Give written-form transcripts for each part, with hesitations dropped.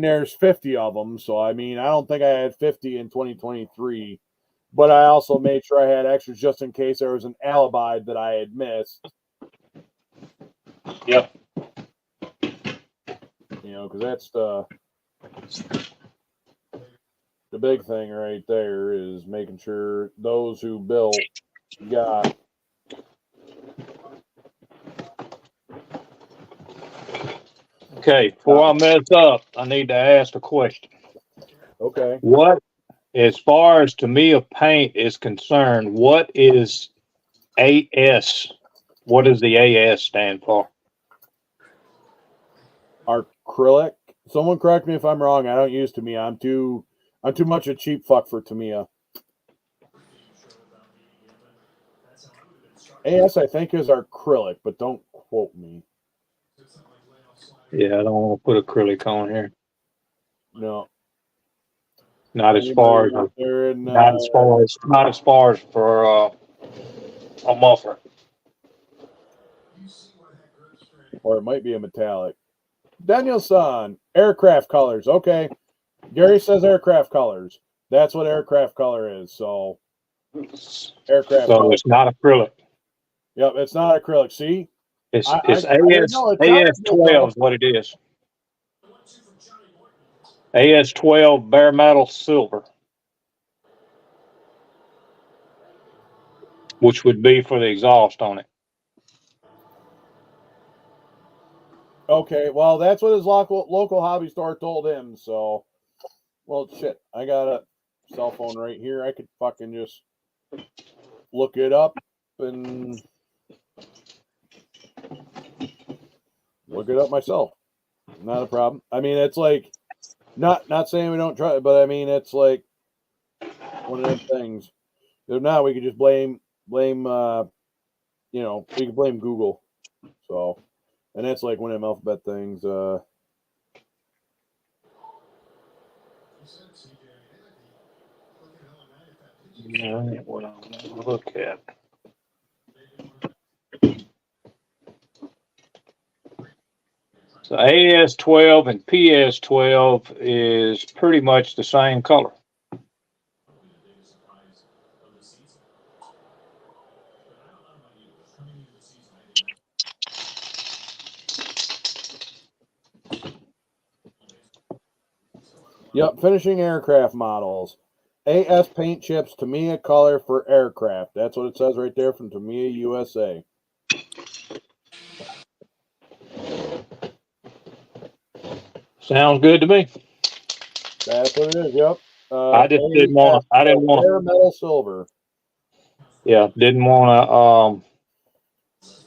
there's 50 of them. So, I mean, I don't think I had 50 in 2023, but I also made sure I had extras just in case there was an alibi that I had missed. Yep. Because that's the big thing right there is making sure those who built got. Okay, before I mess up, I need to ask a question. Okay. What, as far as Tamiya paint is concerned, what is AS? What does the AS stand for? Acrylic. Someone correct me if I'm wrong. I don't use Tamiya. I'm too much a cheap fuck for Tamiya. AS, I think, is acrylic, but don't quote me. Yeah, I don't want to put acrylic on here. No. Not as far as for a muffler. Or it might be a metallic. Daniel-san, aircraft colors. Okay. Gary says aircraft colors. That's what aircraft color is. So aircraft So color. it's not acrylic. Yep, it's not acrylic. See? It's I AS12 is what it is. AS12 bare metal silver, which would be for the exhaust on it. Okay, well, that's what his local hobby store told him. So, well, shit, I got a cell phone right here. I could fucking just look it up and look it up myself. Not a problem. I mean, it's like not saying we don't try, but I mean, it's like one of them things. If not, we could just blame we could blame Google. So, and that's like one of them alphabet things. Yeah, what I'm gonna look at. So AS12 and PS12 is pretty much the same color. Yep, finishing aircraft models. AS paint chips Tamiya color for aircraft. That's what it says right there from Tamiya USA. Sounds good to me. That's what it is. Yep. I just didn't want. I didn't want bare metal silver. Yeah, didn't want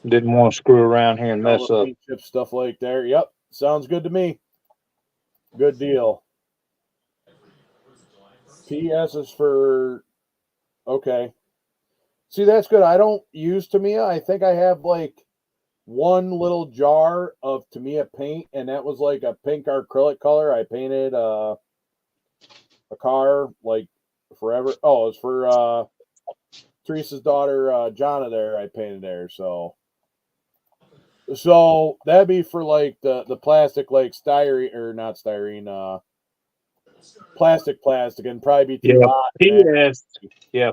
to screw around here and mess up. Paint chip stuff like there. Yep. Sounds good to me. Good deal. PS is for okay. See, that's good. I don't use Tamiya. I think I have like one little jar of Tamiya paint, and that was like a pink acrylic color. I painted a car like forever. Oh, it was for Teresa's daughter, Jonna. There, I painted there. So that'd be for like the plastic, like styrene or not styrene, plastic, and probably be too hot.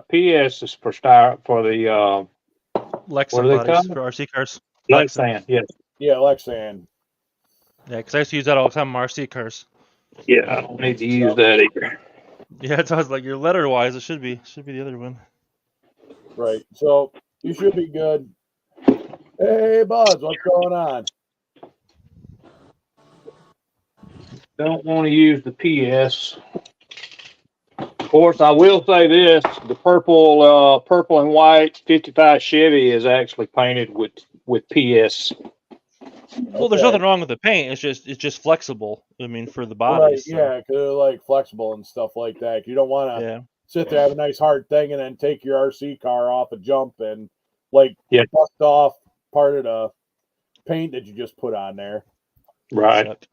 PS is for the Lexan bodies for RC cars. Lexan, yes. Yeah, Lexan. Yeah, because I used to use that all the time on RC cars. Yeah, I don't need to use that either. Yeah, it sounds like your letter wise, it should be the other one. Right. So you should be good. Hey, Buds, what's going on? Don't want to use the PS. Of course, I will say this: the purple and white '55 Chevy is actually painted with PS. Well, there's nothing wrong with the paint. It's just flexible. I mean, for the bodies. Right, so. yeah, because they're like flexible and stuff like that. You don't want to sit there, have a nice hard thing, and then take your RC car off a jump and bust off part of the paint that you just put on there. Right.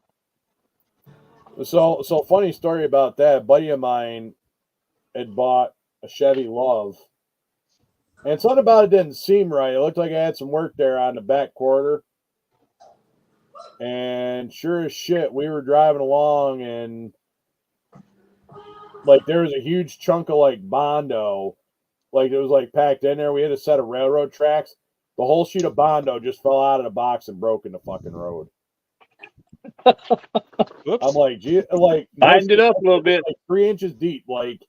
So funny story about that. A buddy of mine had bought a Chevy Love, and something about it didn't seem right. It looked like I had some work there on the back quarter. And sure as shit, we were driving along and like there was a huge chunk of like Bondo, like it was like packed in there. We had a set of railroad tracks. The whole sheet of Bondo just fell out of the box and broke in the fucking road. Whoops. I'm like, gee, like Tightened it up a little bit. like 3 inches deep. Like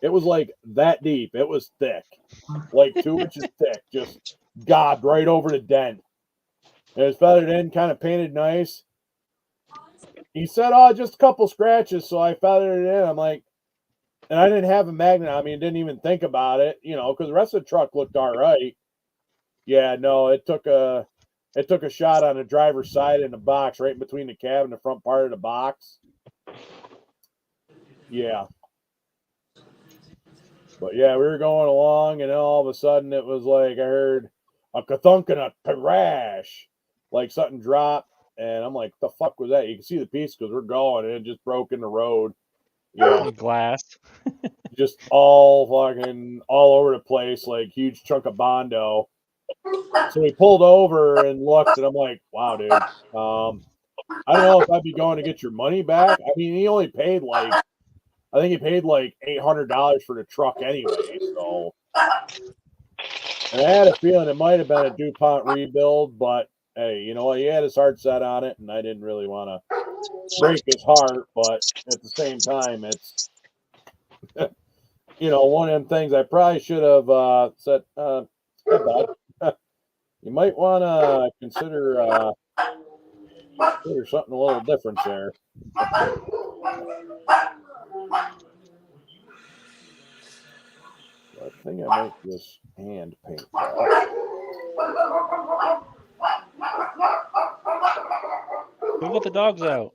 it was like that deep. It was thick, like 2 inches thick. Just gobbed right over the dent. And it was feathered in, kind of painted nice. He said, "Oh, just a couple scratches." So I feathered it in. I'm like, and I didn't have a magnet on me and didn't even think about it, you know, because the rest of the truck looked all right. Yeah, no, it took a shot on the driver's side in the box, right in between the cab and the front part of the box. Yeah. But yeah, we were going along, and then all of a sudden it was like I heard a kathunk and a crash, like something dropped, and I'm like, "The fuck was that?" You can see the piece because we're going, and it just broke in the road. Yeah, Glass. just all fucking all over the place, like huge chunk of Bondo. So we pulled over and looked, and I'm like, "Wow, dude, I don't know if I'd be going to get your money back." I mean, he only paid like, I think he paid like $800 for the truck anyway. So, and I had a feeling it might have been a DuPont rebuild, but hey, you know what? He had his heart set on it, and I didn't really want to break his heart. But at the same time, it's you know, one of them things I probably should have said, "Hey, bud, you might want to consider something a little different there." I think I might just hand paint that. Who let the dogs out?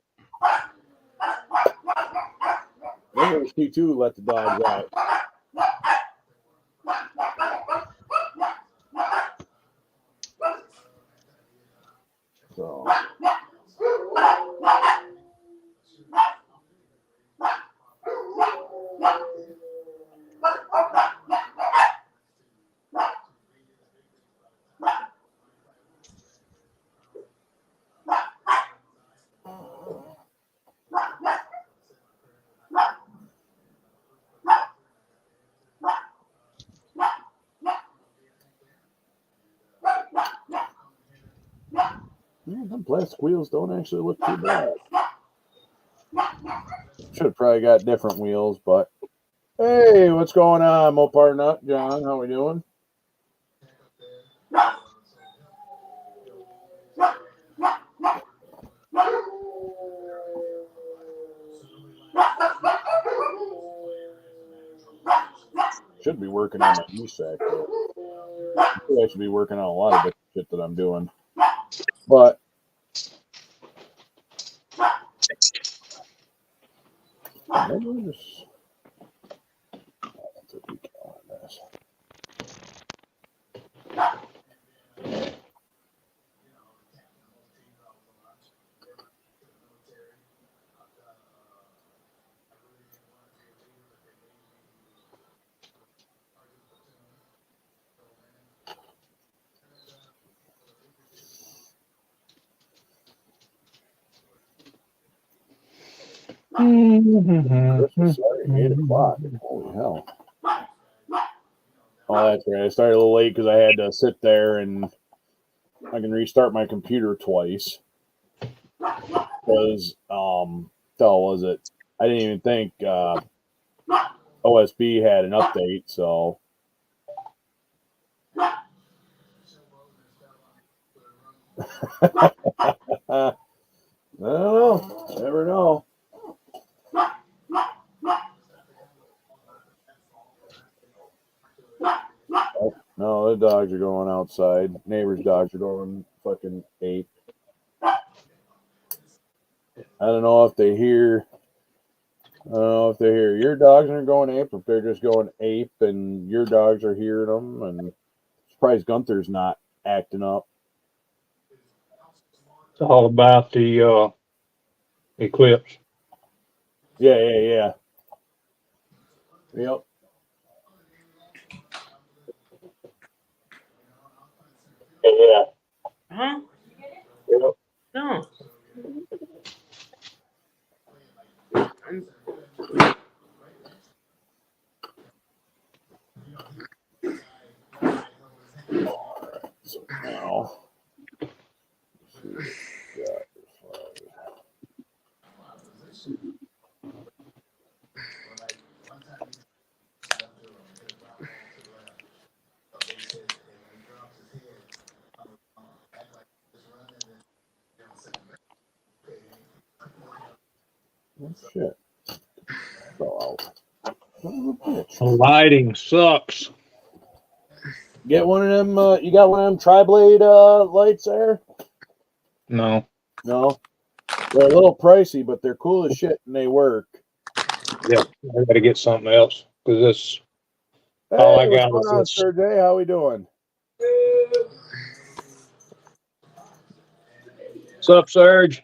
I think she too let the dogs out. So. Yeah, them plastic wheels don't actually look too bad. Should have probably got different wheels, but hey, what's going on, Mopar Nut? John, how we doing? Should be working on my ESAC. I should be working on a lot of different shit that I'm doing. But maybe we'll just that's a decal on this. Christmas started 8 o'clock. Holy hell. Oh, that's right. I started a little late because I had to sit there and I can restart my computer twice. Because, hell was it? I didn't even think OSB had an update, so. I don't know. Never know. Oh, no, the dogs are going outside. Neighbors' dogs are going fucking ape. I don't know if they hear. I don't know if they hear your dogs are going ape, or if they're just going ape, and your dogs are hearing them. And surprised Gunther's not acting up. It's all about the eclipse. Yeah. Yep. Yeah. Huh? Yep. No. So now, oh shit. Fell out. Son of a bitch. The lighting sucks. Get one of them. You got one of them tri-blade lights there? No. No. They're a little pricey, but they're cool as shit and they work. Yeah, I gotta get something else because this. Hey, All I what's got going is on, this. Sir Jay? How we doing? What's up, Serge?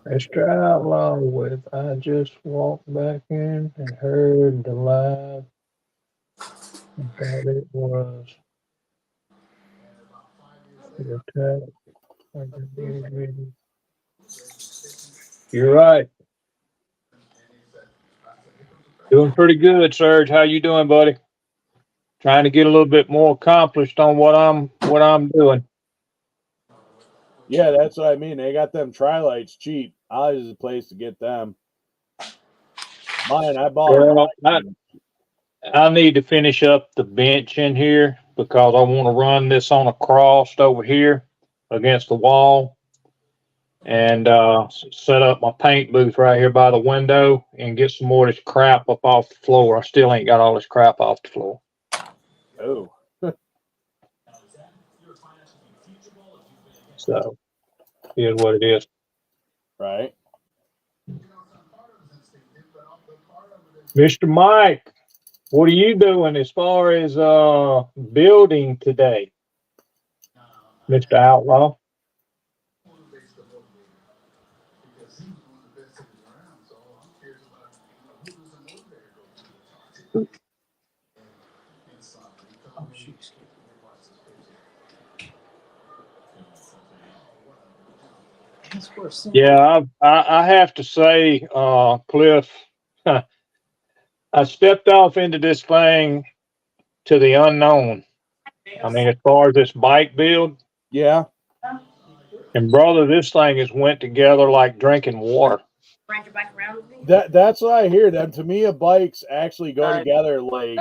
Mr. Outlaw with I just walked back in and heard the live that it was the attack. You're right. Doing pretty good, Serge. How you doing, buddy? Trying to get a little bit more accomplished on what I'm doing. Yeah, that's what I mean. They got them tri-lights cheap. Ours is a place to get them. Mine, I bought Well, mine. I need to finish up the bench in here because I want to run this on a cross over here against the wall and set up my paint booth right here by the window and get some more of this crap up off the floor. I still ain't got all this crap off the floor. Oh, So here's what it is. right. Mr. Mike, what are you doing as far as building today? Mr. Outlaw. Yeah, I have to say, Cliff, I stepped off into this thing to the unknown. I mean, as far as this bike build, Yeah, and brother, this thing has went together like drinking water. Ride your bike around with me? that's what I hear. Them Tamiya bikes actually go together like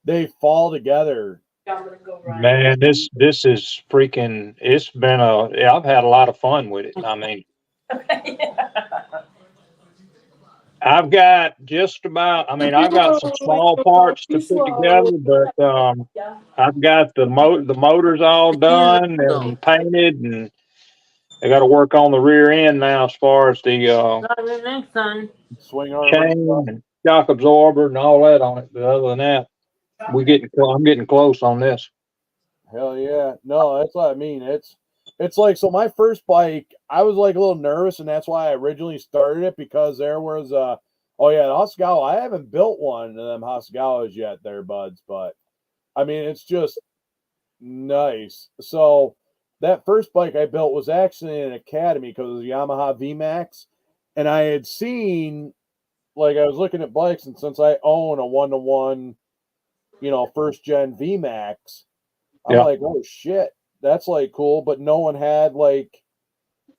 they fall together. I'm gonna go ride. Man, this is freaking. It's been I've had a lot of fun with it. I mean, I've got just about. I mean, I've got some small parts to put together, but I've got the motors all done and painted, and I got to work on the rear end now as far as the Next time. Swing arm. chain and shock absorber and all that on it. But other than that, I'm getting close on this. Hell yeah. No, that's what I mean. It's like, so my first bike, I was like a little nervous, and that's why I originally started it, because there was oh yeah, the Hasegawa. I haven't built one of them Hasegawas yet there, buds, but I mean it's just nice. So that first bike I built was actually an academy because it was a Yamaha VMAX, and I had seen, like, I was looking at bikes, and since I own a 1-to-1, first gen VMAX, I'm Yeah. like, oh shit, that's like cool. But no one had like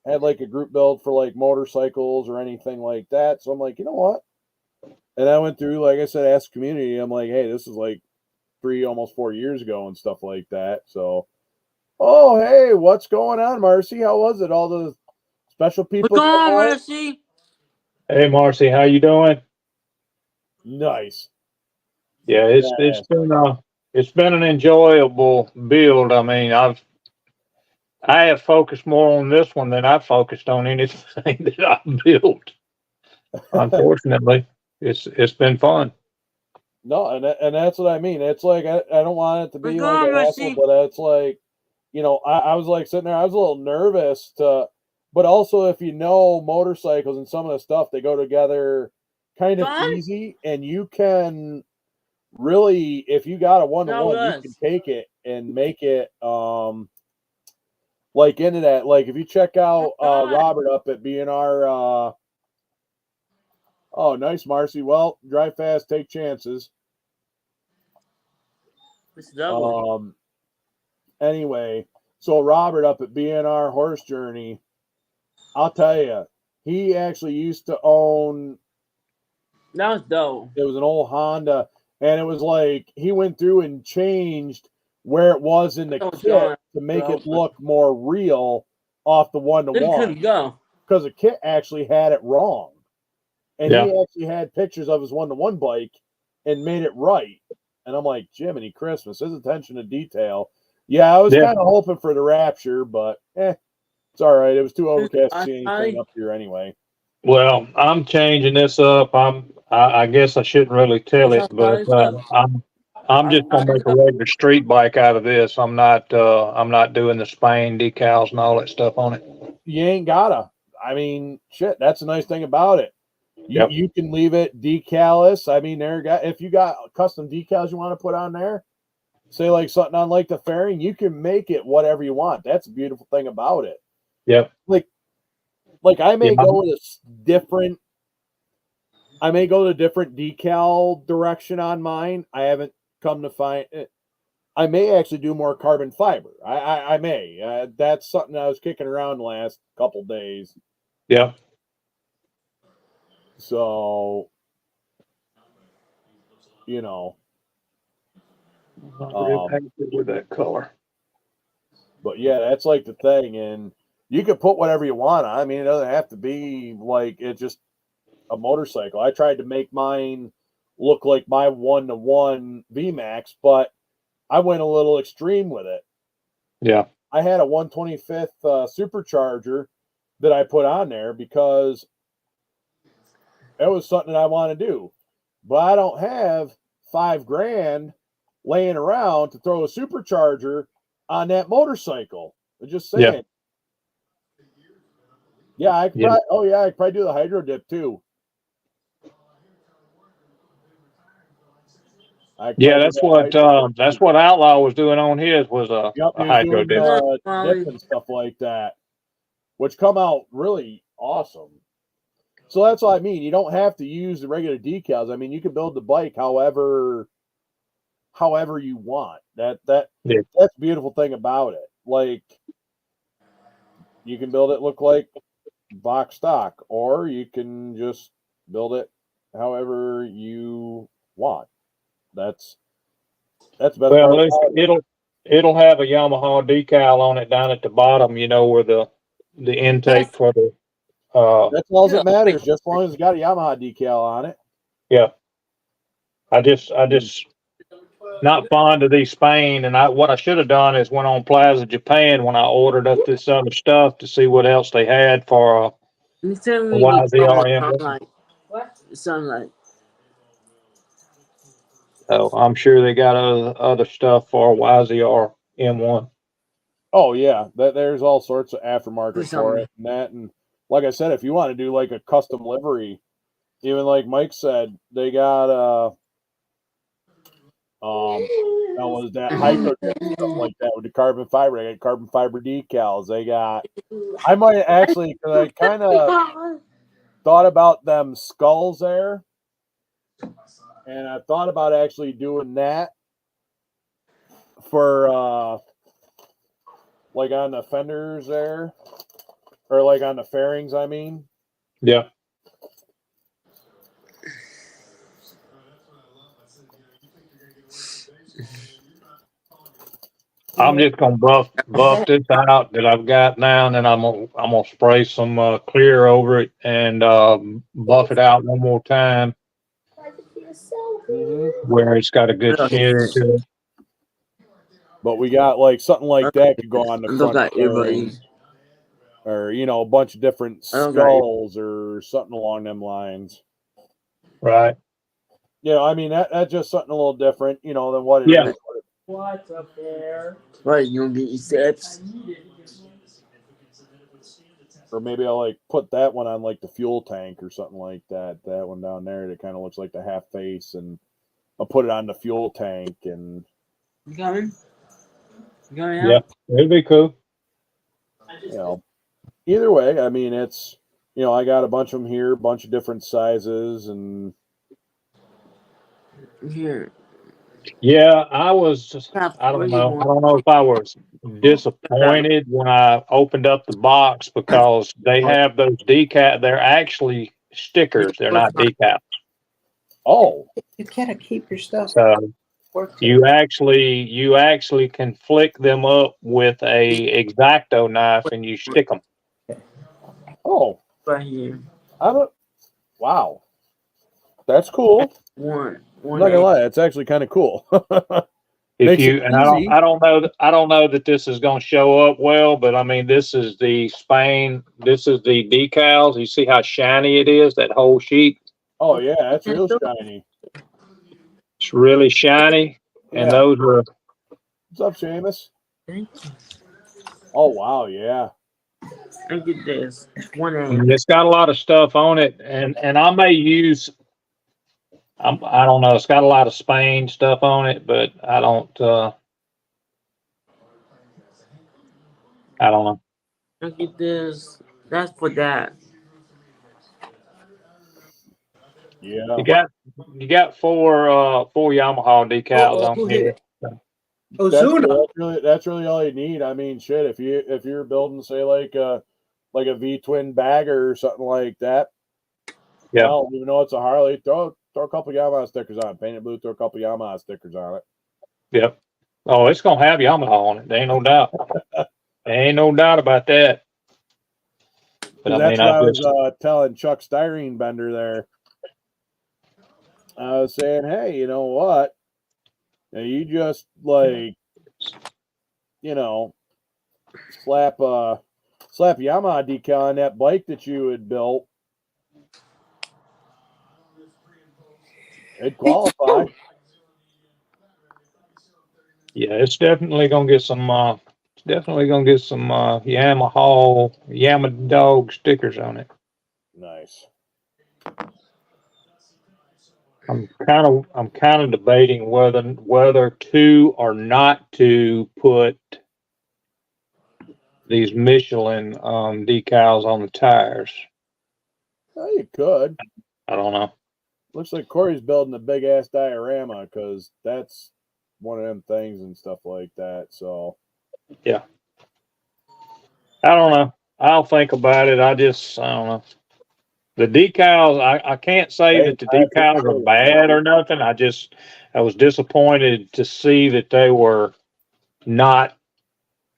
a group build for like motorcycles or anything like that. So I'm like, you know what? And I went through, like I said, ask community. I'm like, hey, this is like almost 4 years ago and stuff like that. So, oh hey, what's going on, Marcy? How was it? All the special people. What's going on, came out? Marcy? Hey, Marcy, how you doing? Nice. Yeah, it's been an enjoyable build. I mean, I have focused more on this one than I've focused on anything that I've built. Unfortunately, it's been fun. No, and that's what I mean. It's like I don't want it to be What's like going an on, asshole, Marcy? but it's like, I was like sitting there, I was a little nervous but also, if you know motorcycles and some of the stuff, they go together kind of Fun? easy, and you can really, if you got a 1-to-1, No, it you can is. take it and make it like into that. Like if you check out Robert up at BNR, oh, nice, Marcy. Well, drive fast, take chances. It's double. Anyway, so Robert up at BNR Horse Journey, I'll tell you, he actually used to own. That was dope. It was an old Honda, and it was like he went through and changed where it was in the That was kit gone. to make it look more real off the Then 1-to-1. couldn't go. Because the kit actually had it wrong. And Yeah. he actually had pictures of his 1-to-1 bike and made it right. And I'm like, Jiminy Christmas, his attention to detail. Yeah, I was Yeah. kind of hoping for the Rapture, but it's all right. It was too overcast to see anything I- up here anyway. Well, I'm changing this up. I guess I shouldn't really tell it, but I'm just gonna make a regular street bike out of this. I'm not doing the Spain decals and all that stuff on it. You ain't gotta. I mean, shit, that's the nice thing about it. Yep. You can leave it decalless. I mean, if you got custom decals you want to put on there, say like something on like the fairing, you can make it whatever you want. That's a beautiful thing about it. Yep. Like I may Yeah. go with a different decal direction on mine. I haven't come to find it. I may actually do more carbon fiber. I may. That's something I was kicking around the last couple days. Yep. So, Not real happy with that color. but yeah, that's like the thing. And you can put whatever you want on. I mean, it doesn't have to be like it's just a motorcycle. I tried to make mine look like my 1-to-1 VMAX, but I went a little extreme with it. Yeah. I had a 125th supercharger that I put on there because it was something that I want to do. But I don't have $5,000 laying around to throw a supercharger on that motorcycle. I'm just saying. Yeah, I could I could probably do the hydro dip too. Yeah, that's what Outlaw was doing on his was a Yep, he was hydro doing dip. dip and stuff like that, which come out really awesome. So that's what I mean. You don't have to use the regular decals. I mean, you can build the bike however you want. That's the beautiful thing about it. Like you can build it look like box stock, or you can just build it however you want. That's the best Well, part. it'll have a Yamaha decal on it down at the bottom, where the intake for the That's all that matters, just as long as it's got a Yamaha decal on it. Yeah. I just not fond of these Spain, and what I should have done is went on Plaza Japan when I ordered up this other stuff to see what else they had for a YZRM. What? Sunlight. So I'm sure they got other stuff for YZR M1. Oh yeah, there's all sorts of aftermarket for it and that. And like I said, if you want to do like a custom livery, even like Mike said, they got that was that hydro stuff like that with the carbon fiber. They got carbon fiber decals. They got. I might actually, because I kind of thought about them skulls there, and I thought about actually doing that for like on the fenders there, or like on the fairings. I mean, yeah. I'm just gonna buff this out that I've got now, and then I'm gonna spray some clear over it and buff it out one more time where it's got a good finish to it. But we got like something like that could go on the front fairing, or a bunch of different skulls or something along them lines. Right. I mean that's just something a little different, than what it is. What's up there? Right, you gonna get your steps? Or maybe I'll like put that one on like the fuel tank or something like that. That one down there that kind of looks like the half face, and I'll put it on the fuel tank, and You coming? You coming out? Yeah, it'd be cool. you know, either way, I mean, it's, you know, I got a bunch of them here, a bunch of different sizes, and Here. Yeah, I was just, Crap, I where don't you know. going? I don't know if I was disappointed when I opened up the box because they have those decal. They're actually stickers. They're not decals. oh, You gotta keep your stuff. So work you actually can flick them up with a X-Acto knife and you stick them. oh, Right here. I don't. Wow, that's cool. One. I'm not gonna lie, it's actually kind of cool. If Makes you it and easy. I don't know that this is going to show up well, but I mean this is the Spain. This is the decals. You see how shiny it is, that whole sheet. Oh yeah, that's real shiny. It's really shiny, and Yeah. those are What's up, Seamus? Thank you. Oh wow, yeah. Look at this. One I A. mean, it's got a lot of stuff on it, and I may use. I don't know. It's got a lot of Spain stuff on it, but I don't. I don't know. Look at this. That's for that. Yeah. You got four Yamaha decals on here. Ozuna. That's really all you need. I mean, shit, if you're building, say, like a V twin bagger or something like that. Yeah. Well, even though it's a Harley, throw a couple Yamaha stickers on it. Paint it blue, throw a couple Yamaha stickers on it. Yep. Oh, it's gonna have Yamaha on it. There ain't no doubt. There ain't no doubt about that. But That's what I was telling Chuck Styrene Bender there. I was saying, hey, you know what? Now you just like, you know, slap a Yamaha decal on that bike that you had built. It'd qualify. yeah, it's definitely gonna get some. Yamaha Dog stickers on it. Nice. I'm kind of debating whether to or not to put these Michelin decals on the tires. Oh, you could. I don't know. Looks like Corey's building a big ass diorama because that's one of them things and stuff like that. So I don't know. I'll think about it. I don't know. The decals, I can't say that the decals are bad or nothing. I was disappointed to see that they were not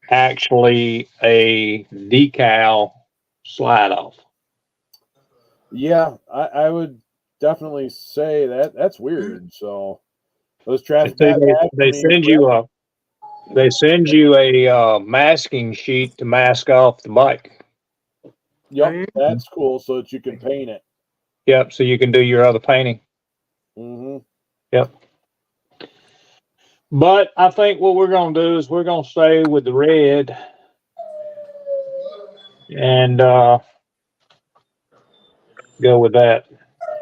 actually a decal slide off. yeah, I would definitely say that's weird. So those traffic. They send you a masking sheet to mask off the bike. Yep, that's cool. So that you can paint it. Yep, so you can do your other painting. Mm-hmm. Yep. But I think what we're going to do is we're going to stay with the red and go with that.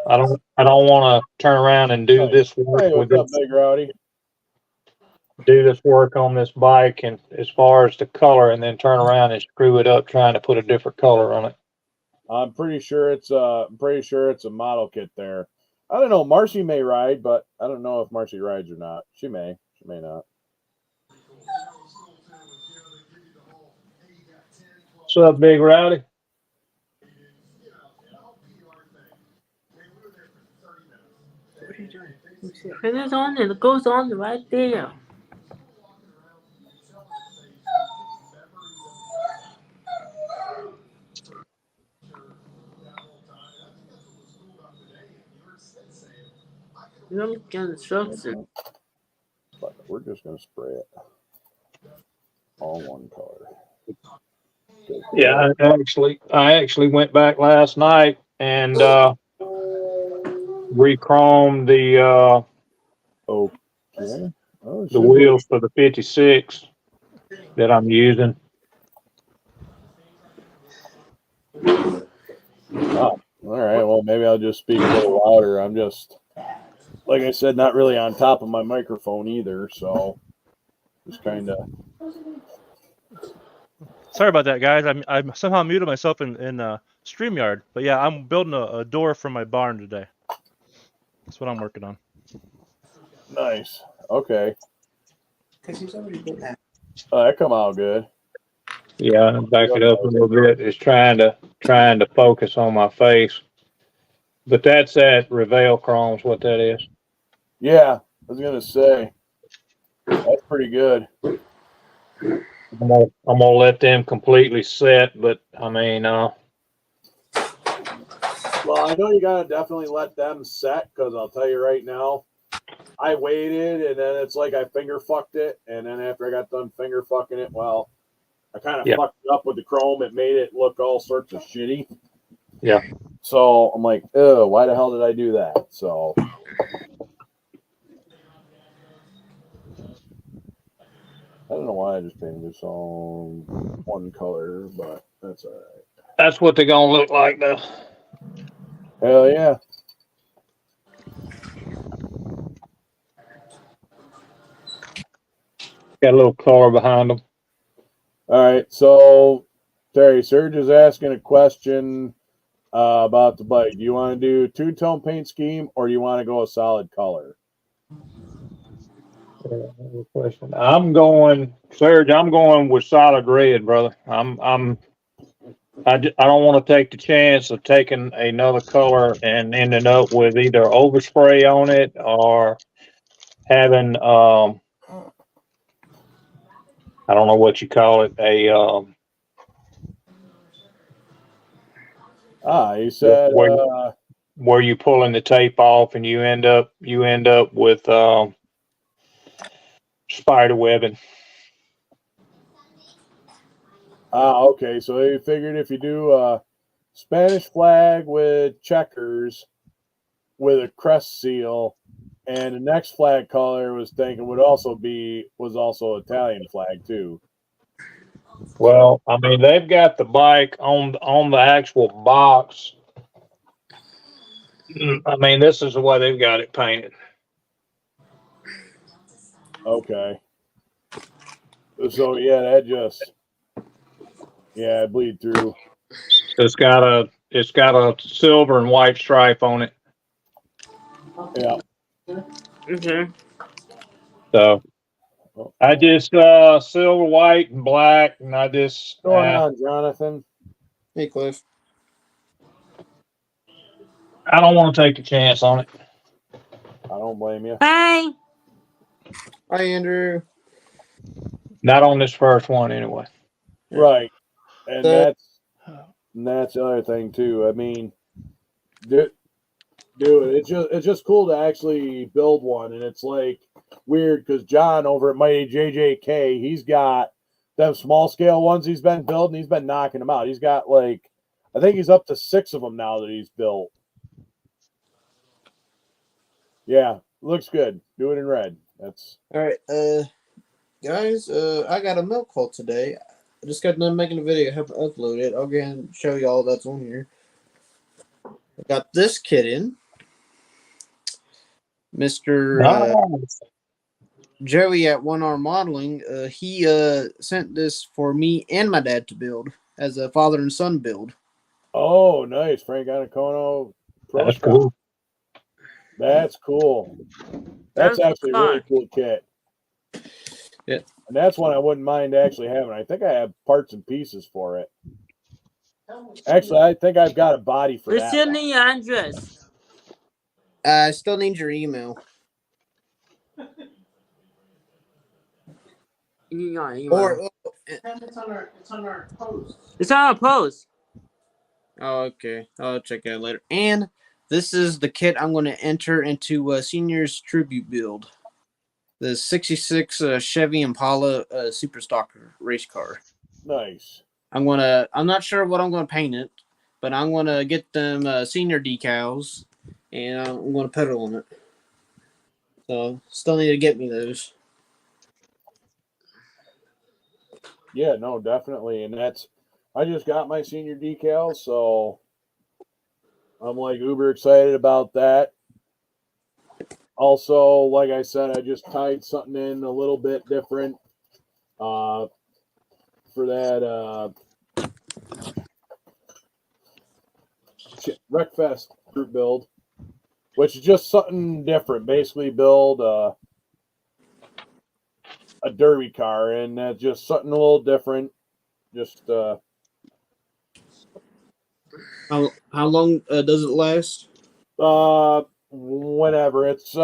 I don't want to turn around and do this work Hey, with what's up, Big Rowdy? do this work on this bike and as far as the color and then turn around and screw it up trying to put a different color on it. I'm pretty sure it's a model kit there. I don't know. Marcy may ride, but I don't know if Marcy rides or not. She may not. What's up, Big Rowdy? What are you doing? Put it on it. It goes on right there. You don't look at instructions. But we're just gonna spray it all one color. Yeah, I actually went back last night and re-chromed the Okay. Oh, the wheels for the 56 that I'm using. Oh, all right. Well, maybe I'll just speak a little louder. I'm just like I said, not really on top of my microphone either. So just kind of. Sorry about that, guys. I'm somehow muted myself in StreamYard. But yeah, I'm building a door for my barn today. That's what I'm working on. Nice. Okay. Because he's already did that. That come out good. Yeah, back it up a little bit. It's trying to focus on my face. But that's that Reveal Chrome's what that is. Yeah, I was gonna say that's pretty good. I'm gonna let them completely set, but I mean, Well, I know you gotta definitely let them set because I'll tell you right now, I waited and then it's like I finger fucked it, and then after I got done finger fucking it, well, I kind of Yeah. fucked it up with the Chrome. It made it look all sorts of shitty. Yeah. So I'm like, oh, why the hell did I do that? So. I don't know why I just painted this on one color, but that's all right. that's what they're gonna look like though. Hell yeah. Got a little color behind them. All right. So, Terry, Serge is asking a question about the bike. Do you want to do two-tone paint scheme or do you want to go a solid color? Question. I'm going, Serge. I'm going with solid red, brother. I don't want to take the chance of taking another color and ending up with either overspray on it or having I don't know what you call it, He said, where you pulling the tape off and you end up with spider webbing. okay. So he figured if you do a Spanish flag with checkers with a crest seal, and the next flag color was thinking was also Italian flag too. Well, I mean, they've got the bike on the actual box. I mean, this is the way they've got it painted. Okay. So yeah, that just bleed through. It's got a silver and white stripe on it. Yeah. Okay. So I just silver, white, and black, and I just What's going on, Jonathan? Hey, Cliff. I don't want to take a chance on it. I don't blame you. Hey. Hi, Andrew. Not on this first one, anyway. Right. And The- that's the other thing too. I mean, dude, it's just cool to actually build one, and it's like weird because John over at Mighty JJK, he's got them small scale ones he's been building. He's been knocking them out. He's got I think he's up to 6 of them now that he's built. Yeah, looks good. Do it in red. That's All right, guys. I got a milk haul today. I just got done making a video. I have to upload it. I'll go ahead and show you all that's on here. I got this kitten, Mr. Joey at One Arm Modeling. He sent this for me and my dad to build as a father and son build. oh nice. Frank Anacono Pro That's Shop. cool. That's cool. That's actually a really cool kit. Yeah. And that's one I wouldn't mind actually having. I think I have parts and pieces for it. Actually, I think I've got a body for We that. still one. need your address. I still need your email. You need your email. Or It's on our post. It's on our post. oh, okay. I'll check it out later. And this is the kit I'm going to enter into Senior's Tribute build. The 66 Chevy Impala Super Stock race car. Nice. I'm not sure what I'm gonna paint it, but I'm gonna get them senior decals, and I'm gonna put it on it. So still need to get me those. Yeah, no, definitely. And I just got my senior decals, so I'm like uber excited about that. Also, like I said, I just tied something in a little bit different for that Wreckfest group build, which is just something different. Basically, build a derby car, and that's just something a little different. Just How long does it last? whenever it's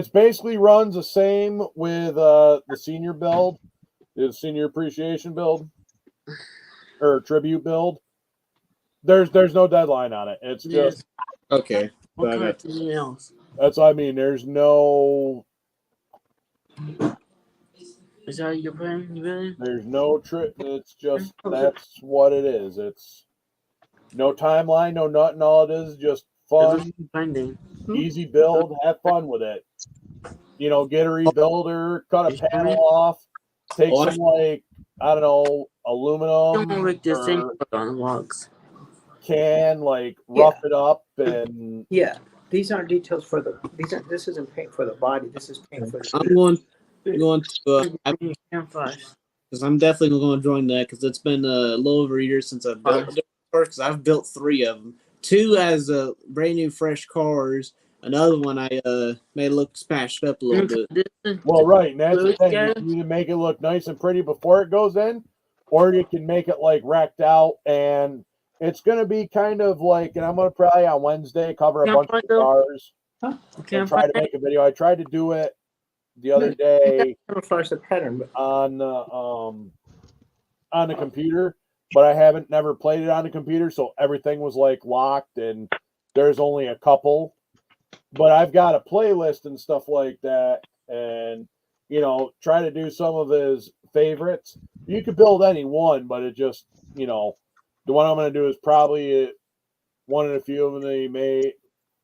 basically runs the same with the senior build, the senior appreciation build or tribute build. There's no deadline on it. It's just Okay. What I kind got of thing else? that's what I mean. There's no Is that your plan, really? there's no trick. It's just that's what it is. It's no timeline, no nothing. All it is just fun, Finding. easy build. Have fun with it. You know, get a rebuilder, cut a panel off, take Oh, I- some like I don't know Don't aluminum like the same or on the logs. can like rough it up and Yeah, these aren't details for the. This isn't paint for the body. This is paint for the. I'm going to Campfires. because I'm definitely going to join that because it's been a little over a year since I've built because I've built 3 of them. 2 as brand new fresh cars. Another one I made it look smashed up a little bit. well, right. And that's the Really thing. good? You can either make it look nice and pretty before it goes in, or you can make it like wrecked out. And it's going to be kind of like, and I'm going to probably on Wednesday cover a bunch of cars and try to make a video. I tried to do it the other day Camouflage the pattern, but on the computer, but I haven't never played it on the computer, so everything was like locked, and there's only a couple. But I've got a playlist and stuff like that, and you know, try to do some of his favorites. You could build any one, but it just, you know, the one I'm going to do is probably one of the few of them that he made.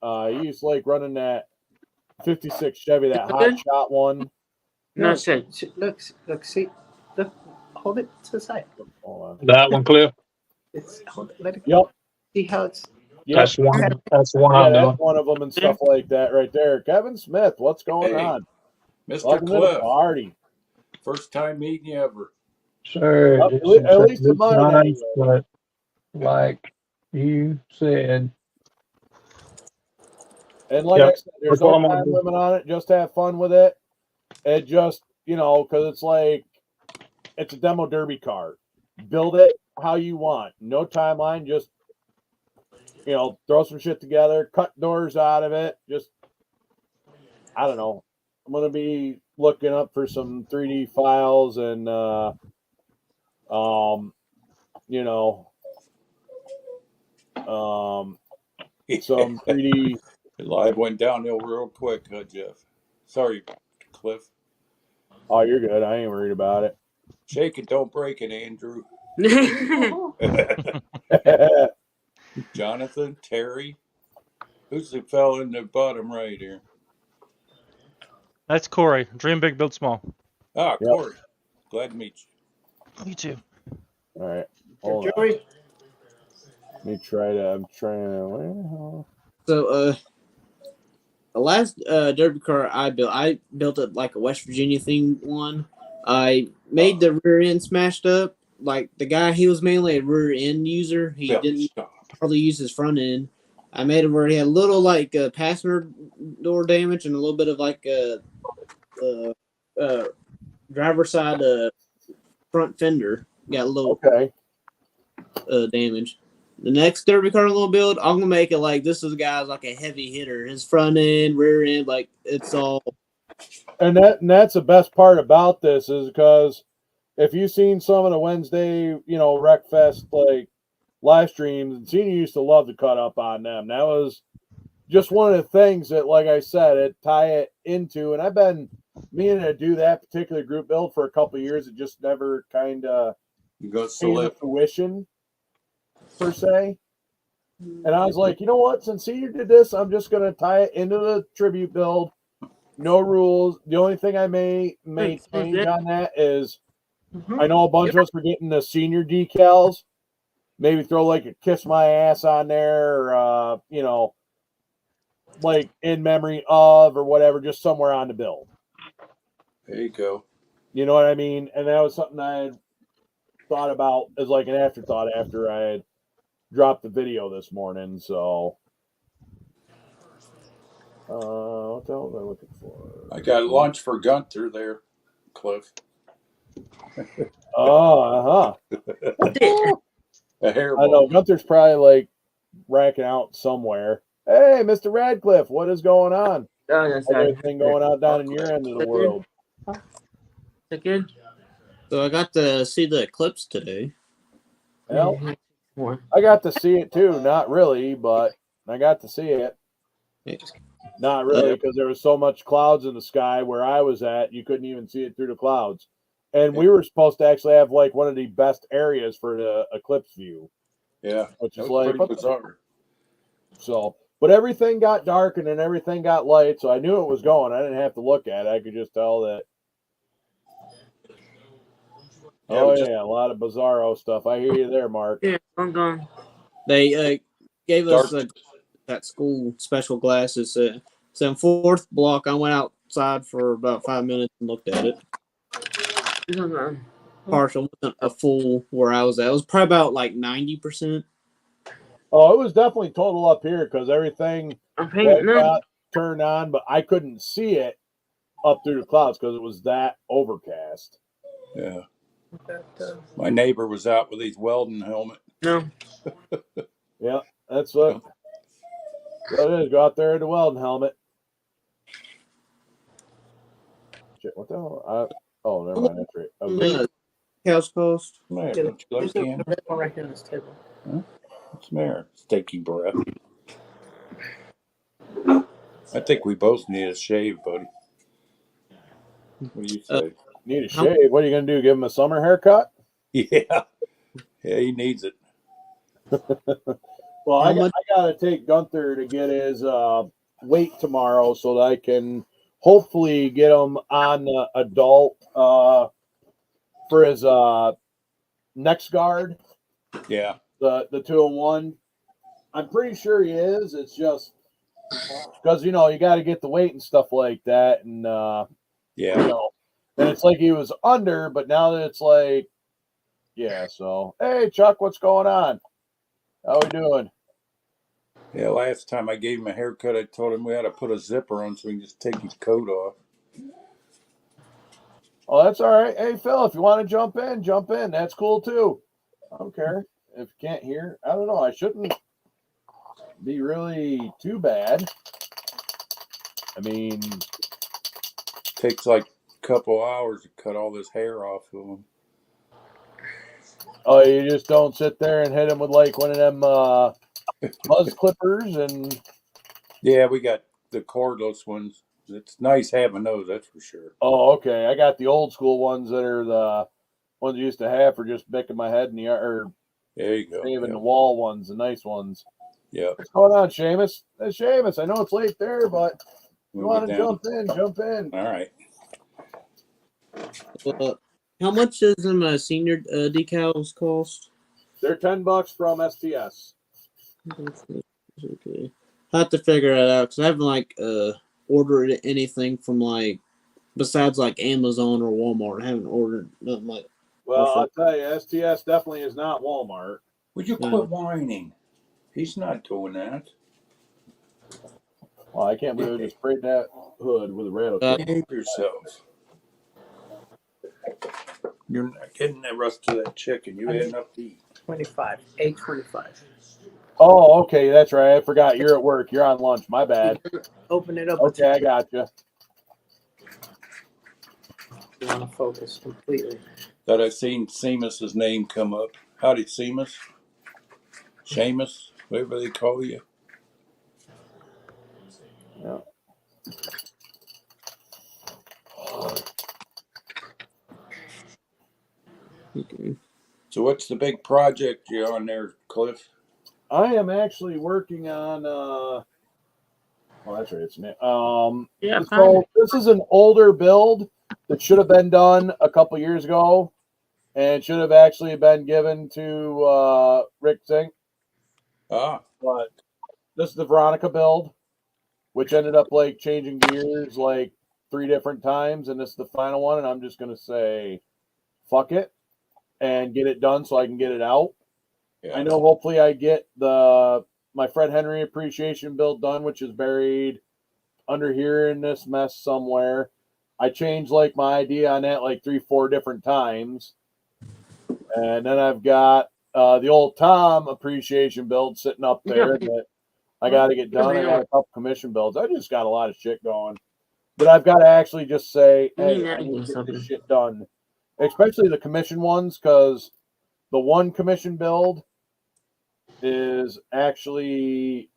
He used to like running that 56 Chevy, that hot shot one. No, shit. look, see, look, hold it to the side. Hold on. That one, Cliff. It's hold it, let it Yep. see how it's. Yep. That's the one. That's the one Yeah, I'm that's doing. one of them and stuff like that right there. Kevin Smith, what's going Hey, on? Mr. Welcome to the Cliff, party. first time meeting you ever. Sure. Well, at least in mine, anyway. but like you said, And like Yep. I said, there's That's all no I'm gonna time do. limit on it. Just have fun with it. It just, you know, because it's like, it's a demo derby car. Build it how you want. No timeline. Just, you know, throw some shit together, cut doors out of it. Just, I don't know. I'm going to be looking up for some 3D files and, you know, some 3D. Live went downhill real quick, huh, Jeff? Sorry, Cliff. Oh, you're good. I ain't worried about it. Shake it, don't break it, Andrew. Jonathan, Terry. Who's the fella in the bottom right here? That's Corey. Dream big, build small. Ah, Yep. Corey. Glad to meet you. Me too. All right. Hold on. Joey, Let me try to. I'm trying to. So the last derby car I built it like a West Virginia themed one. I made the rear end smashed up. Like the guy, he was mainly a rear end user. He Bill, didn't stop. hardly use his front end. I made it where he had a little like passenger door damage and a little bit of like driver side front fender got a little Okay. damage. The next derby car I'm gonna build, I'm gonna make it like this is guy's like a heavy hitter. His front end, rear end, like it's all. And that's the best part about this is because if you've seen some of the Wednesday, you know, Wreckfest like live streams, Senior used to love to cut up on them. That was just one of the things that, like I said, it tie it into. And I've been meaning to do that particular group build for a couple of years. It just never kind of You go came to select. fruition per se. And I was like, you know what? Since Senior did this, I'm just gonna tie it into the tribute build. No rules. The only thing I may change on that is I know a bunch of us were getting the Senior decals. Maybe throw like a kiss my ass on there, or, you know, like in memory of or whatever, just somewhere on the build. There you go. You know what I mean? And that was something I had thought about as like an afterthought after I had dropped the video this morning. So, what the hell was I looking for? I got lunch for Gunther there, Cliff. Oh, A hair I know ball. Gunther's probably like racking out somewhere. Hey, Mr. Radcliffe, what is going on? Oh, that's How's not everything going on down in your end of the world? that good. So I got to see the eclipse today. Well, More. I got to see it too. Not really, but I got to see it. Not really, because there was so much clouds in the sky where I was at, you couldn't even see it through the clouds. And we were supposed to actually have like one of the best areas for the eclipse view, Yeah, which that is was like pretty what the- bizarre. so. But everything got dark and then everything got light, so I knew it was going. I didn't have to look at it. I could just tell that. Yeah, Oh we just- yeah, a lot of bizarro stuff. I hear you there, Mark. Yeah, I'm gone. They gave us Dark. at school special glasses. So in fourth block, I went outside for about 5 minutes and looked at it. I'm gone. Partial, wasn't a full where I was at. It was probably about like 90%. Oh, it was definitely total up here because everything I'm painting now. got turned on, but I couldn't see it up through the clouds because it was that overcast. Yeah. My neighbor was out with his welding helmet. No. Yeah, that's what it is. Go out there in the welding helmet. Shit, what the hell? Oh, never mind. That's right. I was- Couch post. Man, Yeah, don't you like there's a him? red one right here on this table. What's the matter? It's taking breath. I think we both need a shave, buddy. What do you say? Need a shave. What are you gonna do? Give him a summer haircut? Yeah. Yeah, he needs it. Well, How I much- gotta take Gunther to get his weight tomorrow so that I can hopefully get him on the adult for his next guard, Yeah. the 2-in-1. I'm pretty sure he is. It's just because you got to get the weight and stuff like that, and Yeah. and it's like he was under, but now that it's like, yeah. So hey, Chuck, what's going on? How we doing? Yeah, last time I gave him a haircut, I told him we had to put a zipper on so he can just take his coat off. Oh, that's all right. Hey, Phil, if you want to jump in, jump in. That's cool too. I don't care if you can't hear. I don't know. I shouldn't be really too bad. I mean, Takes like a couple hours to cut all this hair off of him. oh, you just don't sit there and hit him with like one of them buzz clippers and. Yeah, we got the cordless ones. It's nice having those, that's for sure. Oh, okay. I got the old school ones that are the ones I used to have for just bicking my head in the or There you go. shaving Yeah. the wall ones, the nice ones. Yeah. What's going on, Seamus? Hey, Seamus, I know it's late there, but you Move want it to down. jump in, jump in. All right. How much does them senior decals cost? They're $10 from STS. Okay. I have to figure that out because I haven't ordered anything from besides Amazon or Walmart. I haven't ordered nothing like. Well, Also- I'll tell you, STS definitely is not Walmart. Would you quit whining? He's not doing that. Well, I can't believe I just sprayed that hood with a rattlesnake. Behave yourself. You're not getting the rest of that chicken. You had enough to eat. 25. 825. Oh, okay, that's right. I forgot you're at work. You're on lunch. My bad. Open it up. Okay, I got you. You want to focus completely. That I've seen Seamus's name come up. Howdy, Seamus. Seamus, whatever they call you. Yeah. Okay. So what's the big project you're on there, Cliff? I am actually working on. Oh, that's right. It's me. Yeah, So this is an older build that should have been done a couple years ago, and should have actually been given to Rick Zink. Ah, But this is the Veronica build. which ended up like changing gears like 3 different times, and this is the final one, and I'm just gonna say fuck it and get it done so I can get it out. Yeah. I know hopefully I get my Fred Henry appreciation build done, which is buried under here in this mess somewhere. I changed like my idea on that like 3-4 different times. And then I've got the old Tom appreciation build sitting up there that I got to get done. I got a couple commission builds. I just got a lot of shit going. But I've got to actually just say, hey, I need to get this shit done. Especially the commission ones, because the one commission build is actually,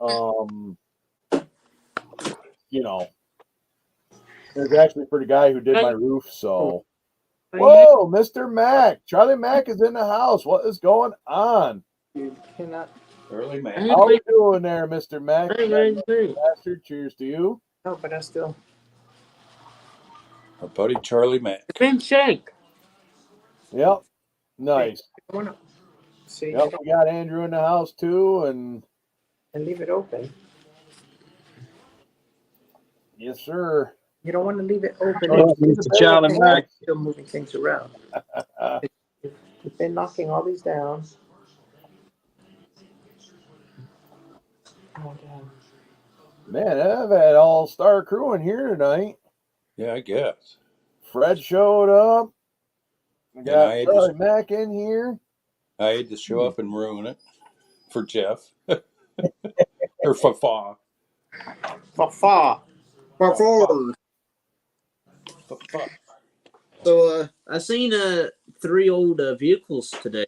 there's actually for the guy who did my roof. So, whoa, Mr. Mac. Charlie Mac is in the house. What is going on? You cannot. Early man. How are we doing there, Mr. Mac? Bastard. Cheers to you. No, but I still. Our buddy Charlie Mack. Been shake. Yep. Nice. I wanna see. Yep, we got Andrew in the house too, and And leave it open. yes, sir. You don't want to leave it open. Oh, Mr. Charlie Mack. Still moving things around. You've been knocking all these down. Oh, damn. Man, I've had all-star crew in here tonight. Yeah, I guess. Fred showed up. We Yeah, got I had Charlie Mac in here. I had to show up and ruin it for Jeff. Or Fafa. Fa. So I seen 3 old vehicles today.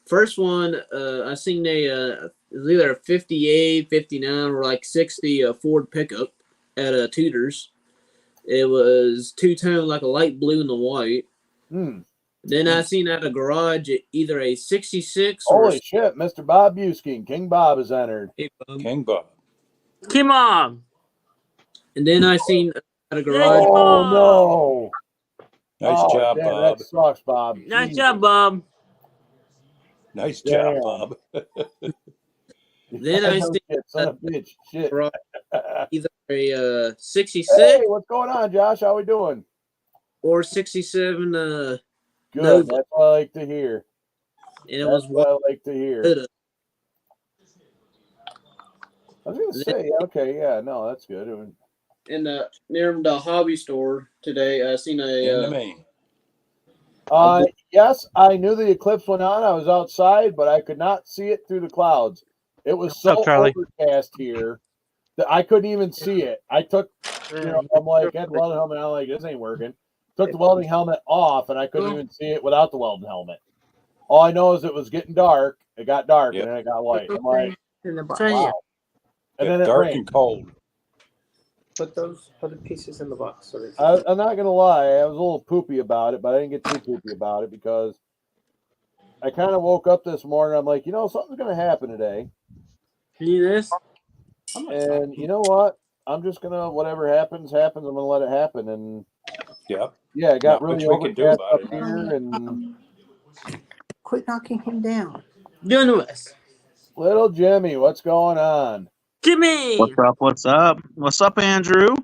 First one I seen it was either a 58, 59, or like 60 Ford pickup at Tudor's. It was two-tone, like a light blue and the white. Then I seen at a garage either a 66 or Holy shit, Mr. Bob Buskin, King Bob has entered. King Bob. Come on. and then I seen at a garage. Oh, no. Nice job, damn, Bob. That sucks, Bob. Nice Jeez. job, Bob. Nice job, Damn. Bob. Then I No seen shit, son of a bitch. Shit. garage either a 66 Hey, what's going on, Josh? How we doing? or 67. Good. Nova. That's what I like to hear. And it That's was what white. I like to hear. I was gonna say, okay, yeah, no, that's good. And near the hobby store today, I seen Into a me. Yes, I knew the eclipse went on. I was outside, but I could not see it through the clouds. It was What's up, so Charlie? overcast here that I couldn't even see it. I took, I'm like, had the welding helmet on, like, this ain't working. Took the welding helmet off, and I couldn't even see it without the welding helmet. All I know is it was getting dark. It got dark, Yep. and then it got light. I'm like, In the box. wow. And then it Dark rained. and cold. Put those other pieces in the box. So they I'm not gonna lie, I was a little poopy about it, but I didn't get too poopy about it because I kind of woke up this morning. I'm like, something's gonna happen today, See this? and you know what? I'm just gonna whatever happens. I'm gonna let it happen, and Yep. yeah, it got Not much really we can do overcast about up it. here, and quit knocking him down. Doing this. little Jimmy, what's going on? Jimmy. What's up? What's up? What's up, Andrew?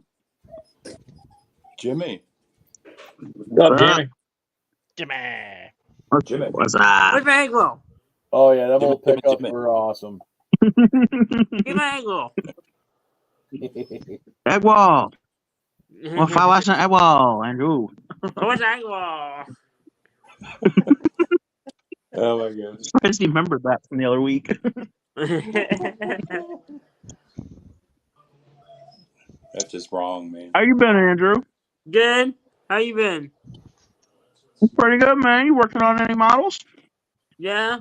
Jimmy. What's up, Jimmy? Jimmy. Jimmy. What's up? Where's my angle? Oh yeah, them Jimmy, old Jimmy, pickups Jimmy. were awesome. Give my angle. Egwall. What if I watch an Egwall, Andrew? Where's my angle? Oh my God. I just remembered that from the other week. That's just wrong, man. How you been, Andrew? Good. How you been? Pretty good, man. You working on any models? Yeah.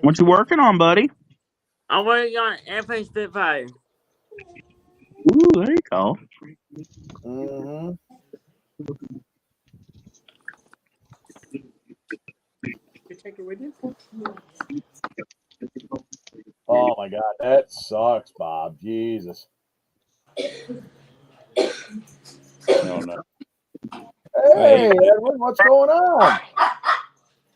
What you working on, buddy? I'm working on Airplane Spitfire. Ooh, there you go. Mm-hmm. You take it with you? Oh my God, that sucks, Bob. Jesus. No. Hey, Edwin, what's going on?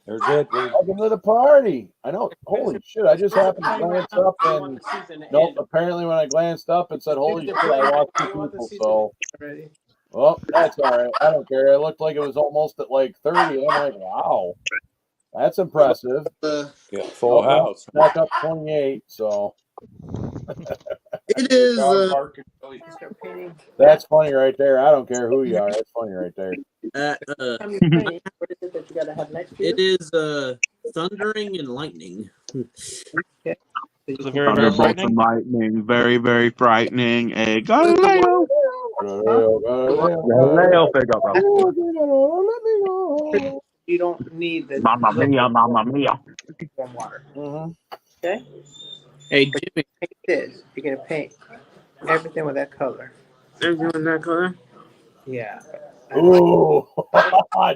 There's Edward. Welcome to the party. I know. Holy shit! I just happened to glance up and nope. Apparently, when I glanced up, it said, "Holy shit!" I lost 2 people. So, well, that's all right. I don't care. It looked like it was almost at like 30. I'm like, wow, that's impressive. Yeah, full house. Back up 28. So It is. Dog barking. Start painting. that's funny right there. I don't care who you are. That's funny right there. Time you paint, what is it that you gotta have next year? It is thundering and lightning. Is it very, very Thunderbolts frightening? and lightning, very, very frightening. Hey, Galileo. Galileo Figaro. You don't need the Mamma mia, mamma mia. warm water. Mhm. Okay? Hey, Jimmy. Paint this. You're gonna paint everything with that color. Everything in that color? Yeah. Ooh,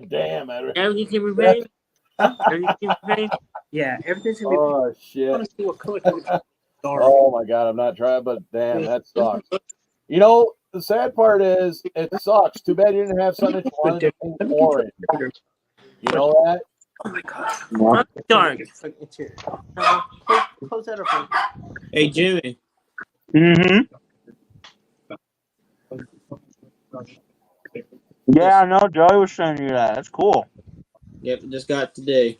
damn it. Everything can be painted? Everything can be painted? Yeah, everything's gonna be Oh I shit. wanna see what color can be dark. Oh my god, I'm not trying, but damn, that sucks. You know, the sad part is it sucks. Too bad you didn't have something that you wanted to paint orange. You know that? Oh my god. What? Dark. It's like interior. Close that up. Hey, Jimmy. Mm-hmm. Yeah, I know. Joey was showing you that. That's cool. Yep, just got it today.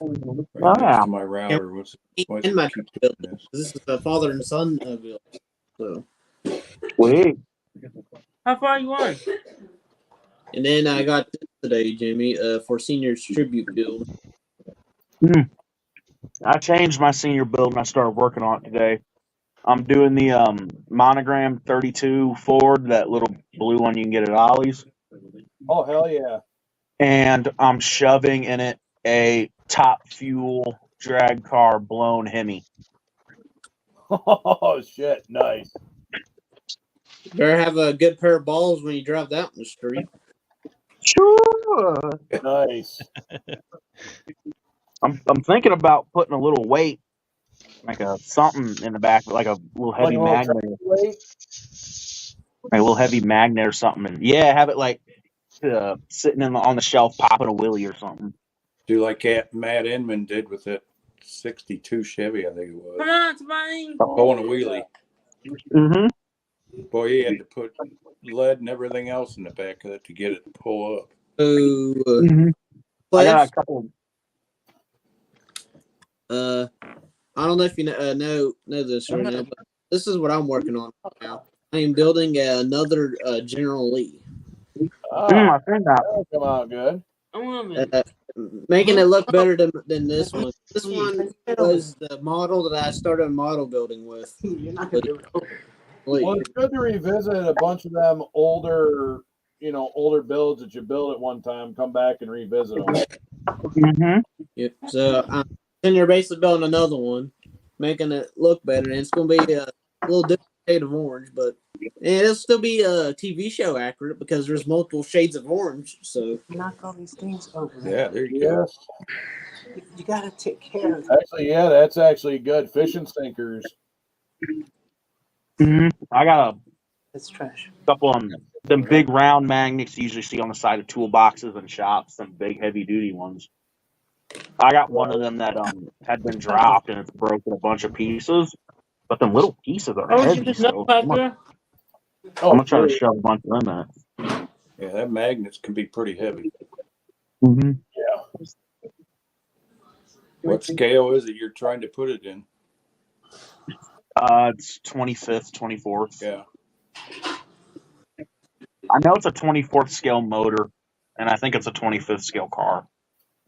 Oh, Right next yeah. to my router. What's In my keep build. doing this? This is the father and son build. So. Sweet. How far you on? And then I got this today, Jimmy, for seniors tribute build. I changed my senior build and I started working on it today. I'm doing the Monogram 32 Ford, that little blue one you can get at Ollie's. Oh hell yeah. And I'm shoving in it a Top Fuel drag car blown Hemi. Oh shit, nice. Better have a good pair of balls when you drive that on the street. Sure. Nice. I'm thinking about putting a little weight, like a something in the back, like a little heavy Like a little magnet, weight? like a little heavy magnet or something. And yeah, have it like sitting on the shelf, popping a wheelie or something. Do like Matt Inman did with that 62 Chevy, I think it was. Come on, somebody. Going a wheelie. Mm-hmm. Boy, he had to put lead and everything else in the back of it to get it to pull up. So, I got a couple. I don't know if you know this right now, but this is what I'm working on right now. I am building another General Lee. Ah, I think that. that'll come out good. Making it look better than this one. This one was the model that I started model building with. You're not gonna do it. Well, it's good to revisit a bunch of them older builds that you built at one time. Come back and revisit them. Mm-hmm. Yep. So I'm senior basically building another one, making it look better, and it's gonna be a little different shade of orange, but it'll still be a TV show accurate because there's multiple shades of orange. So Knock all these things over. Yeah, there you go. Yes. You gotta take care of Actually, yeah, that's actually good. Fishing sinkers. Mm-hmm. I got It's trash. a couple of them big round magnets you usually see on the side of toolboxes and shops, some big heavy duty ones. I got one of them that had been dropped and it's broken a bunch of pieces, but them little pieces are heavy. So I'm gonna try to shove a bunch of them in it. Yeah, that magnets can be pretty heavy. Mm-hmm. What scale is it you're trying to put it in? It's 25th, 24th. Yeah. I know it's a 24th scale motor, and I think it's a 25th scale car.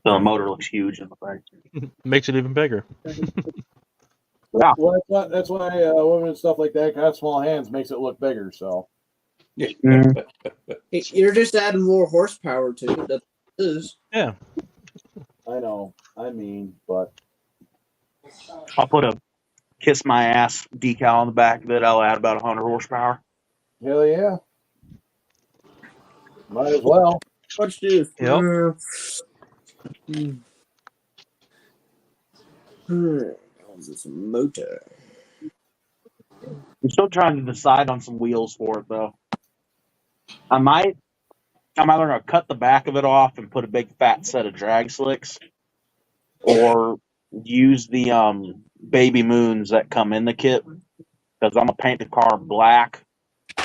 So the motor looks huge in the thing. Makes it even bigger. Yeah. Well, that's why women and stuff like that got small hands makes it look bigger. So Mm. you're just adding more horsepower to it. That is. Yeah. I know. I mean, but I'll put a kiss my ass decal on the back of it. I'll add about 100 horsepower. hell yeah, might as well. What's this? Yep. This motor. I'm still trying to decide on some wheels for it though. I'm either gonna cut the back of it off and put a big fat set of drag slicks, or use the baby moons that come in the kit, because I'm gonna paint the car black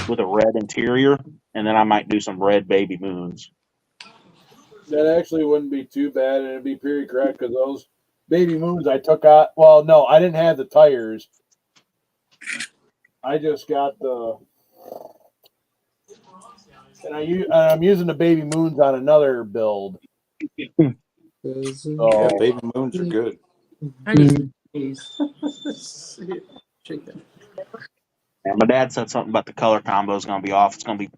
with a red interior, and then I might do some red baby moons. That actually wouldn't be too bad, and it'd be pretty correct because those baby moons I took out. Well, no, I didn't have the tires. I just got the, and I'm using the baby moons on another build. Yeah, So baby moons are good. Shake that. And my dad said something about the color combo is gonna be off. It's gonna be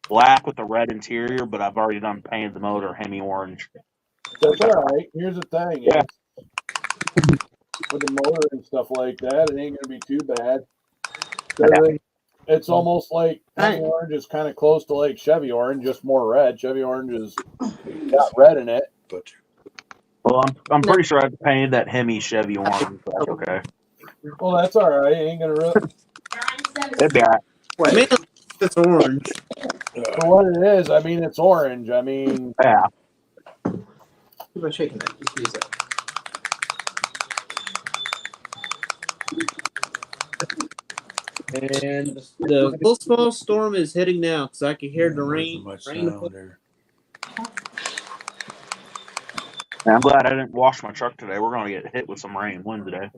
black with a red interior, but I've already done painted the motor Hemi orange. that's all right. Here's the thing: Yeah. with the motor and stuff like that, it ain't gonna be too bad. Yeah. It's almost like Hey. Hemi orange is kind of close to like Chevy orange, just more red. Chevy orange has got red in it. But Well, I'm pretty sure I've painted that Hemi Chevy orange. So that's okay. Well, that's all right. It ain't gonna really. It'd be all right. Man, it's orange. For what it is, I mean, it's orange. I mean, Yeah. Keep on shaking that. Just use that. And the little small storm is hitting now because I can hear the there rain. wasn't much rain sound there. I'm glad I didn't wash my truck today. We're gonna get hit with some rain and wind today.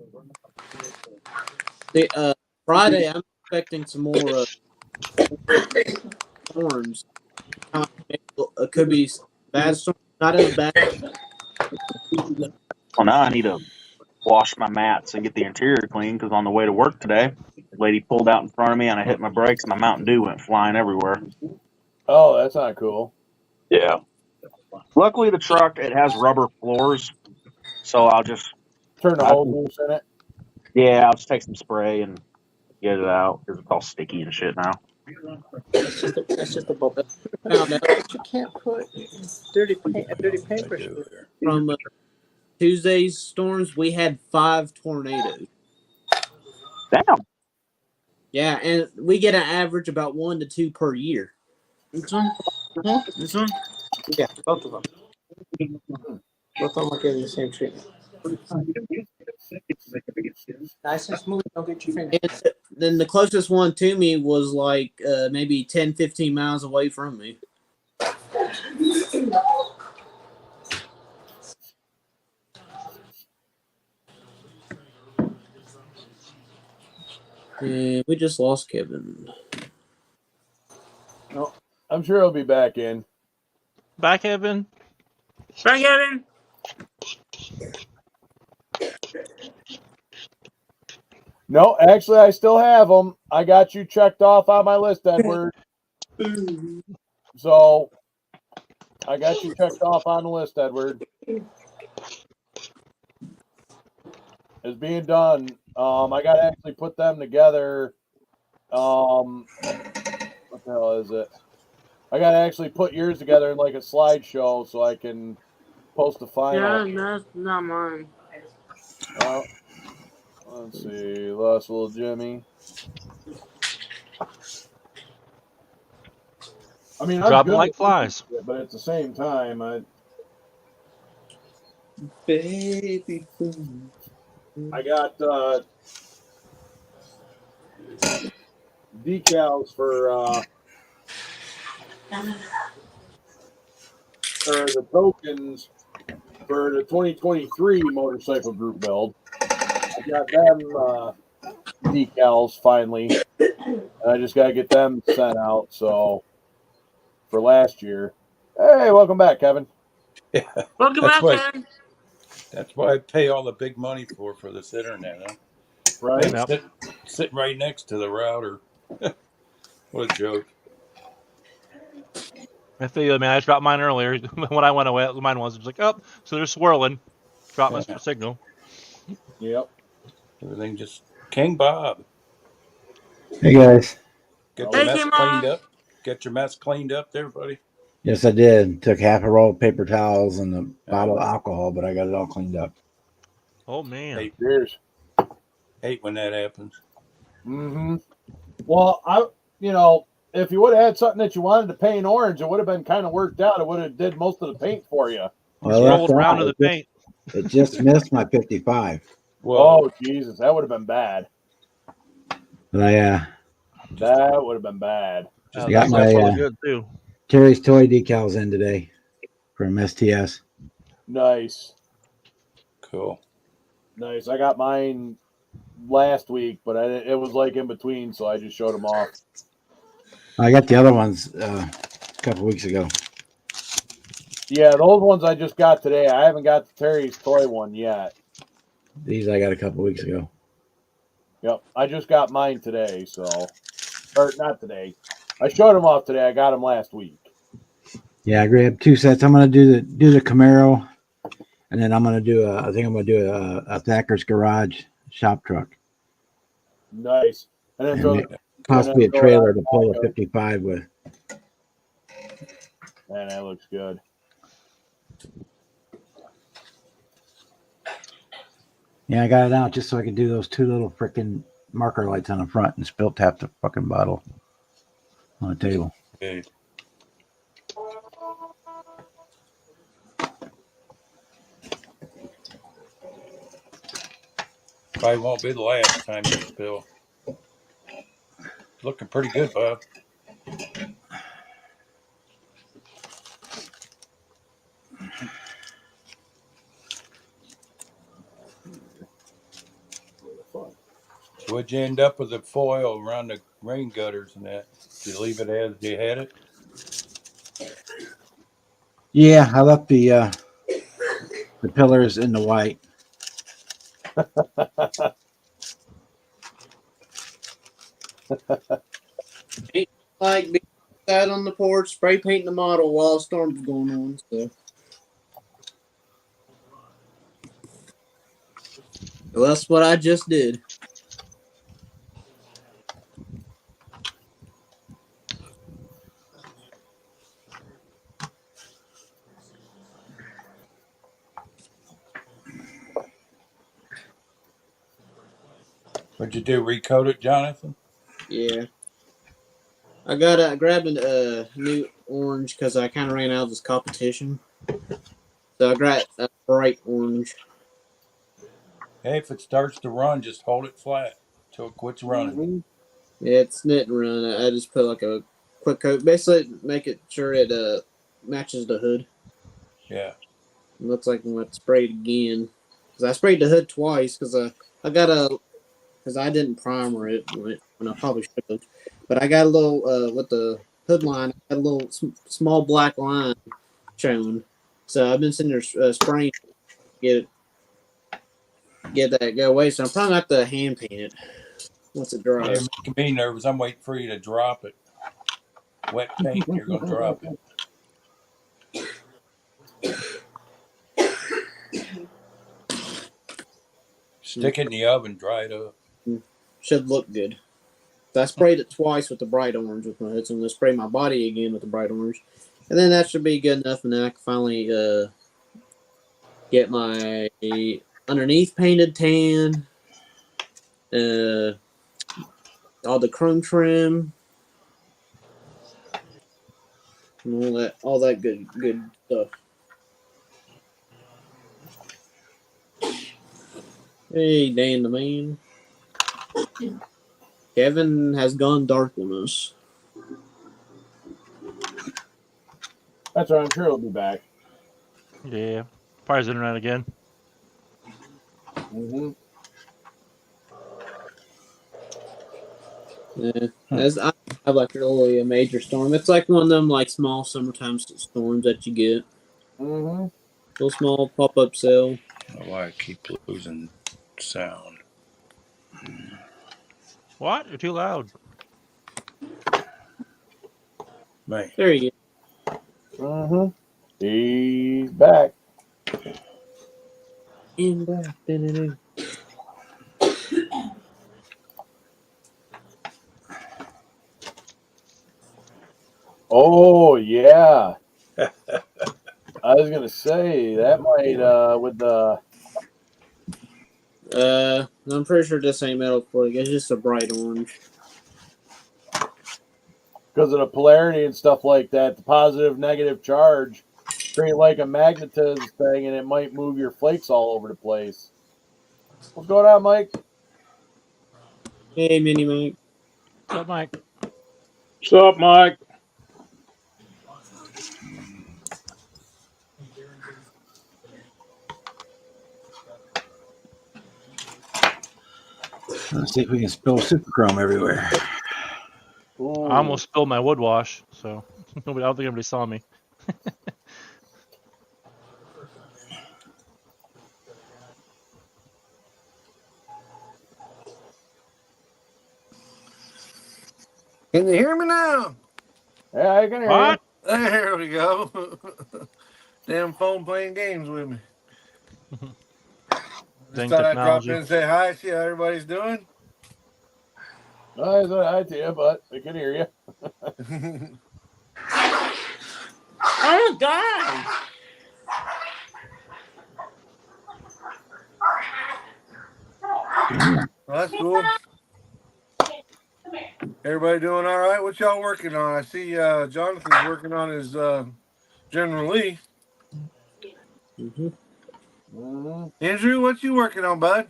Friday, I'm expecting some more storms. It could be bad storm, not as bad. Well, now I need to wash my mats and get the interior clean because on the way to work today, the lady pulled out in front of me and I hit my brakes and my Mountain Dew went flying everywhere. oh, that's not cool. Yeah. Luckily, the truck, it has rubber floors, so I'll just, Turn the hose loose in it. I'll just take some spray and get it out because it's all sticky and shit now. That's just a bubble. Found out But you can't put dirty paper. I do there. from Tuesday's storms, we had 5 tornadoes. Damn. Yeah, and we get an average about 1 to 2 per year. This one? This one? Yeah, both of them. Both of them are getting the same treatment. Nice and smooth. Don't get your finger. And then the closest one to me was like maybe 10, 15 miles away from me. And we just lost Kevin. I'm sure he'll be back in. Back, Evan. Bring it in. No, actually, I still have them. I got you checked off on my list, Edward. So I got you checked off on the list, Edward. It's being done. I got to actually put them together. What the hell is it? I got to actually put yours together in like a slideshow so I can post the final. Yeah, that's not mine. Let's see. Lost little Jimmy. I mean, I'm Dropping good like at flies. it, but at the same time, Baby. I got decals for the tokens for the 2023 motorcycle group build. I got them decals finally, and I just got to get them sent out. So for last year. Hey, welcome back, Kevin. Yeah, Welcome That's back, why- Kevin. that's what I pay all the big money for this internet. Huh? Right? Yep. Sitting right next to the router. What a joke. I feel you, man. I just dropped mine earlier. When I went away, mine was. It was like, oh, so they're swirling. Drop my Yeah. signal. Yep. Everything just King Bob. Hey guys. Get Hey, your mess King cleaned Bob. up. Get your mess cleaned up there, buddy. Yes, I did. Took half a roll of paper towels and a bottle of alcohol, but I got it all cleaned up. Oh man. Hey. Cheers. Hate when that happens. Mm-hmm. Well, if you would have had something that you wanted to paint orange, it would have been kind of worked out. It would have did most of the paint for you. Well, Just rolled that's around to all. the paint. It just missed my 55. Oh Jesus, that would have been bad. But I That would have been bad. Oh, got that's my really good too. Terry's Toy decals in today from STS. Nice. Cool. Nice. I got mine last week, but it was like in between, so I just showed them off. I got the other ones a couple weeks ago. Yeah, those ones I just got today. I haven't got the Terry's Toy one yet. These I got a couple weeks ago. Yep, I just got mine today, so or not today. I showed them off today. I got them last week. Yeah, I grabbed 2 sets. I'm gonna do the Camaro, and then I'm gonna do I think I'm gonna do a Thacker's Garage shop truck, Nice. And then and throw, possibly a throw it trailer on to pull the a 55 with. Man, that looks good. Yeah, I got it out just so I could do those 2 little freaking marker lights on the front and spill tap the fucking bottle on the table. Okay. Probably won't be the last time you spill. Looking pretty good, Bob. Would you end up with the foil around the rain gutters and that? Did you leave it as you had it? Yeah, I left the pillars in the white. Like being out on the porch, spray painting the model while a storm's going on. So, well, that's what I just did. What'd you do? Recoat it, Jonathan? Yeah. I grabbed a new orange because I kind of ran out of this competition. So I grabbed a bright orange. Hey, if it starts to run, just hold it flat till it quits running. Yeah, it's knit and run. I just put like a quick coat. Basically, make it sure it matches the hood. Yeah. It looks like I'm going to spray it again. Because I sprayed the hood twice because because I didn't primer it when I probably should have. But I got a little, with the hood line, I got a little small black line shown. So I've been sitting there spraying to get that go away. So I'm probably going to have to hand paint it once it dries. You're making me nervous. I'm waiting for you to drop it. Wet paint, you're going to drop it. Stick it in the oven, dry it up. Should look good. So I sprayed it twice with the bright orange with my hood. So I'm going to spray my body again with the bright orange. And then that should be good enough. And then I can finally get my underneath painted tan. All the chrome trim. And all that good stuff. Hey, Dan the man. Kevin has gone dark on us. That's right. I'm sure it'll be back. Yeah, probably his internet again. Mm-hmm. Yeah, as I have like really a major storm. It's like one of them like small summertime storms that you get. Mm-hmm. Little small pop-up cell. I don't know why I keep losing sound. What? You're too loud. Man. There you go. Mm-hmm. He's back. In back. Oh yeah. I was gonna say that might with the I'm pretty sure this ain't metal plug. It's just a bright orange. because of the polarity and stuff like that, the positive negative charge create like a magnetism thing, and it might move your flakes all over the place. What's going on, Mike? Hey, Mini Mike. What's up, Mike? What's up, Mike? Let's see if we can spill super chrome everywhere. Ooh. I almost spilled my wood wash, so nobody. I don't think anybody saw me. Can you hear me now? Yeah, I can hear What? There we go. Damn phone playing games with me. Just Dang thought I'd drop technology. in and say hi, see how everybody's doing. you. I said hi to you, but I can hear you. Oh, God. Well, that's cool. Everybody doing all right? What y'all working on? I see Jonathan's working on his General Lee. Andrew, what you working on, bud?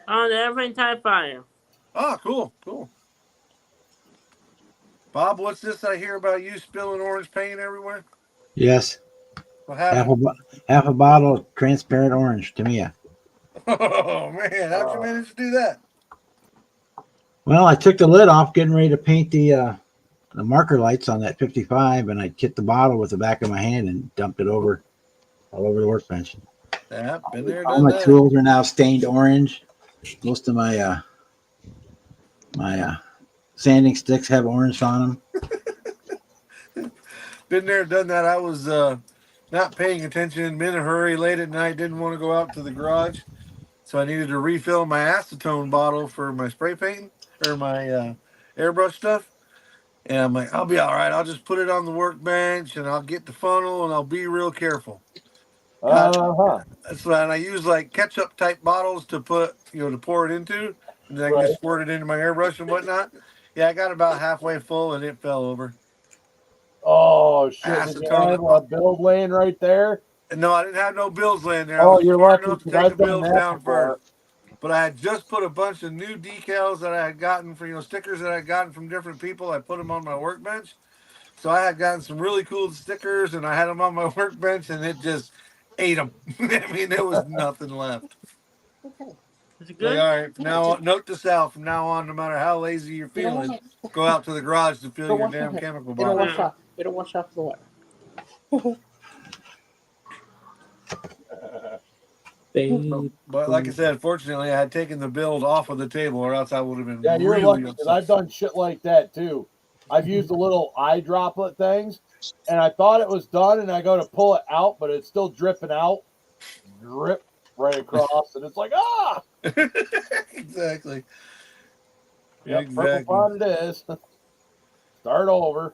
On the airplane TIE Fighter. Oh, cool, cool. Bob, what's this I hear about you spilling orange paint everywhere? Yes. What happened? Half a bottle of transparent orange to me. Oh, man, how'd you manage to do that? Well, I took the lid off, getting ready to paint the marker lights on that 55, and I hit the bottle with the back of my hand and dumped it all over the workbench. Yeah, been there, All done my that. tools are now stained orange. Most of my sanding sticks have orange on them. Been there, done that. I was not paying attention, been in a hurry, late at night, didn't want to go out to the garage. So I needed to refill my acetone bottle for my spray painting or my airbrush stuff. And I'm like, I'll be all right. I'll just put it on the workbench and I'll get the funnel and I'll be real careful. That's why, and I use like ketchup type bottles to put, to pour it into, and then I can just squirt it into my airbrush and whatnot. Yeah, I got about halfway full and it fell over. Oh shit! Did you have a build laying right there? No, I didn't have no bills laying there. I Oh, was you're smart lucky enough to because take I've the done bills that down before. first. But I had just put a bunch of new decals that I had gotten for stickers that I had gotten from different people. I put them on my workbench. So I had gotten some really cool stickers and I had them on my workbench and it just ate them. I mean, there was nothing left. Okay. Is it Like, good? all right, from now on, note to self, from now on, no matter how lazy you're feeling, go out to the garage to fill your damn chemical It'll bottle. wash off. It'll wash off the water. But like I said, fortunately, I had taken the build off of the table, or else I would have been Yeah, you're really lucky because upset. I've done shit like that too. I've used the little eye droplet things, and I thought it was done, and I go to pull it out, but it's still dripping out, drip right across, and it's like Exactly. Yep, Exactly. purple pot it is. Start over.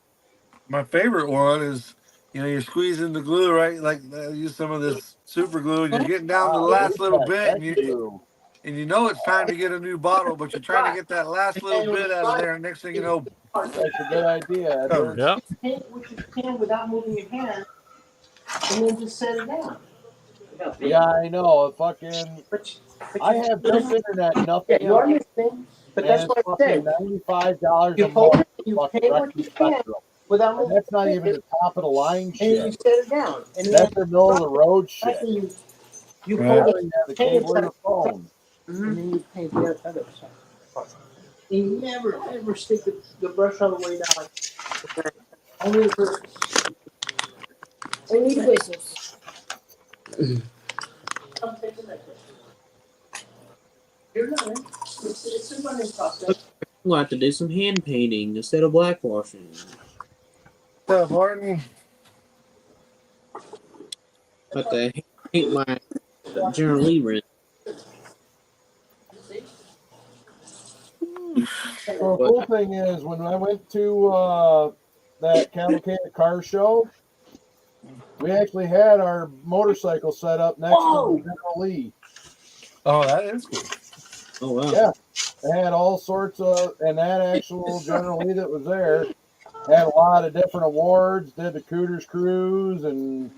My favorite one is, you're squeezing the glue, right? Like use some of this super glue, and you're getting down to the last little bit, and you know it's time to get a new bottle, but you're trying to get that last little bit out of there, and next thing you know, that's a good idea. Yep. Paint what you can without moving your hand, and then just set it down. Yeah, I know. Fucking, I have this internet, nothing Yeah, you else. understand? But that's what I said. $95 You a hold month. it, you fucking paint what you can Spectrum. without And moving. that's not even the top of the line And you shit. set it down. And That's the middle of the road shit. You I hold don't it, even have the paint cable in the phone. and then you paint the other side. And you never ever stick the brush all the way down. Only the bristles. Only the bristles. I'm taking that. You're not. It's a running process. We'll have to do some hand painting instead of blackwashing. What's up, Martin? But to paint my General Lee rent. So the cool thing is, when I went to that Cavalcade car show, we actually had our motorcycle set up next to the General Lee. Oh, that is cool. Oh wow. Yeah, they had all sorts of, and that actual General Lee that was there Had a lot of different awards. Did the Cooters Cruise, and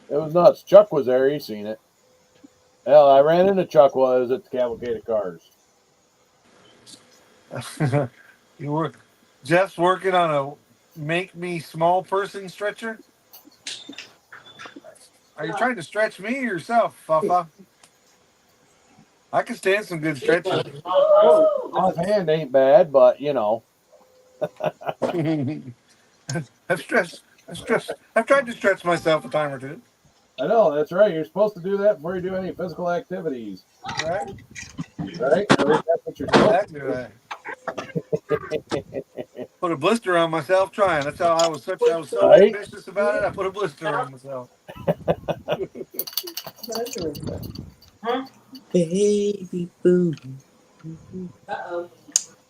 it was nuts. Chuck was there. He seen it. Hell, I ran into Chuck while I was at the Cavalcade of Cars. Jeff's working on a make me small person stretcher. Are you trying to stretch me or yourself, Fafa? I can stand some good stretching. Offhand ain't bad, but you know. I've tried to stretch myself a time or two. I know, that's right. You're supposed to do that before you do any physical activities. Right? Right? I mean, that's what you're supposed Exactly right. Put a blister on myself trying. That's how I was so Right? ambitious about it. I put a blister on myself. Baby boom. Uh-oh.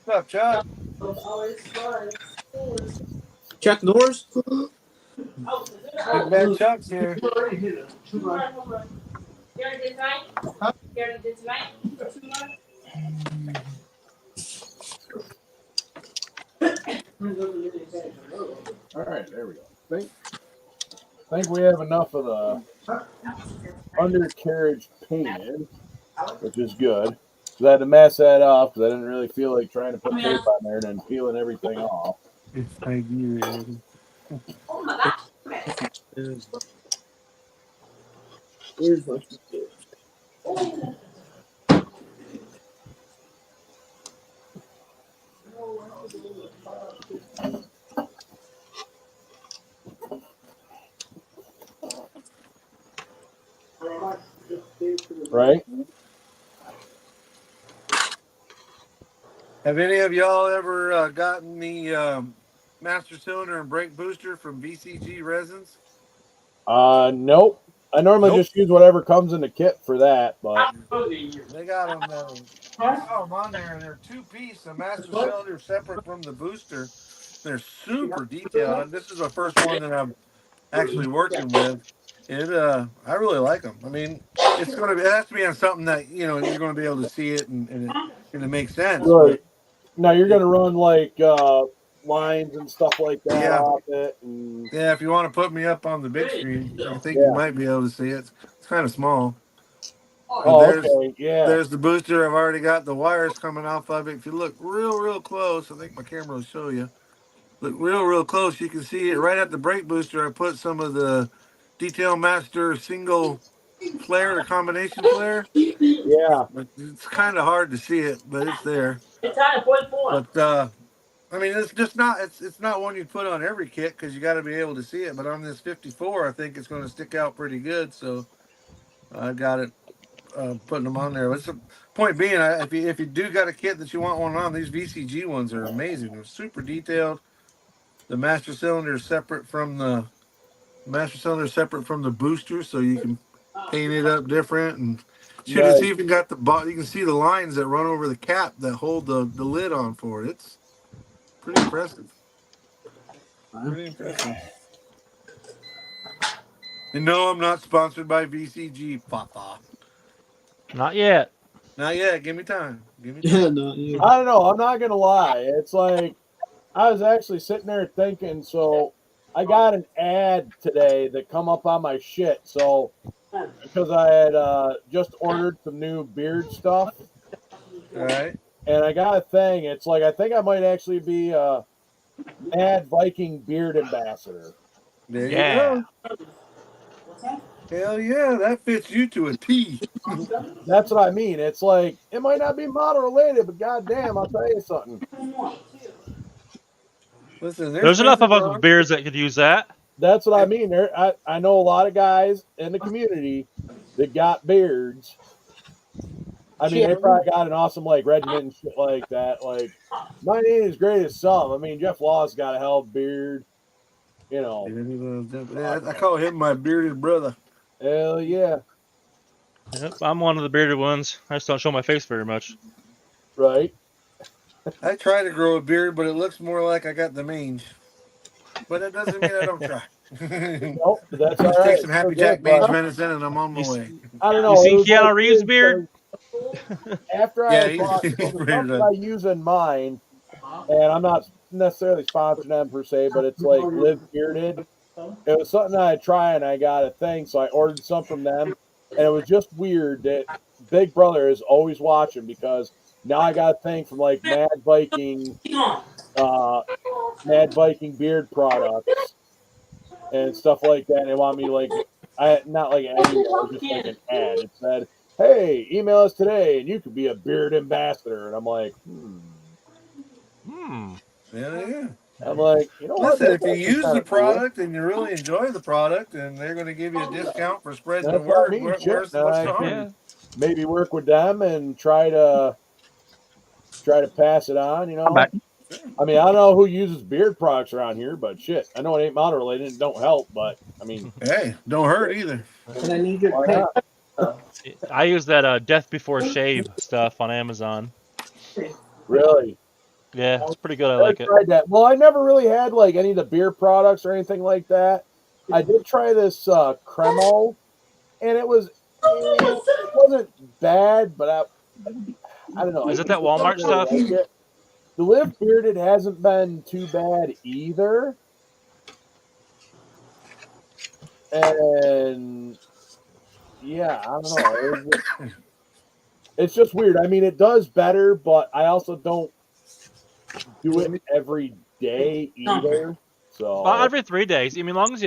What's up, Chuck? Chuck Norris? Big bad Chuck's here. All right, there we go. Think we have enough of the undercarriage painted, which is good. So I had to mess that up because I didn't really feel like trying to put tape on there and then peeling everything off. It's Nigeria. Here's what you do. Right? Have any of y'all ever gotten the master cylinder and brake booster from VCG Resins? Nope. I normally just use whatever comes in the kit for that, but They got them. On there. They're 2-piece. The master cylinder separate from the booster. They're super detailed. This is the first one that I'm actually working with. I really like them. I mean, it has to be on something that you're going to be able to see it and it makes sense. right. Now you're gonna run like lines and stuff like that off it. And... Yeah, if you want to put me up on the big screen, I think you might be able to see it. It's kind of small. okay. Yeah. There's the booster. I've already got the wires coming off of it. If you look real close, I think my camera will show you. Look real close, you can see it right at the brake booster. I put some of the Detail Master single flare or combination flare. Yeah. It's kind of hard to see it, but it's there. But I mean, it's just not. It's not one you put on every kit because you got to be able to see it. But on this 54, I think it's going to stick out pretty good. So I got it putting them on there. What's the point being? If you do got a kit that you want one on, these VCG ones are amazing. They're super detailed. The master cylinder is separate from the booster, so you can paint it up different. And shoot, it's even got you can see the lines that run over the cap that hold the lid on for it. It's pretty impressive. And no, I'm not sponsored by VCG, Papa. Not yet. Not yet. Give me time. Yeah, no, I don't know. I'm not gonna lie. It's like I was actually sitting there thinking. So I got an ad today that come up on my shit. So because I had just ordered some new beard stuff. All right. And I got a thing. It's like I think I might actually be a Mad Viking beard ambassador. There you go. Hell yeah, that fits you to a T. That's what I mean. It's like it might not be model related, but goddamn, I'll tell you something. Listen, There's enough of us with beards that could use that. That's what I mean. I know a lot of guys in the community that got beards. I mean, they probably got an awesome like regiment and shit like that. Like, mine ain't as great as some. I mean, Jeff Law's got a hell of a beard. You know, I call him my bearded brother. Hell yeah. Yep, I'm one of the bearded ones. I just don't show my face very much. Right. I try to grow a beard, but it looks more like I got the mange. But that doesn't mean I don't try. Nope, that's all Just take right. some Happy Jack mange medicine and I'm on my way. I don't know. You seen Keanu Reeves' beard? After I use in mine, and I'm not necessarily sponsoring them per se, but it's like Live Bearded. It was something I'd try, and I got a thing, so I ordered some from them. And it was just weird that Big Brother is always watching because now I got a thing from like Mad Viking beard products and stuff like that. And they want me like not like an email, just like an ad. It said, "Hey, email us today, and you could be a beard ambassador." And I'm like, Yeah. I'm like, you know what? Listen, if That's you actually use kinda the cool. product and you really enjoy the product, and they're going to give you a discount for spreading the That's what I word, mean. where's Shit, what's the I harm? Yeah. maybe work with them and try to pass it on. You know, back. I mean, I don't know who uses beard products around here, but shit, I know it ain't mountain related. It don't help, but I mean, Hey, don't hurt either. And I need your why paint. not? I use that Death Before Shave stuff on Amazon. Really? Yeah, it's pretty good. I I like it. tried that. Well, I never really had like any of the beer products or anything like that. I did try this Cremo, and it wasn't bad, but I don't know. Is I it that just Walmart didn't really stuff? like it. The Live Bearded hasn't been too bad either. And yeah, I don't know. It's just weird. I mean, it does better, but I also don't do it every day either. So Well, every 3 days. I mean, because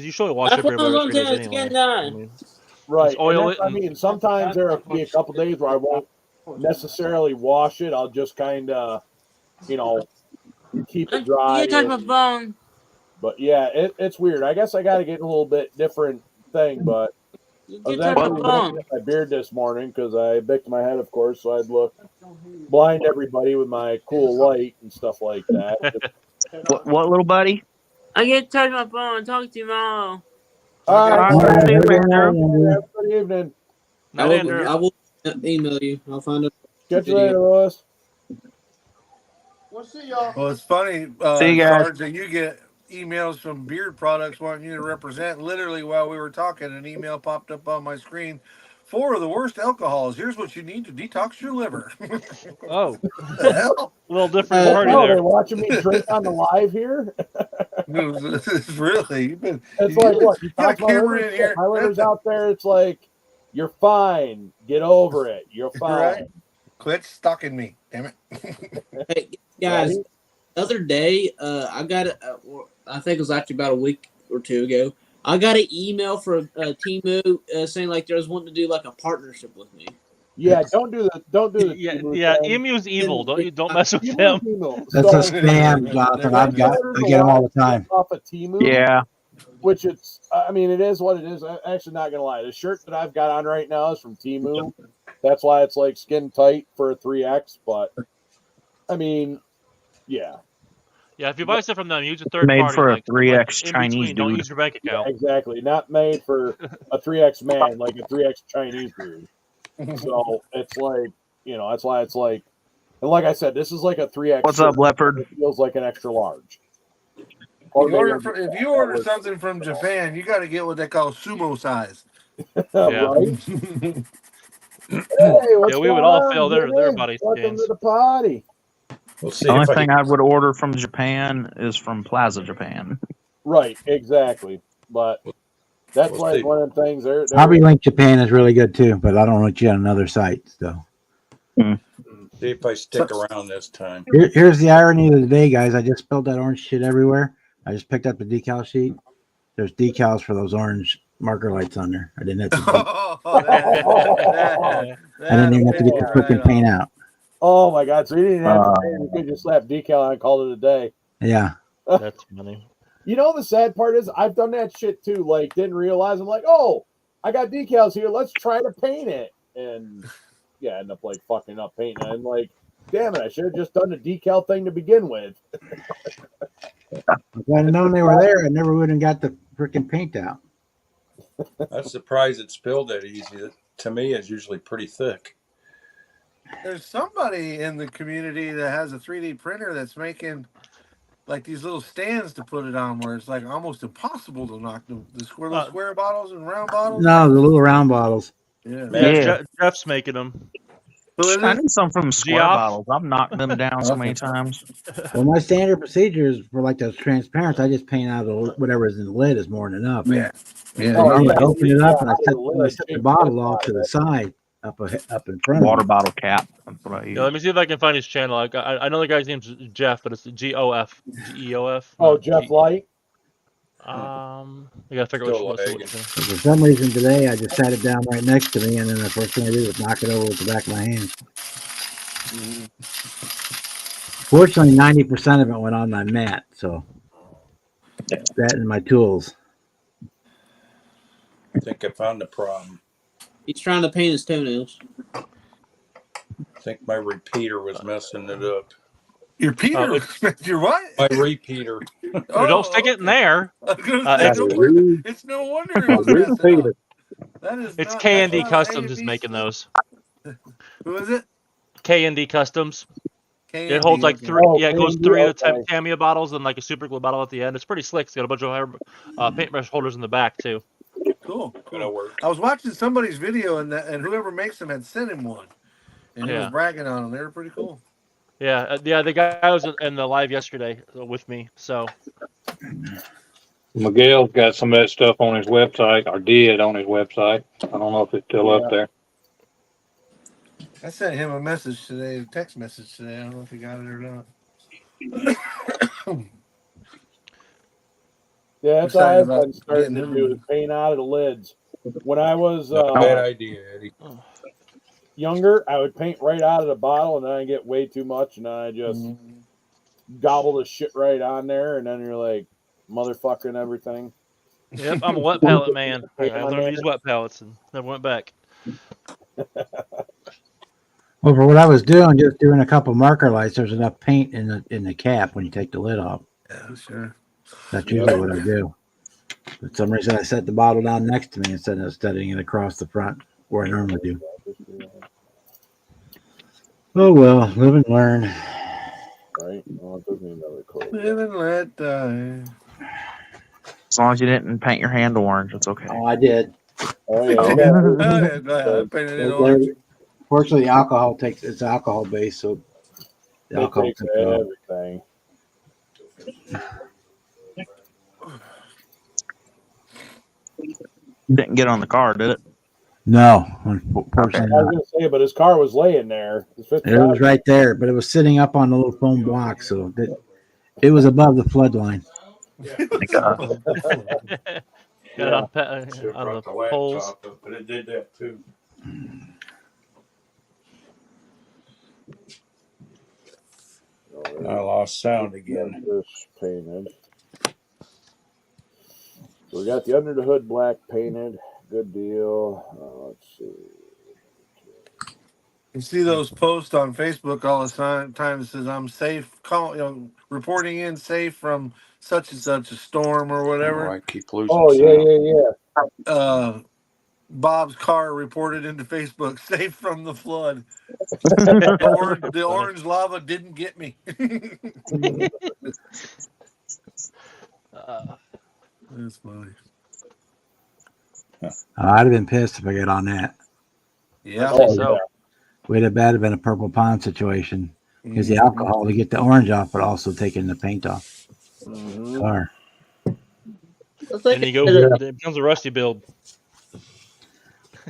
you usually wash every 3 days anyway. I mean, right, just oil and it. I mean, sometimes there'll be a couple days where I won't necessarily wash it. I'll just kind of, keep it dry. But yeah, it's weird. I guess I got to get a little bit different thing, but I was actually looking at my beard this morning because I bicked my head, of course, so I'd look blind everybody with my cool light and stuff like that. What little buddy? I get to touch my phone and talk to you tomorrow. All right, All right, see you, Andrew. have a good evening. I will email you. I'll find it. Catch you later, Lewis. We'll see y'all. Well, it's funny, See you guys. Sarge, that you get emails from beard products wanting you to represent. Literally, while we were talking, an email popped up on my screen. 4 of the worst alcohols. Here's what you need to detox your liver. Oh, The hell? a little different party Oh, they're there. watching me drink on the live here. It's really. It's like what? You got a talk my camera liver? in here. My liver's out there. It's like you're fine. Get over it. You're fine. Right? Quit stalking me, damn it. Hey, guys, the other day, I got I think it was actually about a week or two ago. I got an email from Temu saying like they was wanting to do like a partnership with me. Yeah, don't do the Yeah, Emu's evil. Don't mess with him. That's a scam, Jonathan. I get them all the time. Off of Temu. Yeah. Which it is what it is. I'm actually not gonna lie. The shirt that I've got on right now is from Temu. That's why it's like skin tight for a 3X. But I mean, yeah. Yeah, if you buy stuff from them, use a third Made party. for a like, 3X in Chinese between. Don't dude. use your bank account. Yeah, exactly. Not made for a 3X man, like a 3X Chinese dude. So it's like, that's why it's like, and like I said, this is like a 3X. What's up, Leopard? It feels like an extra large. If you order something from Japan, you got to get what they call sumo size. Yeah. Right? Hey, what's We would going all on, fail their Jimmy? body Welcome scans. to the party. We'll see The only if I thing can. I would order from Japan is from Plaza Japan. Right, exactly. But that's We'll like see. one of the things. They're Hobby Link Japan is really good too, but I don't want you on another site. So See if I stick around this time. here's the irony of the day, guys. I just spilled that orange shit everywhere. I just picked up the decal sheet. There's decals for those orange marker lights on there. I didn't have to. I didn't even have to get the freaking paint out. Oh my God! So you didn't have to pay. You could just slap decal on and call it a day. Yeah. That's funny. You know the sad part is I've done that shit too. Like didn't realize I'm like, oh, I got decals here. Let's try to paint it, and yeah, end up like fucking up painting it. And like, damn it, I should have just done the decal thing to begin with. If I'd known they were there, I never would have got the freaking paint out. I'm surprised it spilled that easy. That, to me, is usually pretty thick. There's somebody in the community that has a 3D printer that's making like these little stands to put it on, where it's like almost impossible to knock the square bottles and round bottles. No, the little round bottles. Yeah. Yeah. Jeff's making them. Who is I it? need some from Square Geoff? Bottles. I've knocked them down so many times. Well, my standard procedure is for like those transparents. I just paint out of whatever's in the lid is more than enough. Yeah. Yeah. Oh, And yeah. I open it up and I Yeah, set, the lid, I set the change bottle the off to side, the right? side, up in front of Water me. bottle cap. That's what I use. Yeah, let me see if I can find his channel. I know the guy's name's Jeff, but it's Geof, Geof. Oh, not Jeff G- Light. I gotta figure out Still which lagging. one. But for some reason today, I just sat it down right next to me, and then the first thing I did was knock it over with the back of my hand. Fortunately, 90% of it went on my mat, so that and my tools. I think I found the problem. He's trying to paint his toenails. I think my repeater was messing it up. Your Peter. Your what? My repeater. Don't stick it in there. I was gonna say, it's no wonder it was messing up. That is It's not, K&D that's not Customs is A&D making stuff. those. Who is it? K&D Customs. K&D, It holds like okay. three. Oh, Yeah, it goes K&D, 3 of the okay. Tamiya bottles and like a super glue bottle at the end. It's pretty slick. It's got a bunch of paintbrush holders in the back too. Cool. Gonna work. I was watching somebody's video and whoever makes them had sent him one, and he was Yeah. bragging on them. They were pretty cool. Yeah, the guy was in the live yesterday with me. So Miguel's got some of that stuff on his website, or did on his website. I don't know if it's still up there. I sent him a message today, a text message today. I don't know if he got it or not. Yeah, that's Excited how I've about been starting to getting do him. is paint out of the lids. When I was Not a bad idea, Eddie. younger, I would paint right out of the bottle, and then I get way too much, and then I just gobble the shit right on there, and then you're like, motherfucker and everything. yep, I'm a wet palette man. I Paint on learned to there. use wet palettes and never went back. Well, for what I was doing, just doing a couple marker lights, there's enough paint in the cap when you take the lid off. Yeah, sure. That's usually what I do. For some reason, I set the bottle down next to me instead of setting it across the front where I normally do. Oh well, live and learn. Right? Well, it doesn't even record. Live and let die. As long as you didn't paint your hand orange, it's okay. Oh, I did. Oh yeah. Oh, you got- yeah, I painted it orange. Fortunately, alcohol it's alcohol based, so the It alcohol takes takes it off. everything. Didn't get on the car, did it? No, I unfortunately was not. gonna say, but his car was laying there. His It was right there, but it was sitting up on the little foam block, so it was above the flood line. Thank God. Got it on the poles. up, but it did that too. I lost sound again. This painted. So we got the under the hood black painted. Good deal. Let's see. You see those posts on Facebook all the time that says I'm safe, reporting in safe from such and such a storm or whatever. I keep losing Oh sound. yeah. Bob's car reported into Facebook safe from the flood. The orange lava didn't get me. That's funny. I'd have been pissed if I got on that. Yeah. Oh, So Would have bad have been a purple pond situation because the alcohol to get the orange off, but also taking the paint off the car. and you go, it becomes a rusty build.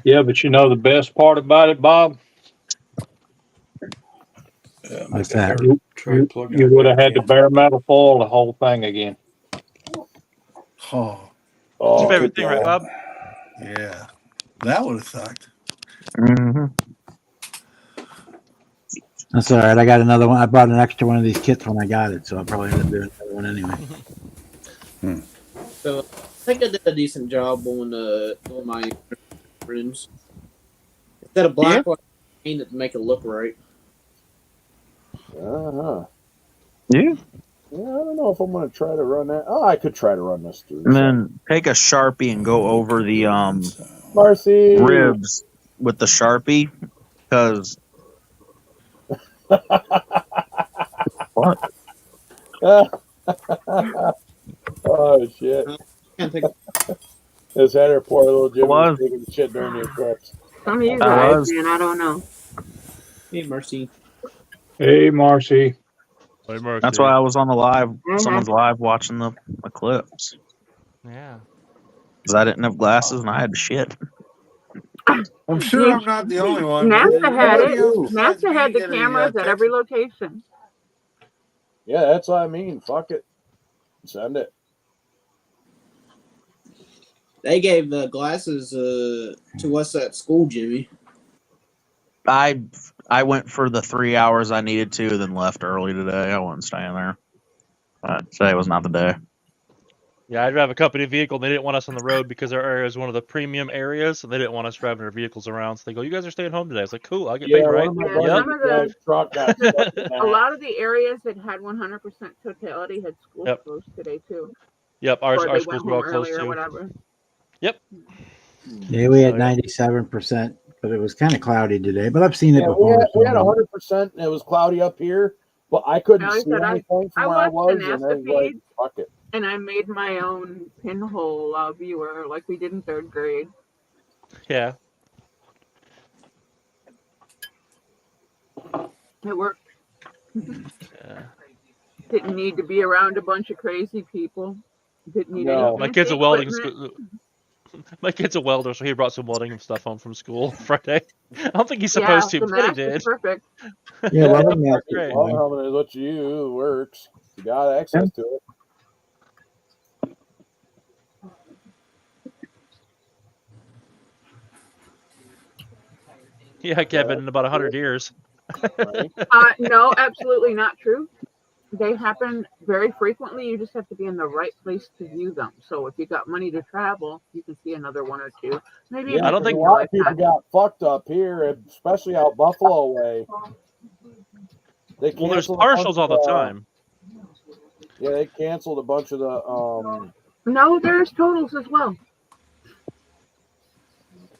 Yeah, but you know the best part about it, Bob? What's that? You would have had to bare metal foil the whole thing again. Oh, What's your favorite thing, right, Bob? yeah. That would have sucked. Mm-hmm. That's all right. I got another one. I bought an extra one of these kits when I got it, so I'll probably end up doing another one anyway. So I think I did a decent job on my rims. Instead of black, I painted to make it look right. Uh-huh. Yeah. Yeah, I don't know if I'm gonna try to run that. Oh, I could try to run this through. And then take a Sharpie and go over the Marcy ribs with the Sharpie, because what? Oh shit! Can't take His header, poor little Jimmy, Was. was taking shit during the eclipse. Some of you I guys, was. man, I don't know. Hey, Mercy. Hey, Marcy. Hey, Marcy. That's why I was on the live, someone's live watching the eclipse. Yeah. Because I didn't have glasses and I had to shit. I'm sure I'm not the only one. NASA Did had anybody it. else besides NASA had me the get a cameras at text? every location. Yeah, that's what I mean. Fuck it. Send it. They gave the glasses to us at school, Jimmy. I went for the 3 hours I needed to, then left early today. I wasn't staying there. But today was not the day. Yeah, I drive a company vehicle. They didn't want us on the road because our area is one of the premium areas, and they didn't want us driving our vehicles around. So they go, "You guys are staying home today." I was like, "Cool, I'll get paid, Yeah, right?" one of my Yeah, buddies some of the drives truck got stuck in a that. lot of the areas that had 100% totality had schools Yep. closed today too, Yep, or our they schools went were all home closed early or too. whatever. Yep. Yeah, we had So, yeah. 97%, but it was kind of cloudy today. But I've seen it Yeah, before. we had so- 100%, and it was cloudy up here, but I couldn't Like I see said, anything from I where I watched was, the and I NASA was like, feed, fuck it. and I made my own pinhole viewer like we did in 3rd grade. Yeah. It worked. Yeah. Didn't need to be around a bunch of crazy people. Didn't need No. any My fancy kid's a welding equipment. My kid's a welder, so he brought some welding stuff home from school Friday. I don't think he's Yeah, supposed to, the but he mask is did. perfect. Yeah, welding Yeah, mask is great. well, fine. helmet is what you use. It works. You got access to it. Yeah, Kevin, in about 100 years. Right? No, absolutely not true. They happen very frequently. You just have to be in the right place to view them. So if you got money to travel, you can see another one or two. Maybe Yeah, I don't because think- a lot of people got fucked up here, especially out Buffalo way. They Well, there's canceled a bunch partials all the of, time. Yeah, they canceled a bunch of the No, there's totals as well.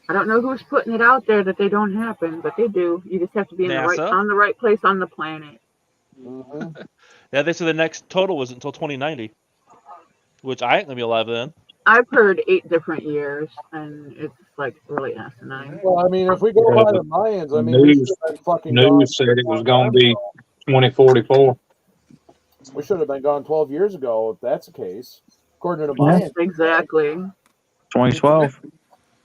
I don't know who's putting it out there that they don't happen, but they do. You just have to be in NASA? on the right place on the planet. mhm. Yeah, they said the next total was until 2090, which I ain't gonna be alive then. I've heard 8 different years, and it's like really asinine. Well, I mean, if we go by the Mayans, I mean, we should News, have been fucking gone. news said it was going to be 2044. We should have been gone 12 years ago if that's the case, according to the Yeah. Mayans. Exactly. 2012.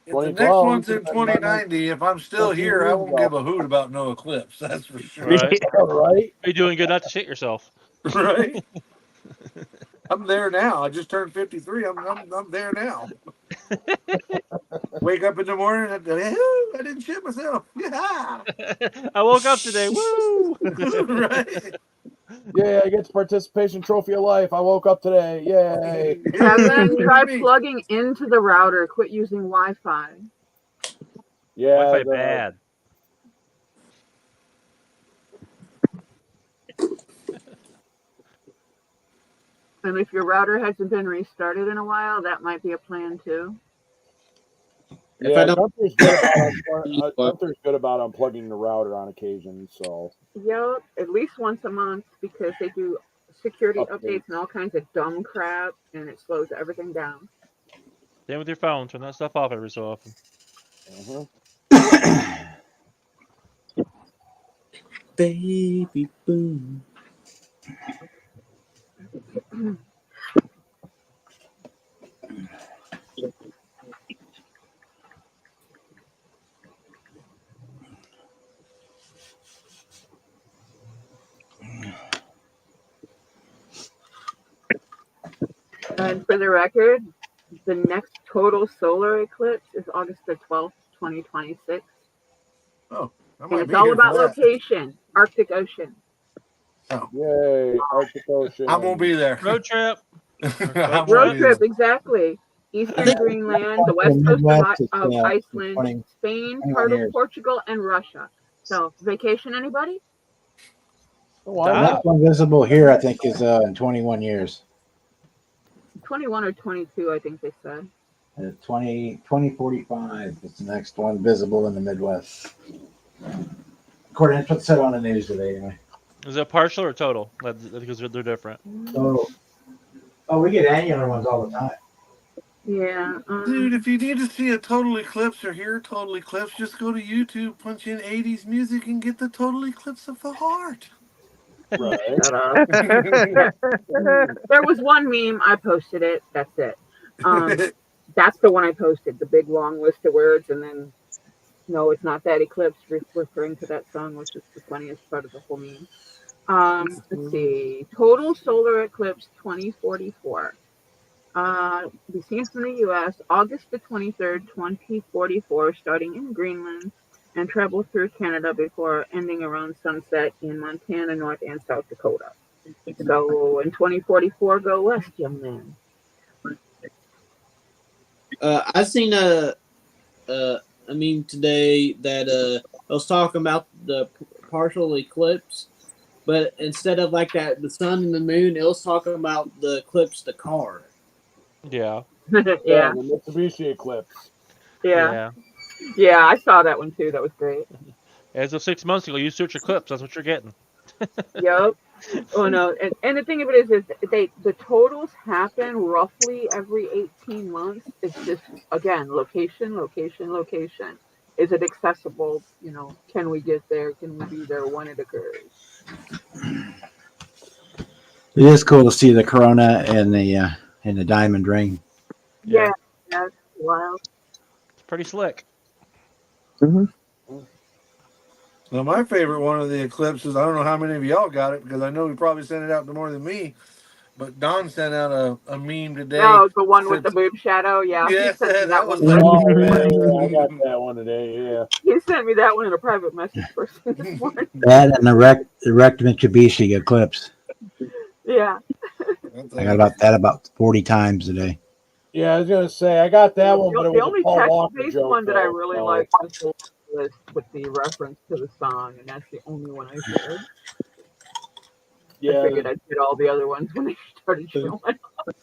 If the next 2012, one's in 2090, if I'm still here, I won't give a hoot about no eclipse. That's for sure. Right? Right? You're doing good not to shit yourself. Right? I'm there now. I just turned 53. I'm there now. Wake up in the morning and I didn't shit myself. Yeah. I woke up today. Woo! Right. Yeah, I get the participation trophy of life. I woke up today. Yay. Kevin, try plugging into the router. Quit using Wi-Fi. Yeah. Wi-Fi the- bad. And if your router hasn't been restarted in a while, that might be a plan too. If I Yeah, don't- Gunther's good about unplugging the router on occasion. So Yep, at least once a month because they do security Updates. updates and all kinds of dumb crap, and it slows everything down. Same with your phone. Turn that stuff off every so often. Baby boom. And for the record, the next total solar eclipse is August the 12th, 2026. Oh, I And might it's be all here about for that. location, Arctic Ocean. yay, Arctic Ocean. I won't be there. Road trip. I won't Road be trip, there. exactly. Eastern think- Greenland, the The west coast Midwest is, of Iceland, 20 Spain, 21 part of years. Portugal, and Russia. So, vacation, anybody? Why The not? next one visible here, I think, is in 21 years. 21 or 22, I think they said. 2045 is the next one visible in the Midwest. According to what said on the news today, anyway. Is it partial or total? Because they're different. So, we get annular ones all the time. Yeah. Dude, if you need to see a total eclipse or hear a total eclipse, just go to YouTube, punch in 80s music, and get the total eclipse of the heart. Right. Shut up. There was one meme. I posted it. That's it. That's the one I posted. The big long list of words, and then no, it's not that eclipse referring to that song, which is the funniest part of the whole meme. Let's see. Total solar eclipse 2044. Be seen from the U.S. August the 23rd, 2044, starting in Greenland and travel through Canada before ending around sunset in Montana, North and South Dakota. So in 2044, go west, young man. I seen a meme today that I was talking about the partial eclipse, but instead of like that, the sun and the moon, it was talking about the eclipse, the car. Yeah. Yeah. The Mitsubishi Eclipse. Yeah. Yeah, I saw that one too. That was great. As of 6 months ago, you search Eclipse. That's what you're getting. Yep. Oh no, and the thing of it is the totals happen roughly every 18 months. It's just again location, location, location. Is it accessible? You know, can we get there? Can we be there when it occurs? It is cool to see the corona and the diamond ring. Yeah, that's wild. It's pretty slick. Well, my favorite one of the eclipses, I don't know how many of y'all got it because I know we probably sent it out to more than me, but Don sent out a meme today. Oh, the one with the boob shadow. Yeah, Yeah, he sent me that was one. Oh, yeah, I got that one today. Yeah. He sent me that one in a private message first thing this morning. That and the wrecked Mitsubishi Eclipse. Yeah. I got about 40 times today. Yeah, I was gonna say I got that one, but it The was only a Paul Walker text-based joke. one that I though, really so. liked was the list with the reference to the song, and that's the only one I shared. Yeah, I figured I'd get all the other ones when they started showing.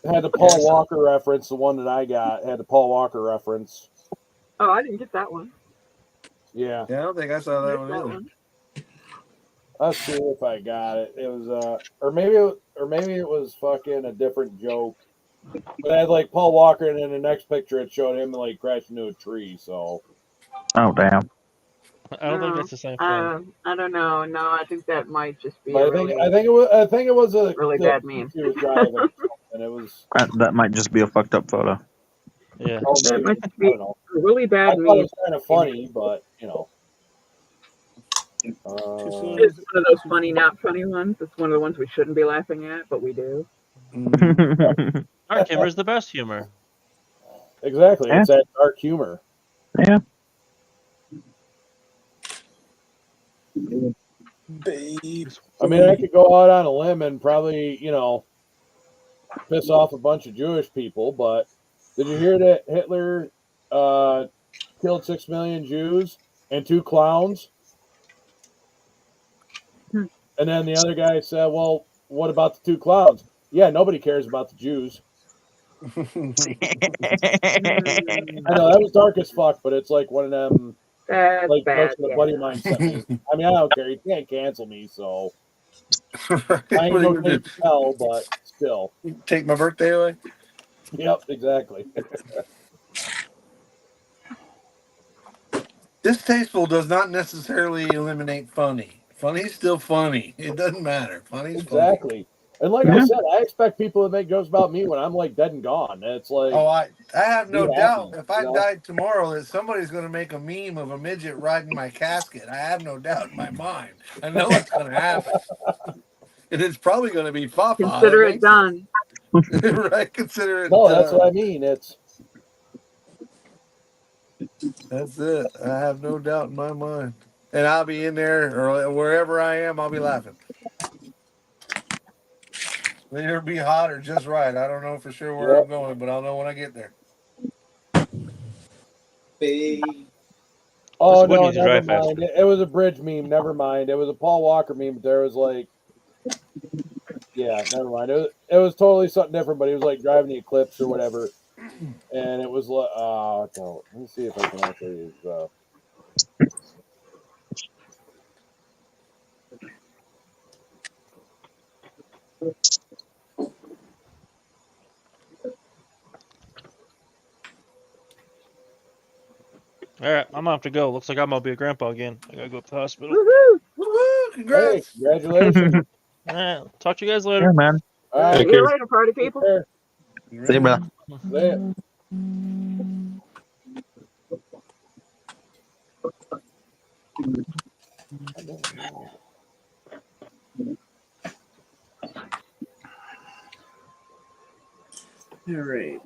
had the Paul Walker reference. The one that I got had the Paul Walker reference. Oh, I didn't get that one. Yeah. Yeah, I don't think I saw that one either. Let's see if I got it. It was or maybe it was fucking a different joke. But I had like Paul Walker, and in the next picture it showed him like crashing into a tree. So. Oh damn. I don't think that's the same thing. I don't know. No, I think that might just be. But I think it was a really bad meme. She was driving, and it was. That might just be a fucked up photo. Yeah. Oh, That maybe. must be a really bad I meme. thought it was kind of funny, but you know. It's one of those funny, not funny ones. It's one of the ones we shouldn't be laughing at, but we do. Dark humor is the best humor. Exactly. Yeah. It's that dark humor. Yeah. Babe. I mean, I could go out on a limb and probably, piss off a bunch of Jewish people, but did you hear that Hitler killed 6 million Jews and 2 clowns? And then the other guy said, well, what about the 2 clowns? Yeah, nobody cares about the Jews. I know, that was dark as fuck, but it's like one of them, That's like, bad. jokes that a buddy of mine sent me. I mean, I don't care. You can't cancel me, so. I ain't What are no you gonna Dave Chappelle, but still. Take my birthday away? Yep, exactly. Distasteful does not necessarily eliminate funny. Funny's still funny. It doesn't matter. Funny's Exactly. And like I said, I expect people to make jokes about me when I'm like dead and gone. It's like, funny. Oh, I have no be doubt. happy, If I you know? died tomorrow, that somebody's going to make a meme of a midget riding my casket. I have no doubt in my mind. I know it's going to happen. And it's probably going to be Fafa. Consider it done. Right? Consider it No, done. that's what I mean. That's it. I have no doubt in my mind. And I'll be in there or wherever I am, I'll be laughing. It'll be hot or just right. I don't know for sure where I'm going, but I'll know when I get there. Oh, This would no, need to never drive mind. faster. It was a bridge meme. Never mind. It was a Paul Walker meme, but there was like, yeah, never mind. It was totally something different, but he was like driving the Eclipse or whatever. And it was like, no. Let me see if I can actually use, All right, I'm gonna have to go. Looks like I'm gonna be a grandpa again. I gotta go to the hospital. Woohoo! Woohoo! Hey, Congrats. congratulations. All right, talk to you guys Yeah, later. man. All right. See Take you care. later, party Take people. care. See you, brother. See ya. All right.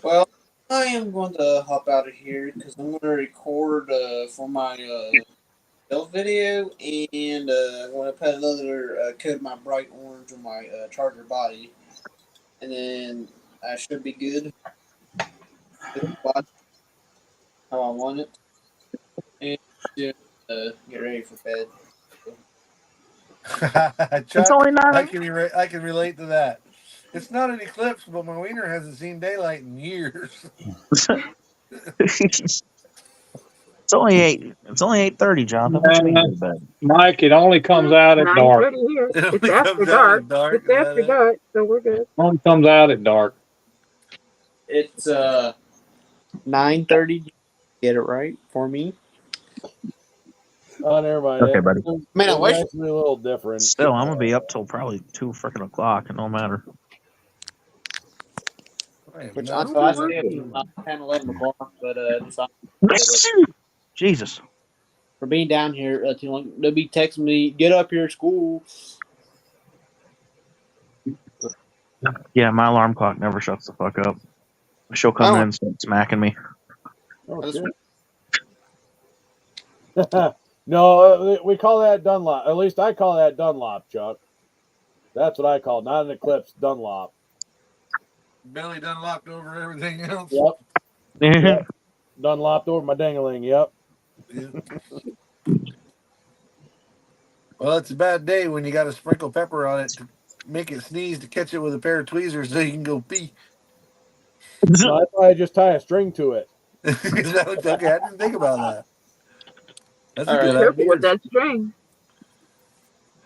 Well, I am going to hop out of here because I'm going to record for my build video, and I'm going to put another coat of my bright orange on my charger body, and then I should be good. Watch how I want it, and just, get ready for bed. It's Chuck, only I 9. I can relate to that. It's not an eclipse, but my wiener hasn't seen daylight in years. It's only 8. It's only 8:30, Jonathan. What you mean go to bed? Mike, it only comes out at dark. 9:30 here. It It's only after comes out dark. in dark. It's after dark, so we're good. Only comes out at dark. It's 9:30. Get it right for me. Oh, never mind. Okay, buddy. Man, I It's wish. actually a little different. Still, I'm gonna be up till probably 2 freaking o'clock. It don't matter. Which I I Don't be stay up working. 10, 11 o'clock, but Jesus. for being down here too long, they'll be texting me, "Get up here, school." Yeah, my alarm clock never shuts the fuck up. She'll come in and start smacking me. Oh, shit. No, we call that Dunlop. At least I call that Dunlop, Chuck. That's what I call it. Not an eclipse, Dunlop. Belly Dunlopped over everything else. Yep. Yep. Dunlopped over my dangling. Yep. Yeah. Well, it's a bad day when you got to sprinkle pepper on it to make it sneeze to catch it with a pair of tweezers so you can go pee. No, that's why I just tie a string to it. Okay, I didn't think about that. That's All a good right. Careful with idea. that string.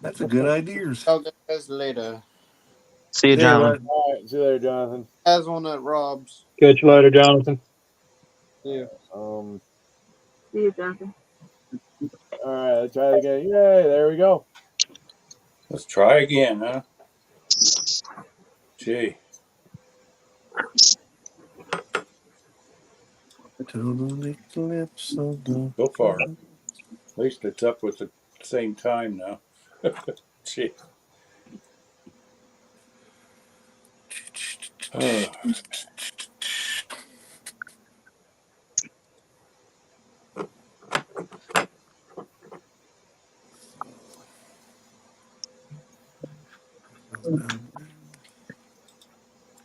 That's a good idea. I'll guys later. See you, Yeah, Jonathan. All right. See you later, Jonathan. As on at Rob's. Catch you later, Jonathan. Yeah. See you, Jonathan. All right. Let's try it again. Yay. There we go. Let's try again, huh? Gee. So far. At least it's up with the same time now. Gee.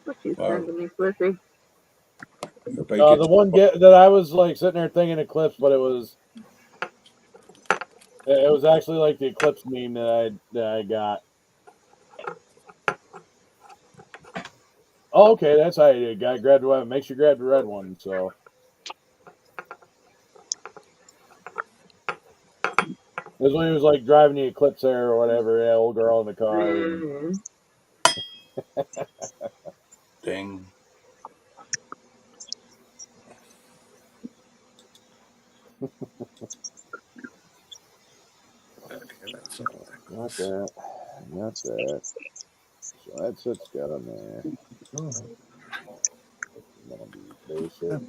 What you sending me, Cliffy? The one that I was like sitting there thinking Eclipse, but it was actually like the Eclipse meme that I got. Oh, okay, that's how you got grab the weapon. Make sure you grab the red one. So this when he was like driving the Eclipse there or whatever. Yeah, old girl in the car. Mm. Ding. Not that. Not that. So that's what's got on there. That'll be basic.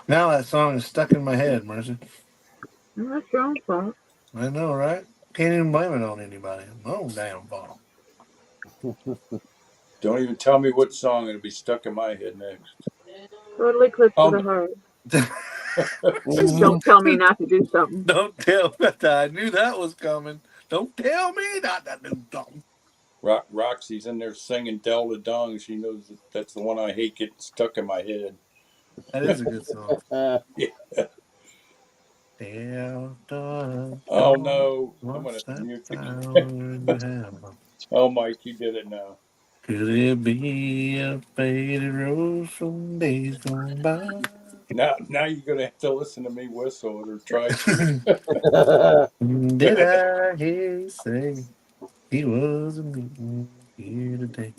Now that song is stuck in my head, Mercy. That's your own fault. I know, right? Can't even blame it on anybody. My own damn fault. Don't even tell me what song it'll be stuck in my head next. Totally clips to the heart. Don't tell me not to do something. Don't tell me. I knew that was coming. Don't tell me not to do something. Roxy's in there singing Delta Dong. She knows that's the one I hate getting stuck in my head. That is a good song. Yeah. Down, down, Oh down. no, I'm What's gonna that mute the. sound you have? Oh, Mike, you did it now. Could it be a faded rose from days gone by? Now you're gonna have to listen to me whistle it or try to. Did I hear you say he wasn't meeting here today?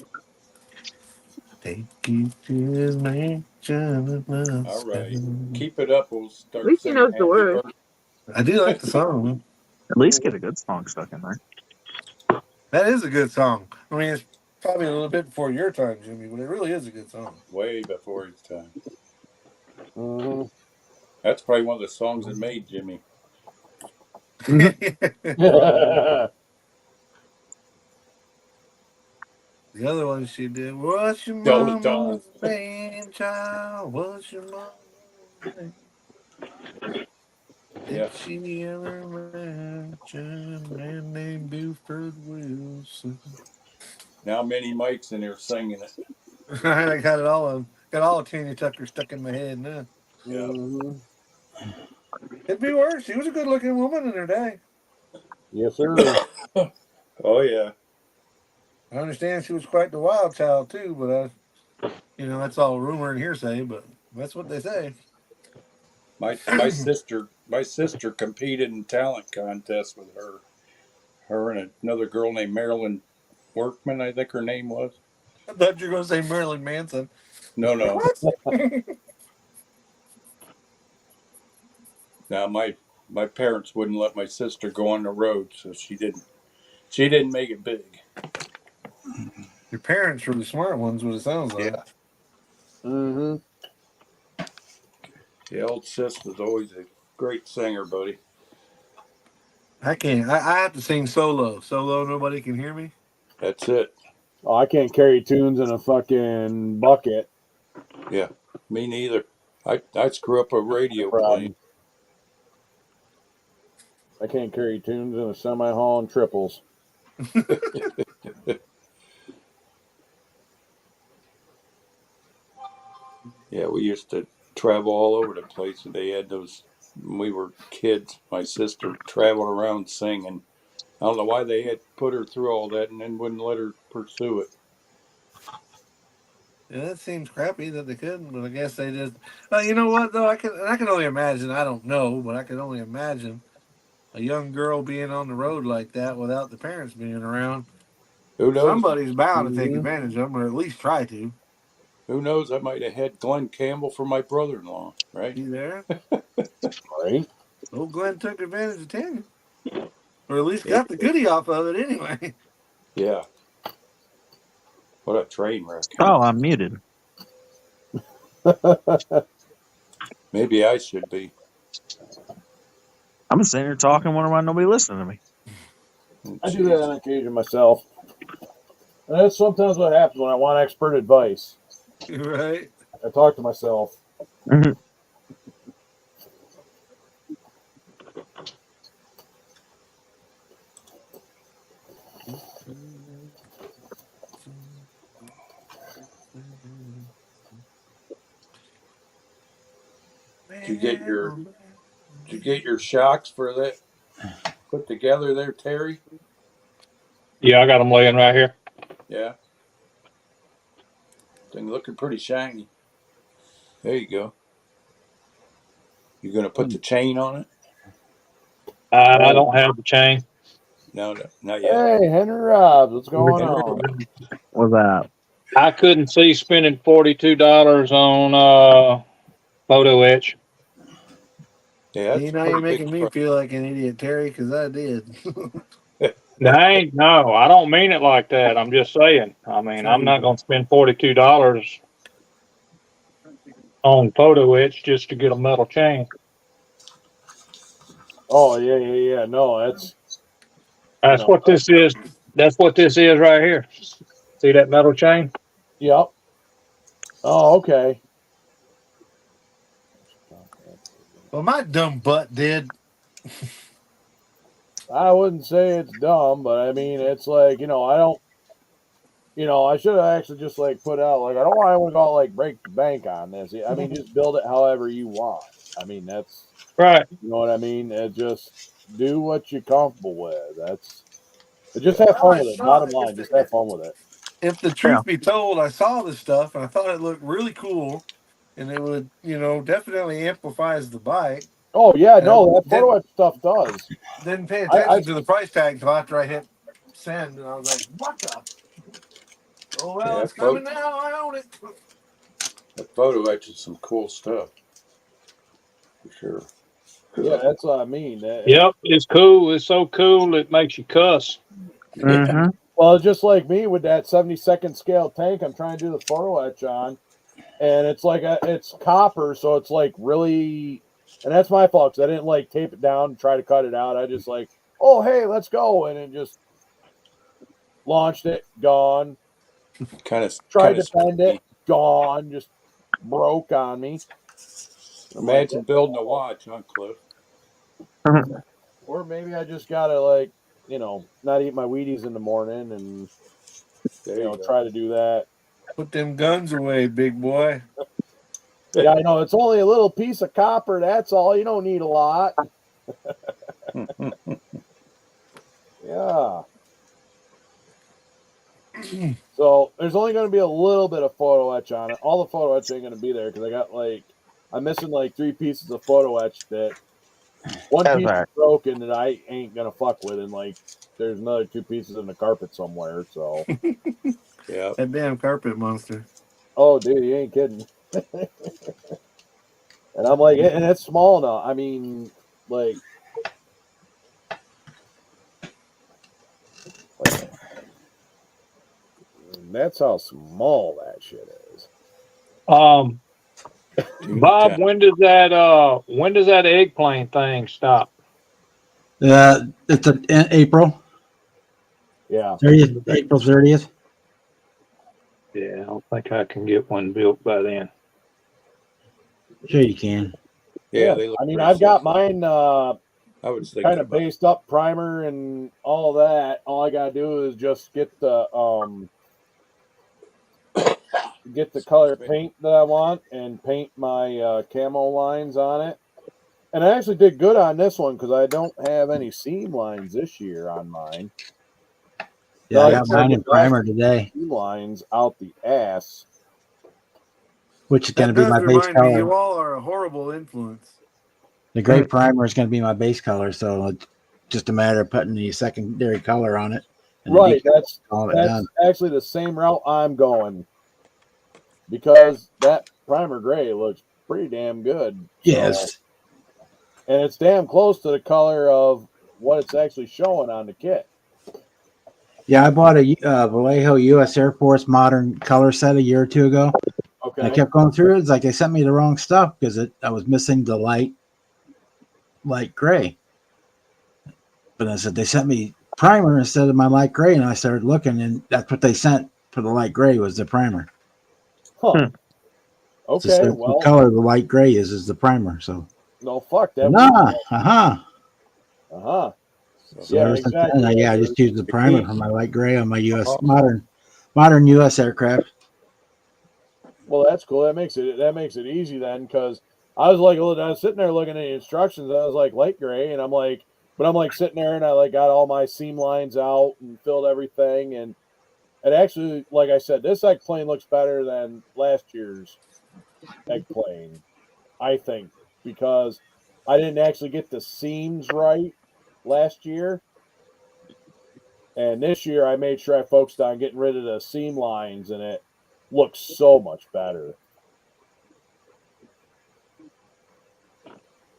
Take you to his mansion. All right, keep it up. We'll At start least he singing knows the Happy words. Birthday. I do like the song. At least get a good song stuck in there. That is a good song. I mean, it's probably a little bit before your time, Jimmy, but it really is a good song. Way before his time. Mhm. That's probably one of the songs that made Jimmy. The other one she did. What's your Dolly mama's Dawn. name, child? What's your mama's name? Yeah. Did she ever mention a man named Buford Wilson? Now many mics in there singing it. I got it all. Got all of Tina Tucker stuck in my head now. Yeah. Mhm. It'd be worse. She was a good-looking woman in her day. Yes, sir. Oh yeah. I understand she was quite the wild child too, but that's all rumor and hearsay. But that's what they say. My sister competed in talent contests with her. Her and another girl named Marilyn Workman, I think her name was. I thought you were going to say Marilyn Manson. No. What? Now my parents wouldn't let my sister go on the road, so she didn't make it big. Your parents were the smart ones, what it sounds like. Yeah. Mm-hmm. The old sis was always a great singer, buddy. I can't. I have to sing solo. Solo, nobody can hear me. That's it. Oh, I can't carry tunes in a fucking bucket. Yeah, me neither. I screw up a radio Problem. playing. I can't carry tunes in a semi-haul and triples. Yeah, we used to travel all over the place. They had those when we were kids. My sister traveled around singing. I don't know why they had put her through all that and then wouldn't let her pursue it. Yeah, that seems crappy that they couldn't, but I guess they just. You know what though? I can only imagine. I don't know, but I can only imagine a young girl being on the road like that without the parents being around. Who knows? Somebody's bound to take Mhm. advantage of them, or at least try to. Who knows? I might have had Glenn Campbell for my brother-in-law, right? You there? Right? Old Glenn took advantage of Tanya, or at least got the goodie off of it anyway. Yeah. What a train wreck. Oh, I'm muted. Maybe I should be. I'm just sitting here talking, wondering why nobody listening to me. I do that on occasion myself. And that's sometimes what happens when I want expert advice. Right? I talk to myself. Mhm. Did you get your shocks for that put together there, Terry? Yeah, I got them laying right here. Yeah. Thing looking pretty shiny. There you go. You gonna put the chain on it? I don't have the chain. No, not yet. Hey, Henry Robbs, what's going on? What's that? I couldn't see spending $42 on photo etch. Yeah, that's Now you're making me feel like an idiot, Terry, because I did. No, I don't mean it like that. I'm just saying. I mean, I'm not going to spend $42 on photo etch just to get a metal chain. Oh, yeah. No, that's What this is. That's what this is right here. See that metal chain? Yep. Oh, okay. Well, my dumb butt did. I wouldn't say it's dumb, but I mean, it's like, I don't. I should have actually just like put out like I don't want to go like break the bank on this. I mean, just build it however you want. I mean, that's Right. you know what I mean. Just do what you're comfortable with. Just have fun with it. Bottom line, just have fun with it. If the truth be told, I saw this stuff and I thought it looked really cool, and it would, definitely amplifies the bike. Oh yeah, And no, that I photo etch stuff does. didn't pay I attention to the price tag until after I hit send, and I was like, "What the? Oh well, Yeah, it's coming now. I own it." That photo etch is some cool stuff. For sure. Yeah, that's what I mean. Yep, it's cool. It's so cool it makes you cuss. Mm-hmm. Well, it's just like me with that 72nd scale tank I'm trying to do the photo etch on, and it's like it's copper, so it's like really, and that's my fault because I didn't like tape it down and try to cut it out. I just like, oh hey, let's go, and it just launched it, gone. Kind of Tried to bend it, gone, just broke on me. Imagine building a watch, huh, Cliff? Or maybe I just gotta like, not eat my Wheaties in the morning and try to do that. Put them guns away, big boy. Yeah, I know it's only a little piece of copper. That's all. You don't need a lot. Yeah. So there's only going to be a little bit of photo etch on it. All the photo etch ain't going to be there because I'm missing like 3 pieces of photo etch that one piece is broken that I ain't going to fuck with, and like there's another 2 pieces in the carpet somewhere. So yeah, that damn carpet monster. Oh, dude, you ain't kidding. And I'm like, and it's small enough. I mean, like that's how small that shit is. Bob, when does that eggplant thing stop? It's in April. Yeah. 30th, April 30th. Yeah, I don't think I can get one built by then. Sure you can. Yeah, I mean, I've got mine I was thinking kind of based up primer and all that. All I gotta do is just get the color paint that I want and paint my camo lines on it. And I actually did good on this one because I don't have any seam lines this year on mine. Yeah, I got mine in primer today. Seam lines out the ass. Which is going to be my base Me, color. you all are a horrible influence. The gray primer is going to be my base color, so it's just a matter of putting the secondary color on it. Right, that's actually the same route I'm going because that primer gray looks pretty damn good. Yes. And it's damn close to the color of what it's actually showing on the kit. Yeah, I bought a Vallejo U.S. Air Force modern color set a year or 2 ago. Okay. And I kept going through it. It's like they sent me the wrong stuff because I was missing the light gray. But I said they sent me primer instead of my light gray, and I started looking, and that's what they sent for the light gray was the primer. Huh. Okay, the color of the light gray is the primer. So no, fuck that. So yeah, exactly. I just used the primer for my light gray on my U.S. modern U.S. aircraft. Well, that's cool. That makes it easy then, because I was sitting there looking at the instructions. And I was like light gray, and I'm like sitting there, and I like got all my seam lines out and filled everything, and it actually, like I said, this egg plane looks better than last year's egg plane, I think, because I didn't actually get the seams right last year. And this year I made sure I focused on getting rid of the seam lines, and it looks so much better.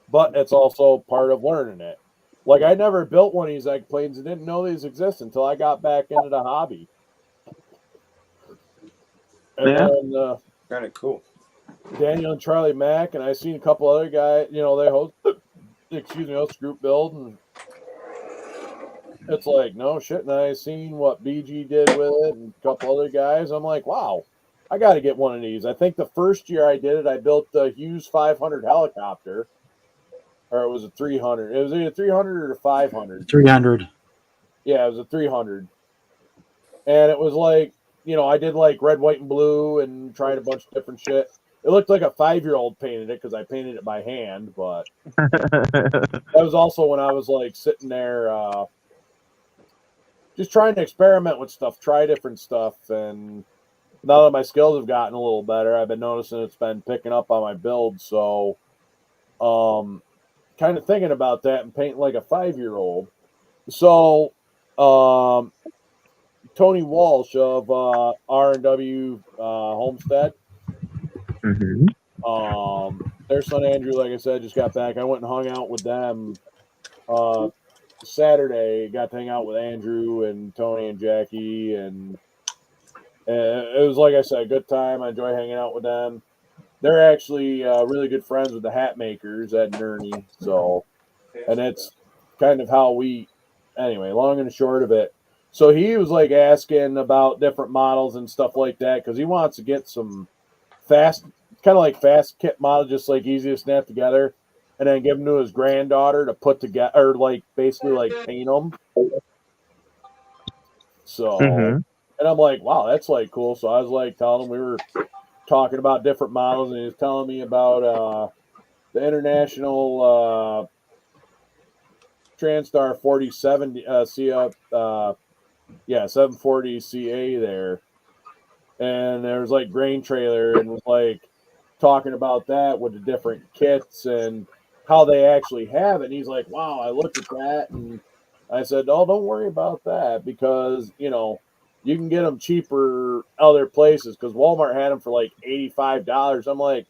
But it's also part of learning it. Like, I never built one of these egg planes and didn't know these exist until I got back into the hobby. And then kind of cool. Daniel and Charlie Mack, and I seen a couple other guys, they host group build, and it's like, no shit. And I seen what BG did with it and a couple other guys. I'm like, wow, I got to get one of these. I think the first year I did it, I built the Hughes 500 helicopter, or it was a 300. It was either 300 or 500. 300. Yeah, it was a 300. And it was like, I did like red, white, and blue, and tried a bunch of different shit. It looked like a 5-year-old painted it because I painted it by hand, but that was also when I was like sitting there, just trying to experiment with stuff, try different stuff, and now that my skills have gotten a little better, I've been noticing it's been picking up on my build. So, kind of thinking about that and painting like a 5-year-old. So, Tony Walsh of R&W Homestead. Their son Andrew, like I said, just got back. I went and hung out with them Saturday. Got to hang out with Andrew and Tony and Jackie, and it was, like I said, a good time. I enjoy hanging out with them. They're actually really good friends with the hat makers at Nerney. So, and it's kind of how we, anyway, long and short of it. So he was like asking about different models and stuff like that because he wants to get some fast, kind of like fast kit models, just like easy to snap together, and then give them to his granddaughter to put together, or like basically like paint them. So, and I'm like, wow, that's like cool. So I was like telling him, we were talking about different models, and he was telling me about the International TranStar 4070 740 CA there, and there was like grain trailer, and was like talking about that with the different kits and how they actually have it. And he's like, wow, I looked at that, and I said, oh, don't worry about that, because you can get them cheaper other places, because Walmart had them for like $85. I'm like,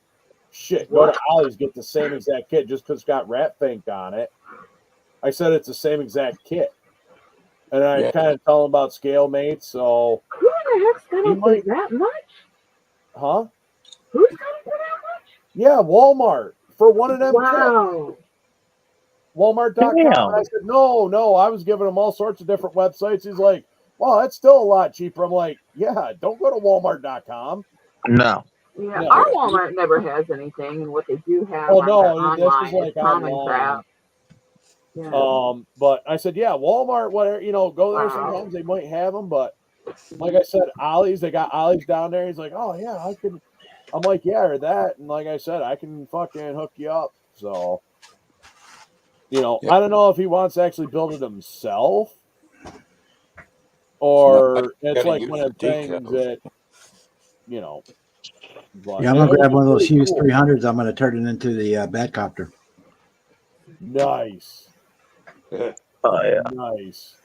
shit, go to Ollie's, get the same exact kit just because it's got rat fink on it. I said it's the same exact kit. And I kind of tell him about scale mates. So who the heck's gonna pay that much? Huh? Who's gonna pay that much? Yeah, Walmart for one of them. Wow. Walmart.com. And I said, no, I was giving him all sorts of different websites. He's like, well, that's still a lot cheaper. I'm like, yeah, don't go to Walmart.com. No. Yeah, our Walmart never has anything, and what they do have no, this online is like is common online. crap. Yeah. But I said, yeah, Walmart, whatever, go there. Sometimes they might have them, but like I said, Ollie's, they got Ollie's down there. He's like, oh yeah, I can. I'm like, yeah, or that, and like I said, I can fucking hook you up. So, I don't know if he wants to actually build it himself, or it's like one of the things that, But yeah, I'm gonna grab one of those Hughes 300s. I'm gonna turn it into the Batcopter. Nice. Oh yeah. Nice.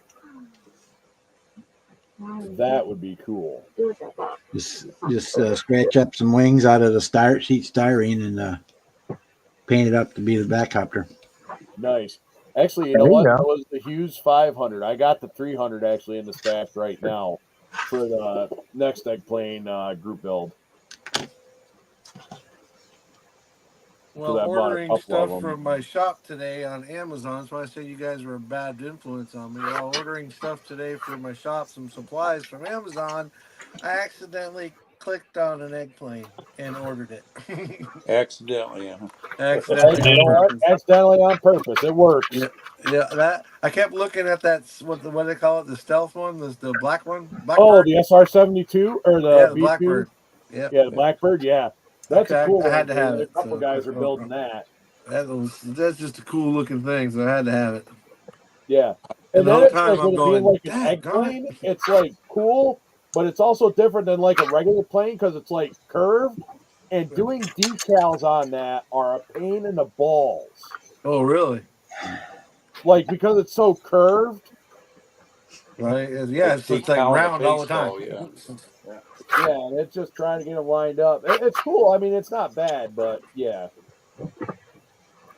That would be cool. Just scratch up some wings out of the sheet styrene and paint it up to be the Batcopter. Nice. Actually, you know what? That was the Hughes 500. I got the 300 actually in the stash right now for the next egg plane group build. Well, ordering stuff from my shop today on Amazon. That's why I say you guys were a bad influence on me. While ordering stuff today for my shop, some supplies from Amazon, I accidentally clicked on an egg plane and ordered it. Accidentally, Accidentally on purpose. It works. Yeah, that I kept looking at that. What do they call it? The stealth one, the black one. Oh, the SR-72 or the B2? Blackbird. Yeah, the Blackbird. Yeah. That's a cool one. I had to have it. A couple guys are building that. That's just a cool looking thing, so I had to have it. Yeah. And then it's like when being like an egg plane, it's like cool, but it's also different than like a regular plane because it's like curved, and doing decals on that are a pain in the balls. Oh, really? Like because it's so curved. Right. Yeah, it's like round all the time. Yeah, and it's just trying to get them lined up. It's cool. I mean, it's not bad, but yeah.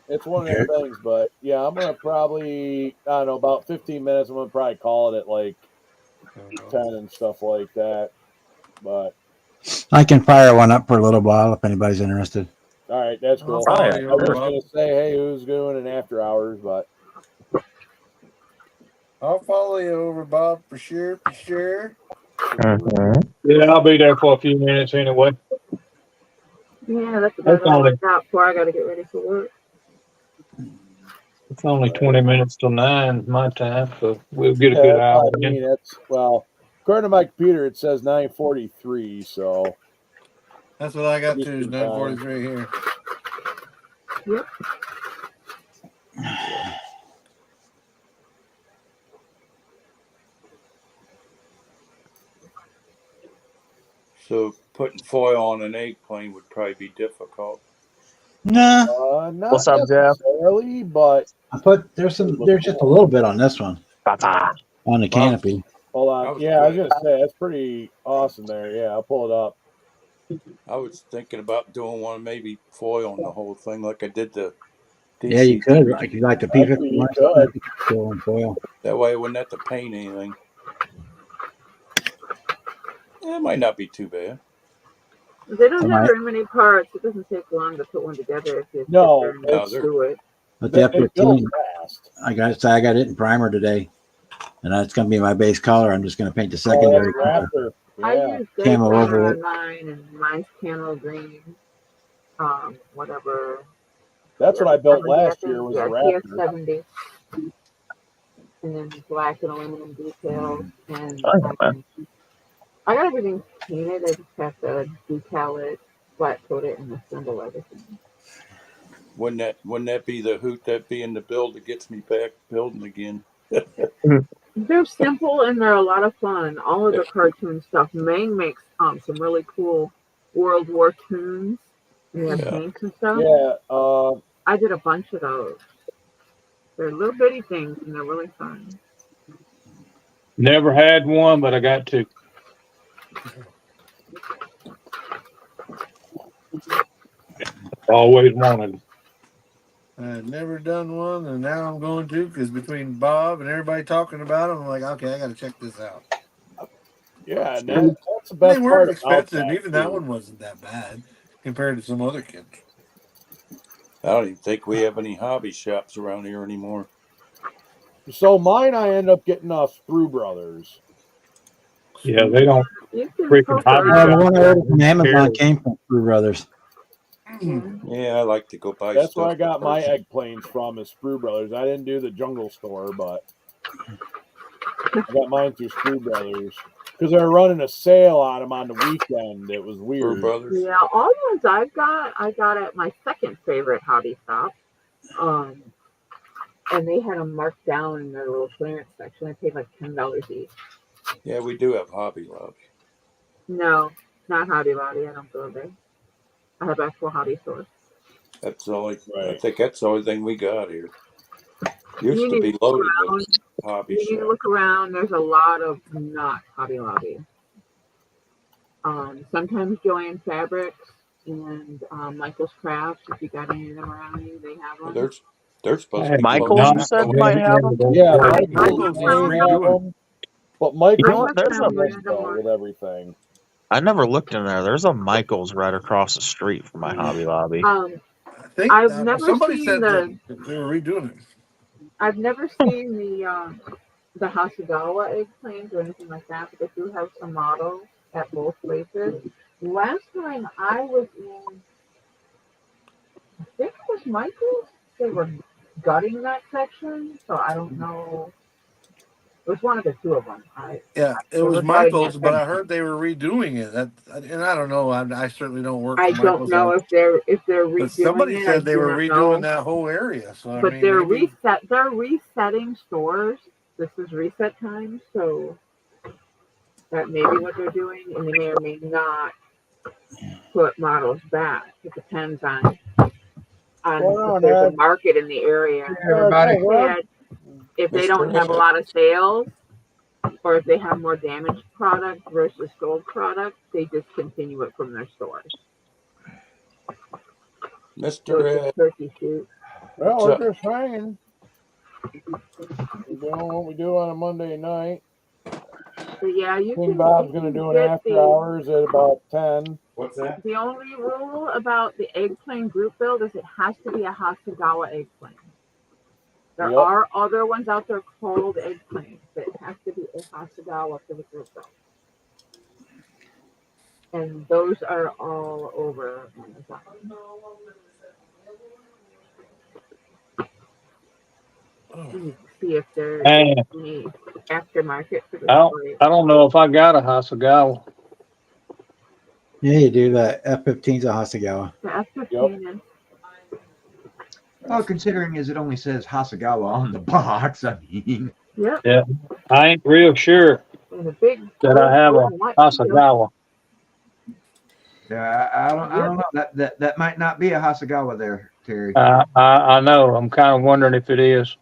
It's one of those things, but yeah, I'm going to probably, I don't know, about 15 minutes, I'm going to probably call it at like 10 and stuff like that. But I can fire one up for a little while if anybody's interested. All right, that's cool. I was going to say, hey, who's doing an after hours, but I'll follow you over, Bob, for sure. Yeah, I'll be there for a few minutes anyway. Yeah, that's about all I got before I got to get ready for work. It's only 20 minutes till 9 my time, so we'll get a good hour. I mean, according to my computer, it says 9:43. So That's what I got Just too. Is in time. 9:43 here. Yep. So putting foil on an eggplant would probably be difficult. Nah, not What's up, Jeff? necessarily, but there's just a little bit on this one on the canopy. hold I on. was Yeah, I was putting- gonna say that's pretty awesome there. Yeah, I'll pull it up. I was thinking about doing one, maybe foil on the whole thing, like I did the DC. Yeah, you could like you like the Actually, you P51 still in foil. That way I wouldn't have to paint anything. It might not be too bad. They don't Am have I- very many parts. It doesn't take long to put one together if you No, sit there and it's- do it. But the They build F15, fast. I got it in primer today, and that's gonna be my base color. I'm just gonna paint the Oh, secondary that's color. Raptor. I Yeah. use gray Camo primer over on it. mine, and mine's camo green. Whatever. That's what I built 70, last think. year was Yeah, a Raptor. TX70. And then black and aluminum details. And I got everything painted. I just have to decal it, flat coat it, and assemble everything. Wouldn't that be the hoot that be in the build that gets me back building again? They're simple and they're a lot of fun. All of the cartoon stuff. Maine makes some really cool World War tunes. And they have Yeah. tanks and stuff. Yeah. I did a bunch of those. They're little bitty things and they're really fun. Never had one, but I got to. Always wanted. I've never done one, and now I'm going to because between Bob and everybody talking about them, I'm like, okay, I got to check this out. Yeah, and that's the best They part weren't about expensive. that, Even that too. one wasn't that bad compared to some other kids. I don't even think we have any hobby shops around here anymore. So mine, I end up getting Sprue Brothers. Yeah, they don't You can freaking poke hobby around. The shop. one I ordered from Amazon Barely. came from Sprue Brothers. Yeah, I like to go buy That's stuff. where I got in my person. eggplanes from, is Sprue Brothers. I didn't do the Jungle Store, but I got mine through Sprue Brothers because they're running a sale on them on the weekend. It was Brew weird. Brothers. Yeah, all the ones I got at my second favorite hobby shop. And they had them marked down in their little clearance section. I paid like $10 each. Yeah, we do have Hobby Lobby. No, not Hobby Lobby. I don't go there. I have actual hobby stores. That's the only. I Right. think that's the only thing we got here. You Used to need be to look loaded around. with hobby You need to shops. look around. There's a lot of not Hobby Lobby. Sometimes Joanne Fabrics and Michael's Crafts. If you got any of them around you, they have them. They're supposed to be Michael's, closed. you said, might have them? Yeah, Michael's Michael's is may have redoing. them, but Michael's You know what? is There's a- though, with everything. I never looked in there. There's a Michael's right across the street from my Hobby Lobby. I think I've that- never somebody seen said the. that they were redoing it. I've never seen the Hasagawa eggplants or anything like that, but they do have some models at both places. Last time I was in, I think it was Michael's. They were gutting that section, so I don't know. It was one of the two of them. Yeah, it They was were gutting Michael's, that but I section. heard they were redoing it. And I don't know. I certainly don't work. I for don't Michael's. know if they're But redoing somebody it. I said they do were not redoing know. that whole area. So I But mean, they're maybe They're resetting stores. This is reset time, so that may be what they're doing, and they may or may not put models back. It depends on Well, if there's a Ed. market in the area. Everybody. If they don't have a lot of sales, or if they have more damaged product versus gold product, they discontinue it from their stores. So Mr. it's a Ed, turkey shoot. Well, What's we're up? just hanging. We're doing what we do on a Monday night. So yeah, you King can. Bob's you going to can do an get after the- hours at about 10. What's that? The only rule about the eggplant group build is it has to be a Hasagawa eggplant. There Yep. are other ones out there called eggplants, but it has to be a Hasagawa for the group build. And those are all over Amazon. see if there's And any aftermarket for I the don't know if I got a Hasagawa. Yeah, you do. The F-15's a Hasagawa. The F-15 is. Well, considering as it only says Hasagawa on the box, I mean. Yep. Yeah, I ain't real sure And a big that I have a Hasagawa. Yeah, I don't know. That might not be a Hasagawa there, Terry. I know. I'm kind of wondering if it is.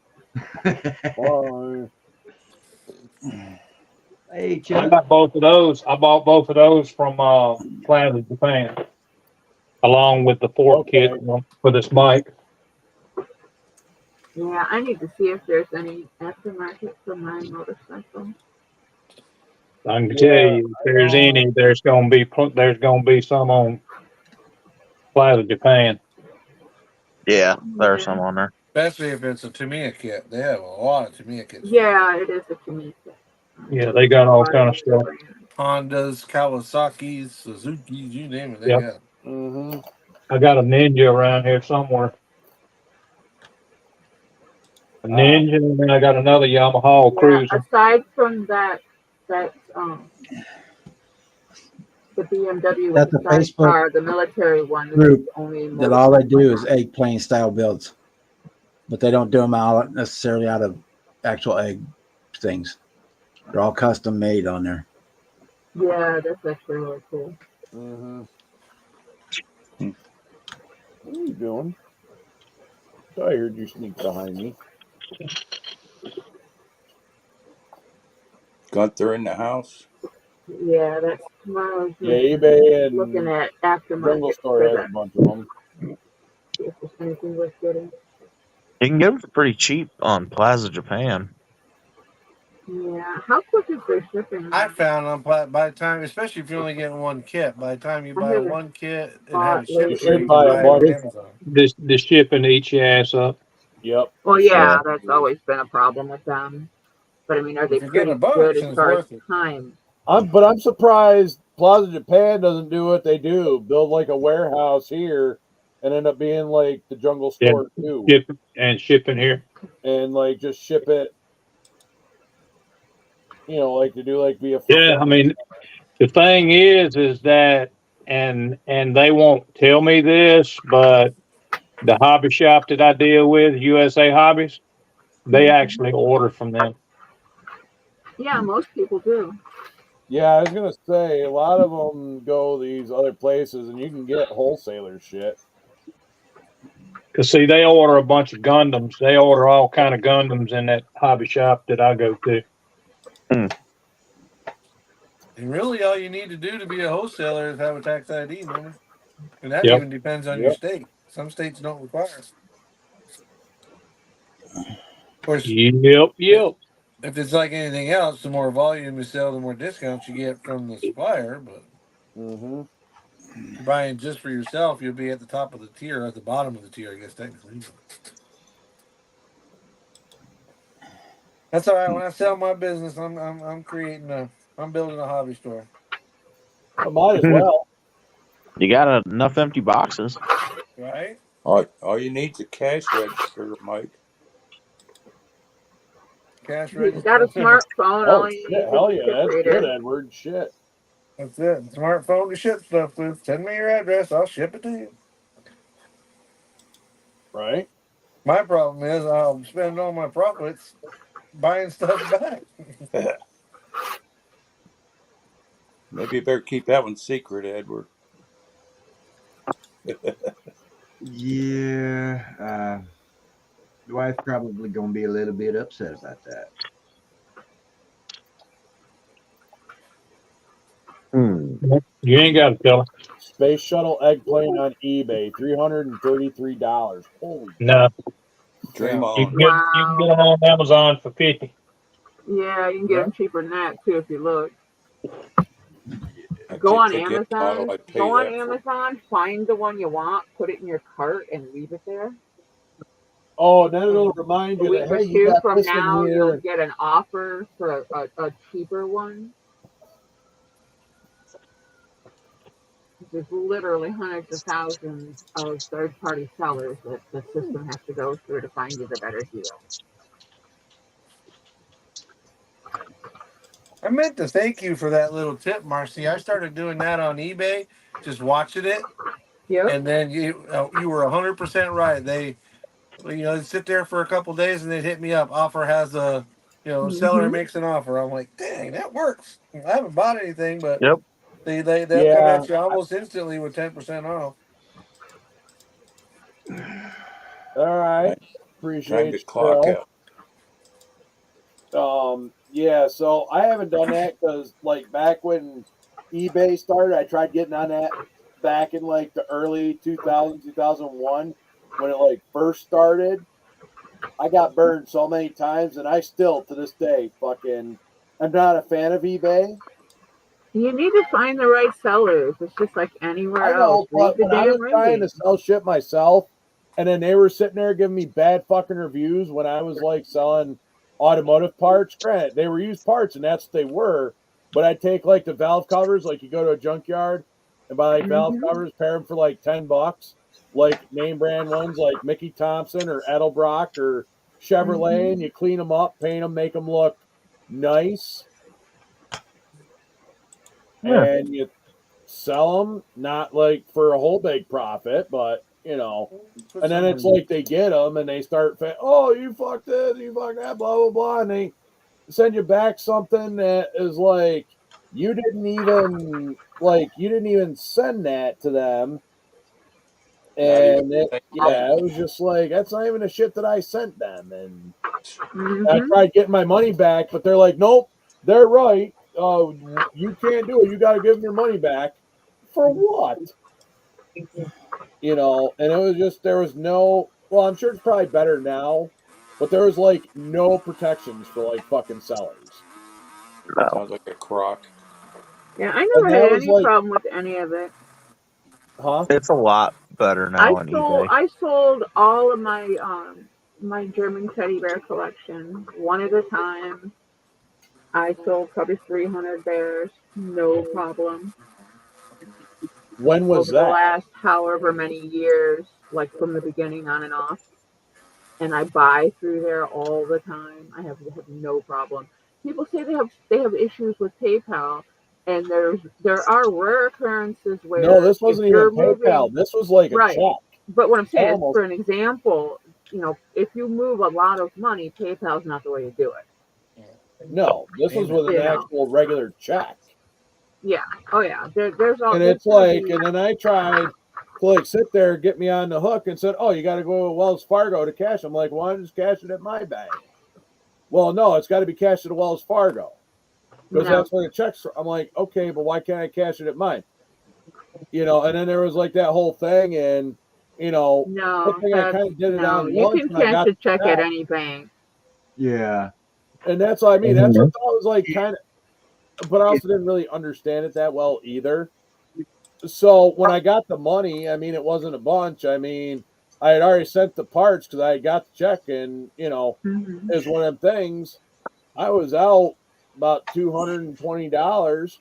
Hey, I Chuck. got both of those. I bought both of those from Plaza Japan, along with the Ford kit for this bike. Yeah, I need to see if there's any aftermarket for my motorcycle. I can tell you, if there's any, there's gonna be some on Plaza Japan. Yeah, there's some on there. Especially if it's a Tamiya kit. They have a lot of Tamiya kits. Yeah, it is a Tamiya kit. Yeah, they got all kind of stuff. Hondas, Kawasaki's, Suzuki's, you name it, they Yep. got. Mm-hmm. I got a Ninja around here somewhere. A Ninja, and then I got another Yamaha Cruiser. Aside from that the BMW That's with a the Facebook sidecar, the military one Group is only that all they do is eggplane style builds, but they don't do them out necessarily out of actual egg things. They're all custom made on there. Yeah, that's actually really cool. Mm-hmm. What are you doing? I heard you sneak behind me. Gunther in the house. Yeah, that's tomorrow's. Yeah, eBay and looking at Jungle aftermarket Store for has a that. bunch of them. See if there's anything worth getting. You can get them for pretty cheap on Plaza Japan. Yeah, how quick is their shipping? I found them by the time, especially if you're only getting one kit, by the time you buy one kit and have it shipped to you, you can buy it on Amazon. The shipping eats your ass up. Yep. Well, yeah, that's always been a problem with them. But I mean, are they If you're getting pretty a bunch, good then as it's far as worth it. time? But I'm surprised Plaza Japan doesn't do what they do. Build like a warehouse here and end up being like the Jungle Store too. Shipping here. And like just ship it. You know, like to do like via. Yeah, I mean, the thing is that, and they won't tell me this, but the hobby shop that I deal with, USA Hobbies, they actually order from them. Yeah, most people do. Yeah, I was gonna say a lot of them go these other places, and you can get wholesaler shit. Cause see, they order a bunch of Gundams. They order all kind of Gundams in that hobby shop that I go to. And really, all you need to do to be a wholesaler is have a tax ID number, and that Yep. even depends on your state. Some states don't require it. Of course, Yep. if it's like anything else, the more volume you sell, the more discounts you get from the supplier. But if you're buying just for yourself, you'll be at the top of the tier, at the bottom of the tier, I guess technically. That's all right. When I sell my business, I'm building a hobby store. I might as well. You got enough empty boxes. Right? All you need is a cash register, Mike. Cash You register. got a smartphone. Oh all you shit! need is Hell a yeah, chip that's reader. good, Edward. Shit. That's it. Smartphone to ship stuff with. Send me your address. I'll ship it to you. Right. My problem is I'll spend all my profits buying stuff back. Maybe you better keep that one secret, Edward. Yeah. The wife's probably going to be a little bit upset about that. You ain't got to tell her. Space shuttle eggplane on eBay, $333. Holy No. Dream You on. can get them on Amazon for $50. Yeah, you can get them cheaper than that too if you look. I Go on take any Amazon. model, I'd pay Go on that for. Amazon. Find the one you want. Put it in your cart and leave it there. Oh, then it'll remind A you week that or hey, you two got from this now, in you'll here. get an offer for a cheaper one. There's literally hundreds of thousands of third-party sellers that the system has to go through to find you the better deal. I meant to thank you for that little tip, Marcy. I started doing that on eBay, just watching it, Yep. and then you were 100% right. They they'd sit there for a couple days and they'd hit me up. Offer has a seller Mhm. makes an offer. I'm like, dang, that works. I haven't bought anything, but Yep. they'll come Yeah. at you almost instantly with 10% off. All right. Time Appreciate to you, clock Phil. out. Yeah, so I haven't done that because like back when eBay started, I tried getting on that back in like the early 2000, 2001 when it like first started. I got burned so many times and I still to this day fucking I'm not a fan of eBay. You need to find the right sellers. It's just like anywhere I else. know, Read but the when I was damn trying to ratings. sell shit myself and then they were sitting there giving me bad fucking reviews when I was like selling automotive parts, granted, they were used parts and that's what they were. But I'd take like the valve covers, like you go to a junkyard and buy like valve Mhm. covers, pair them for like $10, like name brand ones like Mickey Thompson or Edelbrock or Chevrolet, and Mhm. you clean them up, paint them, make them look nice, Yeah. and you sell them not like for a whole big profit, but Put and then some it's in. like they get them and they start, oh, you fucked this, you fucked that, blah blah blah, and they send you back something that is like you didn't even send that to them, Not even and it, the same yeah, brand. it was just like that's not even the shit that I sent them, and I Mhm. tried getting my money back, but they're like, nope, they're right. You can't do it. You got to give them your money back. For what? And it was just there was no. Well, I'm sure it's probably better now, but there was like no protections for like fucking sellers, No. Sounds like a crock. Yeah, I and never that had was any like, problem with any of it. huh? It's a lot better now on eBay. I sold all of my German teddy bear collection one at a time. I sold probably 300 bears, no problem. When was Over the that? last however many years, like from the beginning on and off. And I buy through there all the time. I have no problem. People say they have issues with PayPal, and there are rare occurrences No, where this if wasn't even you're moving PayPal. This was like a right, check. but what I'm I saying is, almost for an example, if you move a lot of money, PayPal's not the way to do it. no. This was with an You know, actual regular check. yeah, oh yeah. And There's it's gonna like, be and then I tried to like sit there, get me on the hook, and said, "Oh, you got to go to Wells Fargo to cash." I'm like, "Why don't I just cash it at my bank?" Well, no, it's got to be cashed at Wells Fargo because no, that's where the checks. I'm like, okay, but why can't I cash it at mine? And then there was like that whole thing, and good no. thing I That's kind of did it no. on You lunch can when I cash got a the check at check, any bank. Yeah. and that's what I mean. That's what Mhm. I was like, kind of, but I also didn't really understand it that well either. So when I got the money, I mean, it wasn't a bunch. I mean, I had already sent the parts because I got the check, and Hmm. is one of them things. I was out about $220,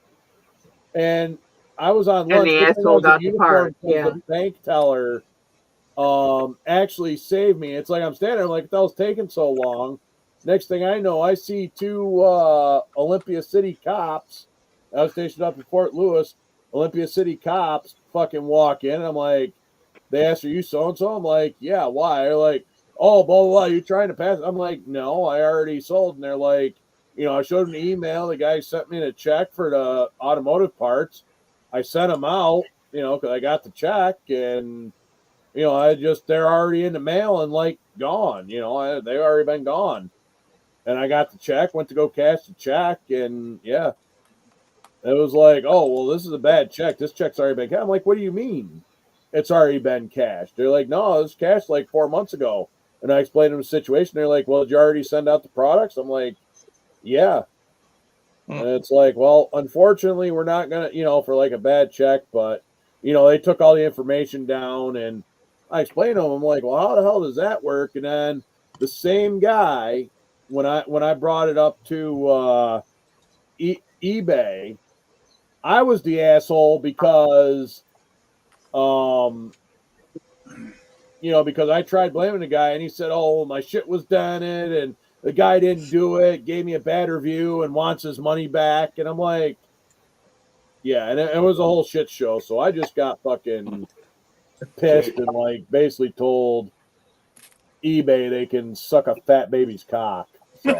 and I was on And lunch. the Good thing I asshole was in got the part. uniform because Yeah. the bank teller actually saved me. It's like I'm standing there like that was taking so long. Next thing I know, I see two Olympia City cops. I was stationed up in Fort Lewis. Olympia City cops fucking walk in. And I'm like, they asked, "Are you so and so?" I'm like, "Yeah, why?" They're like, "Oh, blah blah blah. You trying to pass?" I'm like, "No, I already sold." And they're like, I showed them the email. The guy sent me a check for the automotive parts. I sent them out, because I got the check, and they're already in the mail and like gone. They already been gone. And I got the check, went to go cash the check, and yeah, it was like, oh well, this is a bad check. This check's already been cashed. I'm like, what do you mean? It's already been cashed. They're like, no, it was cashed like 4 months ago. And I explained them the situation. They're like, well, did you already send out the products? I'm like, yeah. Hmm. And it's like, well, unfortunately, we're not gonna, for like a bad check, but they took all the information down, and I explained to them, I'm like, well, how the hell does that work? And then the same guy, when I brought it up to eBay, I was the asshole because um because I tried blaming the guy, and he said, oh, my shit was dented and the guy didn't do it, gave me a bad review, and wants his money back. And I'm like, yeah, and it was a whole shit show. So I just got fucking pissed and like basically told eBay they can suck a fat baby's cock. So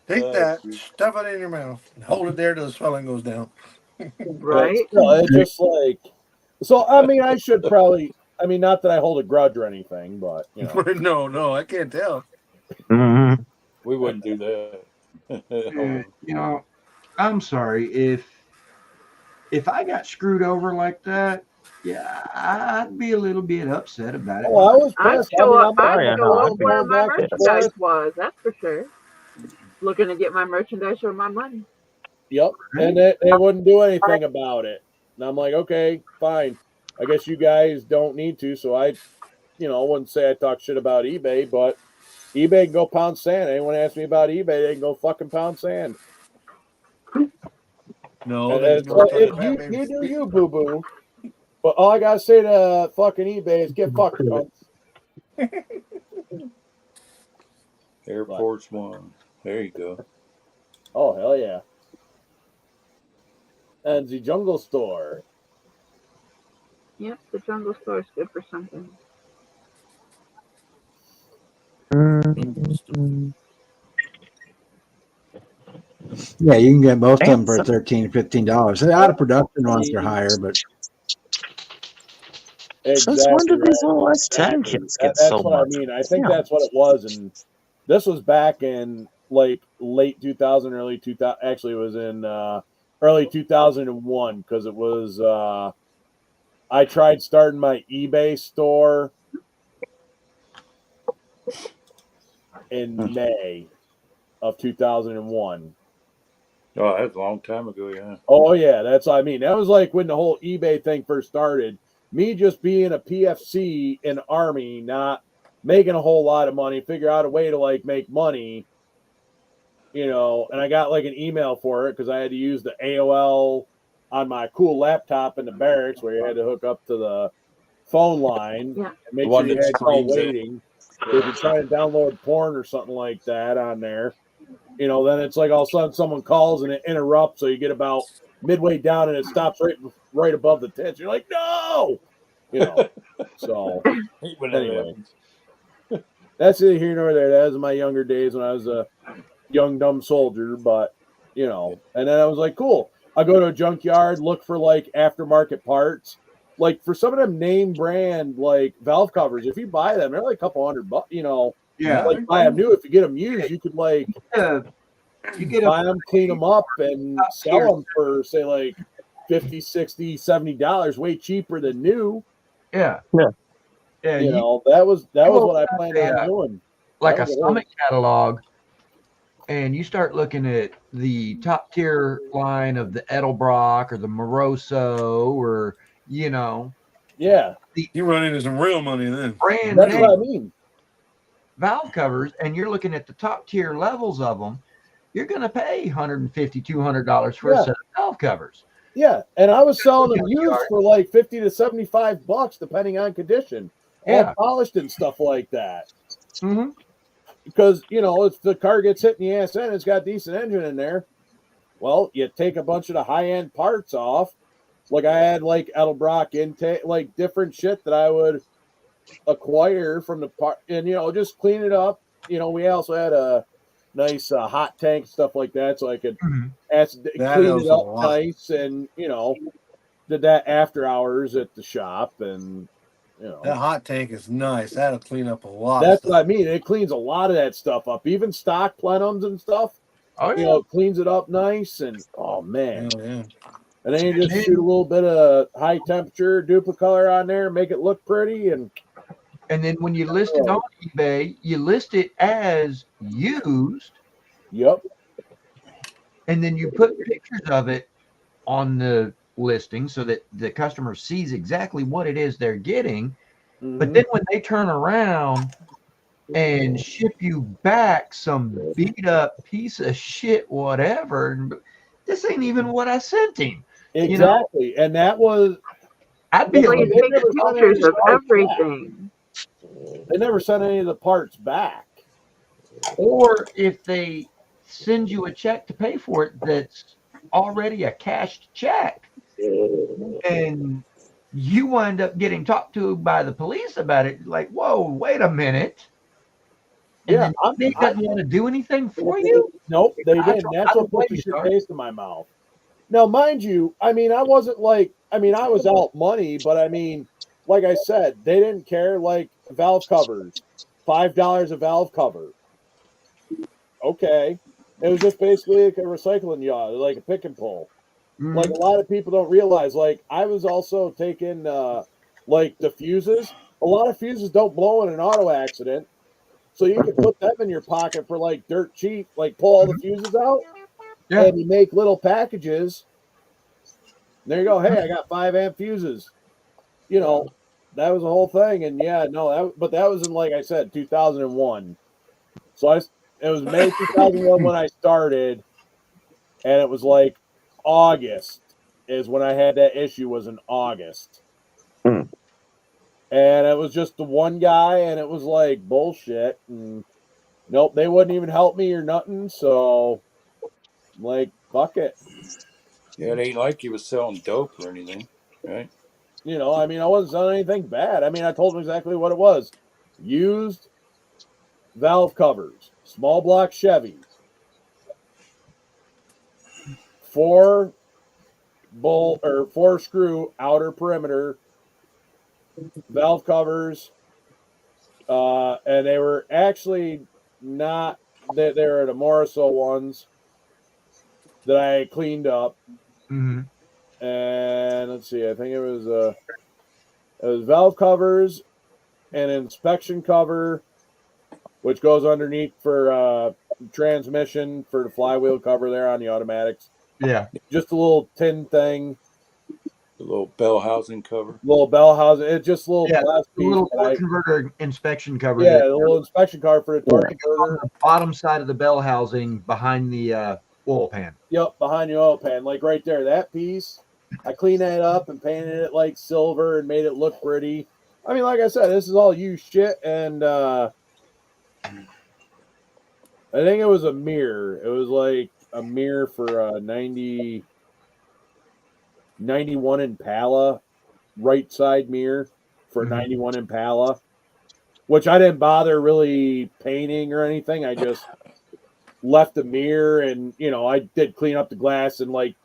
Take that, stuff it in your mouth, and hold it there till the swelling goes down. Right? it's just like, so I mean, I should probably, I mean, not that I hold a grudge or anything, but you know, No, I can't tell. Mm-hmm. We wouldn't do that. You know, I'm sorry if I got screwed over like that. Yeah, I'd be a little bit upset about it. oh, I was I'd pissed. show up, I'm I'd like, show I'm up where going my back and merchandise forth. was, that's for sure. Looking to get my merchandise or my money. Yep, and they wouldn't do anything about it. And I'm like, okay, fine. I guess you guys don't need to. So I, you know, I wouldn't say I talk shit about eBay, but eBay can go pound sand. Anyone asks me about eBay, they can go fucking pound sand. No, And they it's can go like, talk about you babies. do you, boo boo. But all I gotta say to fucking eBay is get fucked. Air Force One. There you go. Oh hell yeah! And the Jungle Store. Yep, the jungle store is good for something. Yeah, you can get most of them for $13, $15. The out of production ones are higher, but Since when did these little S10 kits get That's so what much? I mean. I think Yeah. that's what it was, and this was back in like late 2000, early 2000. Actually, it was in early 2001 because it was. I tried starting my eBay store in May of 2001. Oh, that's a long time ago, yeah. Oh yeah, that's what I mean. That was like when the whole eBay thing first started. Me just being a PFC in Army, not making a whole lot of money, figure out a way to like make money, you know. And I got like an email for it because I had to use the AOL on my cool laptop in the barracks where you had to hook up to the phone line and make The one sure you that had call screens it. waiting. If you're trying to download porn or something like that on there, you know, then it's like all of a sudden someone calls and it interrupts, so you get about midway down and it stops right above the tits. You're like, no, you know. So anyway, that's neither here nor there. That was my younger days when I was a young dumb soldier, but you know. And then I was like, cool. I go to a junkyard, look for like aftermarket parts. Like for some of them name brand like valve covers, if you buy them, they're like a couple $100, you know. Yeah. Like buy them new. If you get them used, you could like you get buy them, clean them up, and sell them for say like $50, $60, $70, way cheaper than new. Yeah. You know, that was what I planned on doing. Like That a was it. Summit catalog, and you start looking at the top tier line of the Edelbrock or the Moroso, or you know, yeah, You run into some real money then. brand That's name what I mean. valve covers, and you're looking at the top tier levels of them. You're going to pay $150, $200 for a Yeah. set of valve covers. Yeah, and I was selling them used for like $50 to $75, depending on condition. Yeah. All polished and stuff like that. Mm-hmm. Because you know, if the car gets hit in the ass end, it's got a decent engine in there. Well, you take a bunch of the high end parts off. Like I had like Edelbrock intake, like different shit that I would acquire from the part, and you know, just clean it up. You know, we also had a nice hot tank, stuff like that, so I could clean helps it a up lot. nice, and you know, did that after hours at the shop, and you know, That hot tank is nice. That'll clean up a lot. that's of what I mean. It cleans a lot of that stuff up, even stock plenums and stuff. Oh, You know, it cleans it up nice, and oh man. yeah. And then you just shoot a little bit of high temperature duplicolor on there, make it look pretty, and then when you list it on eBay, you list it as used. Yep. And then you put pictures of it on the listing so that the customer sees exactly what it is they're getting. But then when they turn around and ship you back some beat up piece of shit, whatever, this ain't even what I sent him. Exactly. And that was I'd be Like, like, taking pictures of everything. They never sent any of the parts back. Or if they send you a check to pay for it that's already a cashed check, and you wind up getting talked to by the police about it, like, whoa, wait a minute. And Yeah, then they doesn't want to do anything for you? Nope, they I didn't. don't- That's I don't what put blame the you, shit sir. taste in my mouth. Now, mind you, I mean, I wasn't like, I mean, I was out money, but I mean, like I said, they didn't care. Like valve covers, $5 a valve cover. Okay, it was just basically like a recycling yard, like a pick and pull. Like a lot of people don't realize. Like I was also taking like the fuses. A lot of fuses don't blow in an auto accident, so you can put them in your pocket for like dirt cheap. Like pull all the fuses out, Yeah. and you make little packages. There you go. Hey, I got 5 amp fuses. You know, that was the whole thing. And yeah, no, but that was in, like I said, 2001. So it was May 2001 when I started, and it was like August is when I had that issue. Was in August, and it was just the one guy, and it was like bullshit. And nope, they wouldn't even help me or nothing. So, I'm like, fuck it. Yeah, it ain't like he was selling dope or anything, right? You know, I mean, I wasn't selling anything bad. I mean, I told them exactly what it was. Used valve covers, small block Chevy, 4 screw outer perimeter valve covers, and they were actually not. They were the Moriso ones that I cleaned up. Mm-hmm. And let's see, I think it was valve covers, an inspection cover, which goes underneath for transmission for the flywheel cover there on the automatics. Yeah. Just a little tin thing. The little bell housing cover. Little bell housing. It's just a little Yeah, glass the piece. little that torque converter inspection cover. Yeah, that- the little inspection card for the torque converter. on the bottom side of the bell housing behind the oil pan. Yep, behind the oil pan, like right there. That piece, I cleaned that up and painted it like silver and made it look pretty. I mean, like I said, this is all used shit, and I think it was a mirror. It was like a mirror for a 91 Impala, right side mirror for 91 Impala, which I didn't bother really painting or anything. I just left the mirror, and you know, I did clean up the glass and like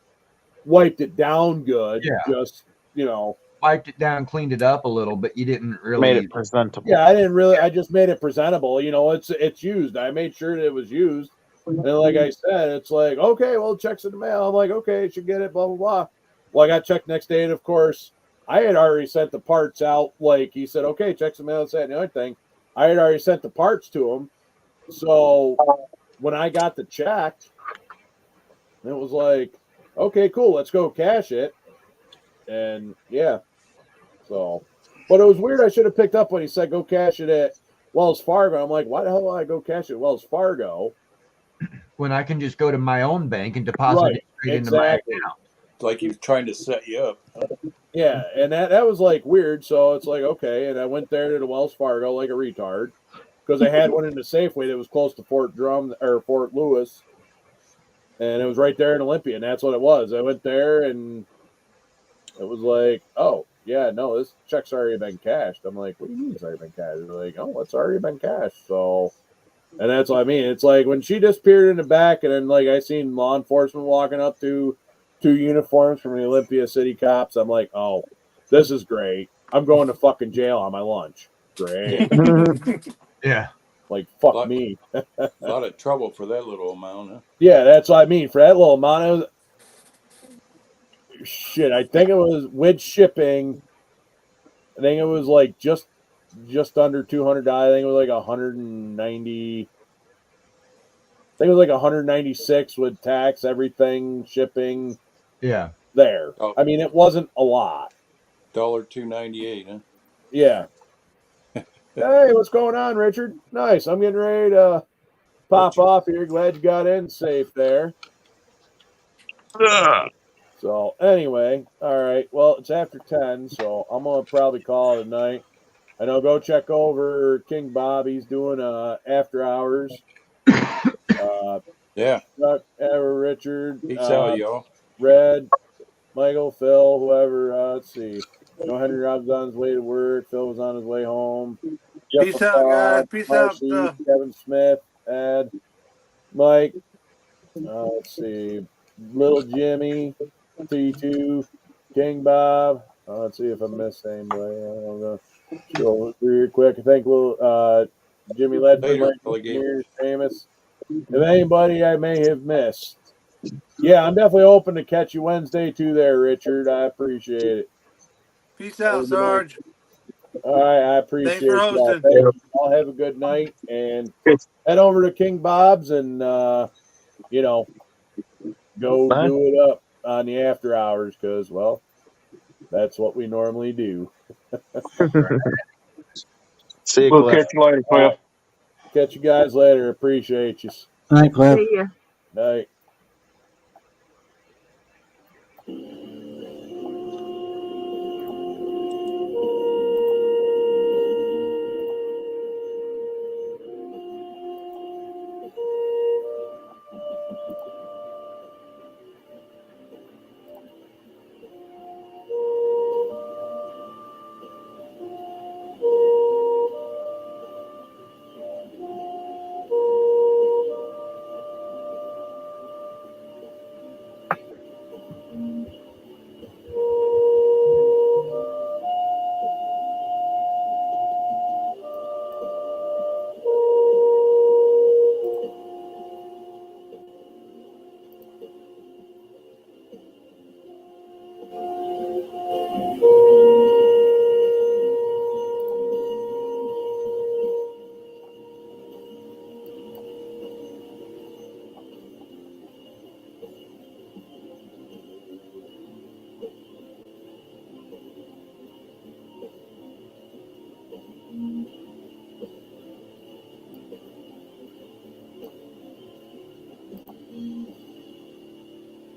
wiped it down good. Yeah. Just, you know, Wiped it down, cleaned it up a little, but you didn't really Made it presentable. yeah, I didn't really. I just made it presentable. You know, it's used. I made sure that it was used. And like I said, it's like, okay, well, checks in the mail. I'm like, okay, should get it. Blah blah blah. Well, I got checked next day, and of course, I had already sent the parts out. Like he said, okay, checks in the mail. That's that and the other thing. I had already sent the parts to him. So when I got the check, it was like, okay, cool, let's go cash it. And yeah, so, but it was weird. I should have picked up when he said go cash it at Wells Fargo. I'm like, why the hell will I go cash it at Wells Fargo? when I can just go to my own bank and deposit Right, it straight into my exactly. account. It's like he was trying to set you up. Yeah, and that was like weird. So it's like, okay, and I went there to the Wells Fargo like a retard because I had one in the Safeway that was close to Fort Lewis, and it was right there in Olympia, and that's what it was. I went there, and it was like, oh yeah, no, this check's already been cashed. I'm like, what do you mean it's already been cashed? They're like, oh, it's already been cashed. So, and that's what I mean. It's like when she disappeared in the back, and then like I seen law enforcement walking up to 2 uniforms from the Olympia City cops. I'm like, oh, this is great. I'm going to fucking jail on my lunch. Great. Yeah. Like, fuck me. A lot of trouble for that little amount, huh? Yeah, that's what I mean. For that little amount of shit, I think it was with shipping. I think it was like just under $200. I think it was like 190. I think it was like 196 with tax, everything, shipping. Yeah. There. Oh. I mean, it wasn't a lot. $2.98, huh? Yeah. Hey, what's going on, Richard? Nice. I'm getting ready to pop off here. Glad you got in safe there. So anyway, all right. Well, it's after 10, so I'm gonna probably call it a night. I know. Go check over King Bob. He's doing after hours. Yeah. Chuck, Ever, Richard, Peace out, y'all. Red, Michael, Phil, whoever. Let's see. No, Henry Rob's on his way to work. Phil was on his way home. Jeff Peace out, guys. McCall, Peace Marcy, out. Kevin Smith, Ed, Mike. Let's see. Little Jimmy, T2, King Bob. Let's see if I missed anybody. I'm gonna scroll through here quick. I think we'll Jimmy Ledford, Later, Mike alligator. Mears, famous. If anybody I may have missed. Yeah, I'm definitely open to catch you Wednesday too there, Richard. I appreciate it. Peace out, Sarge. All right, I appreciate Thanks for that. hosting. Thank you. All have a good night and head over to King Bob's and you know, go Fine. do it up on the after hours because, well, that's what we normally do. See you, We'll Cliff. catch you later, Cliff. Catch you guys later. Appreciate you. All right, Cliff. See ya. Night.